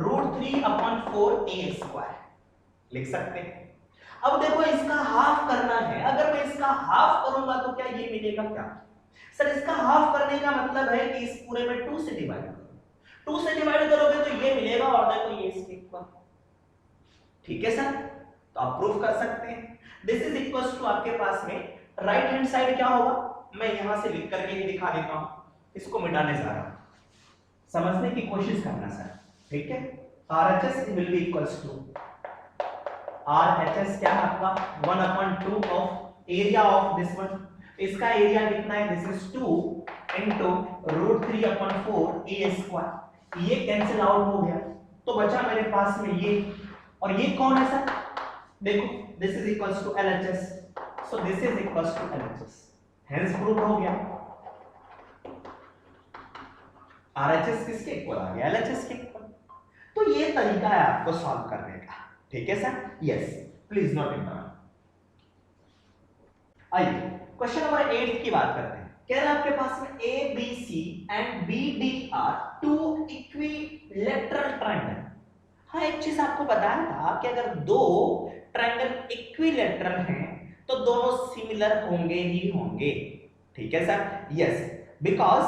√3/4 a स्क्वायर लिख सकते हैं। अब देखो इसका हाफ करना है, अगर मैं इसका हाफ करूंगा तो क्या ये मिलेगा? क्या सर इसका हाफ करने का मतलब है कि इस पूरे में 2 से डिवाइड करो, 2 से डिवाइड करोगे तो ये मिलेगा, और देखो ये इसके इक्वल, ठीक है सर। तो आप प्रूफ कर सकते हैं दिस इज इक्वल्स टू आपके पास में राइट हैंड साइड क्या होगा, मैं यहां से लिख करके ही दिखा देता हूं, इसको मिटाने जा रहा हूं, समझने की कोशिश करना सर, ठीक है। RHS will be equals to RHS क्या है आपका 1/2 of area of this one, इसका एरिया कितना है? This is 2 into √3/4 a square, ये कैंसिल आउट हो गया तो बचा मेरे पास में ये, और ये कौन है सर? देखो this is equals to LHS, so this is equals to LHS, hence prove हो गया। RHS किसके इक्वल आ गया? LHS के इक्वल। तो ये तरीका है आपको सॉल्व करने का, ठीक है sir. Yes, please note it down. आइए क्वेश्चन नंबर 8 की बात करते हैं। कह रहा है आपके पास में ABC and BD are 2 equilateral triangle. हाँ एक चीज आपको बताया था कि अगर दो ट्रायंगल इक्विलैटरल हैं तो दोनों सिमिलर होंगे ही होंगे, ठीक है सर? यस, बिकॉज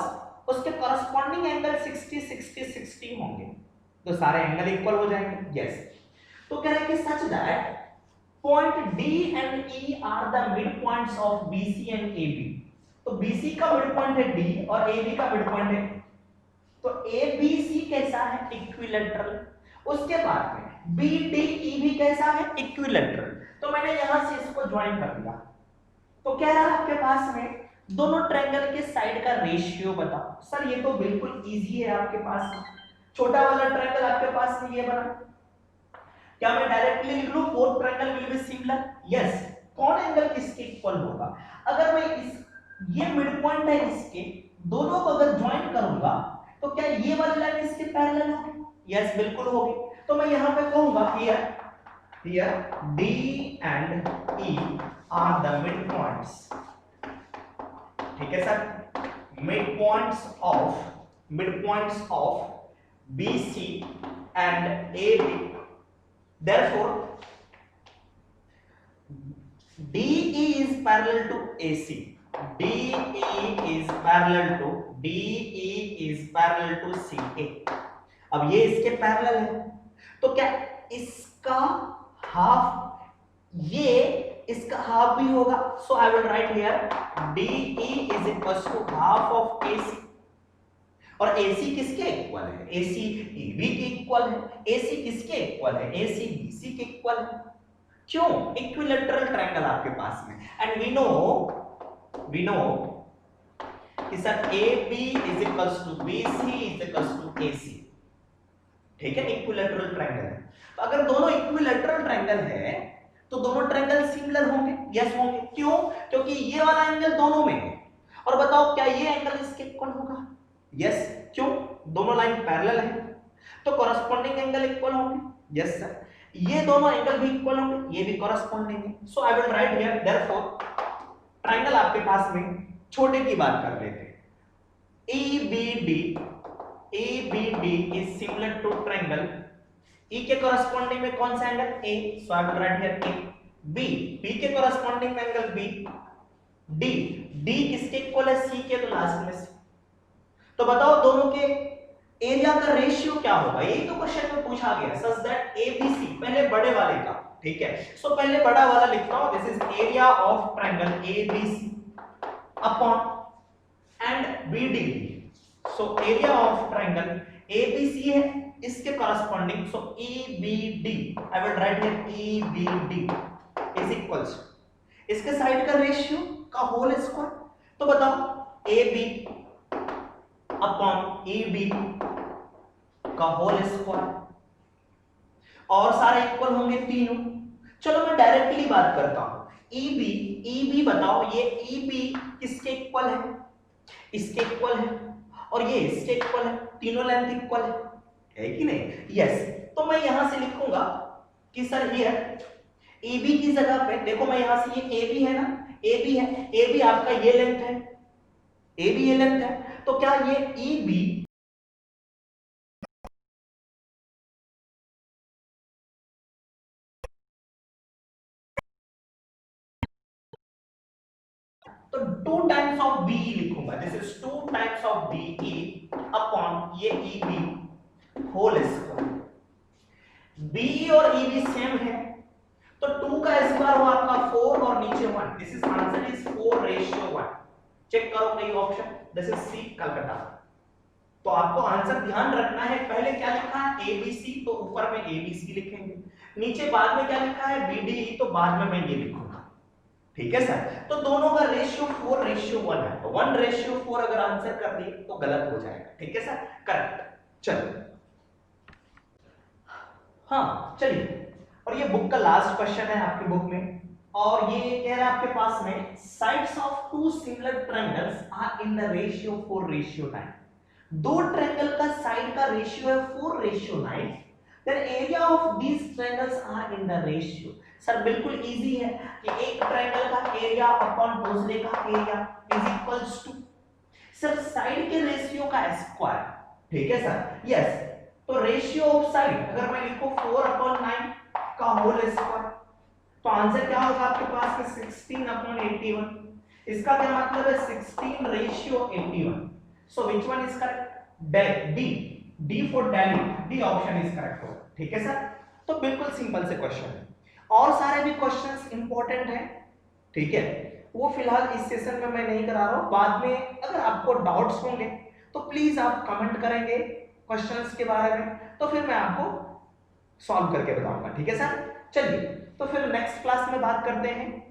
उसके कॉरस्पॉन्डिंग एंगल 60 60 60 होंगे, तो सारे एंगल इक्वल हो जाएंगे। यस, तो कह रहे हैं कि such that point D and E are the mid points of BC and AB. तो बीसी का मिड पॉइंट है डी और एबी का मिड पॉइंट है, तो एबीसी कैसा है? इक्विलैटरल। उसके बाद में बीडीई भी कैसा है? इक्विलैटरल। तो मैंने यहां से इसको ज्वाइन कर दिया, तो कह रहा है आपके पास में दोनों ट्रायंगल के साइड का रेशियो बताओ। सर ये तो बिल्कुल इजी है, आपके पास छोटा वाला ट्रायंगल आपके पास में ये बना, क्या मैं डायरेक्टली लिख लूं fourth triangle will be similar? Yes, कौन एंगल किसके इक्वल होगा? अगर मैं इस ये मिड पॉइंट है इसके दोनों को अगर ज्वाइन करूंगा तो क्या ये वाली लाइन इसके पैरेलल होगी? यस, बिल्कुल होगी। तो मैं यहां पे कहूंगा here D and E are the midpoints, ठीक है sir? midpoints of BC and AB, therefore DE is parallel to AC, DE is parallel to CA। अब ये इसके पैरेलल है, तो क्या इसका हाफ ये इसका हाफ भी होगा? So I will write here DE is equals to half of AC। और AC किसके इक्वल है? AC AB के इक्वल है। AC किसके इक्वल है? AC BC के इक्वल है। क्यों? इक्विलैटरल ट्रायंगल आपके पास में, एंड वी नो कि sir AB is equals to BC is equals to AC, ठीक है? इक्विलैटरल ट्रायंगल है, तो अगर दोनों इक्विलैटरल ट्रायंगल है तो दोनों ट्रायंगल सिमिलर होंगे। यस होंगे, क्यों? क्योंकि ये वाला एंगल दोनों में है, और बताओ क्या ये एंगल इसके इक्वल होगा? यस, क्यों? दोनों लाइन पैरेलल है तो कॉरस्पॉन्डिंग एंगल इक्वल होंगे। यस सर, ये दोनों एंगल भी इक्वल होंगे, ये भी कॉरस्पॉन्डिंग है। So I will write here therefore triangle आपके पास में छोटे की बात कर लेते हैं, EBD is similar to triangle E के कॉरस्पॉन्डिंग में कौन सा angle? A, so I will write here A। B के कॉरस्पॉन्डिंग में एंगल B। D किसके इक्वल है? C के, तो लास्ट में C। तो बताओ दोनों के एरिया का रेशियो क्या होगा? यही तो क्वेश्चन में पूछा गया, सच दैट ABC, पहले बड़े वाले का, ठीक है? सो पहले बड़ा वाला लिखता हूं, this is area of triangle ABC upon and BD। So area of triangle ABC है, इसके corresponding, so EBD, I will write here EBD is equals इसके साइड का रेशियो का होल स्क्वायर। तो बताओ AB अपॉन EB का whole square, और सारे इक्वल होंगे तीनों। चलो मैं डायरेक्टली बात करता हूं, EB बताओ, ये EB किसके इक्वल है? इसके इक्वल है, और ये इसके इक्वल है, तीनों लेंथ इक्वल है कि नहीं? यस, तो मैं यहां से लिखूंगा कि सर हियर AB की जगह पे देखो, मैं यहां से ये AB है ना, AB है, AB आपका ये लेंथ है, AB ये लेंथ है, तो क्या ये EB तो 2 टाइम्स ऑफ BE लिखूंगा, this is 2 times of BE upon ये EB होल स्क्वायर। BE और EB सेम है, तो 2 का स्क्वायर हुआ आपका 4 और नीचे 1, this is answer is 4:1। Check करो कई option, this is C Calcutta. तो आपको आंसर ध्यान रखना है, पहले क्या लिखा है? ABC, तो ऊपर में ABC लिखेंगे, नीचे बाद में क्या लिखा है? BDE, तो बाद में मैं ये लिखूंगा, ठीक है सर? तो दोनों का रेशियो 4:1 है, तो 1:4 अगर आंसर कर दिए तो गलत हो जाएगा, ठीक है सर? करेक्ट। चलो हाँ चलिए, और ये बुक का लास्ट क्वेश्चन है आपकी बुक में, और ये कह रहा है आपके पास में sides of two similar triangles are in the ratio 4:9। दो ट्रायंगल का साइड का रेशियो है 4:9, then area of these triangles are in the ratio. Sir बिल्कुल इजी है कि एक ट्रायंगल का एरिया अपॉन दूसरे का area is equals to sir side के रेशियो का स्क्वायर, ठीक है सर? यस, तो रेशियो ऑफ साइड अगर मैं लिखूं 4/9 का होल स्क्वायर, तो आंसर क्या होगा आपके पास में 16/81। इसका क्या मतलब है 16:81। So which one is correct? D. D for Delhi, D option is correct होगा। ठीक है सर, तो बिल्कुल सिंपल से क्वेश्चन है, और सारे भी क्वेश्चंस इंपॉर्टेंट हैं। ठीक है, वो फिलहाल इस सेशन में मैं नहीं करा रहा हूं, बाद में अगर आपको डाउट्स होंगे तो प्लीज आप कमेंट करेंगे क्वेश्चंस के बारे में, तो फिर मैं आपको सॉल्व करके बताऊंगा। ठीक है सर, चलिए तो फिर नेक्स्ट क्लास में बात करते हैं।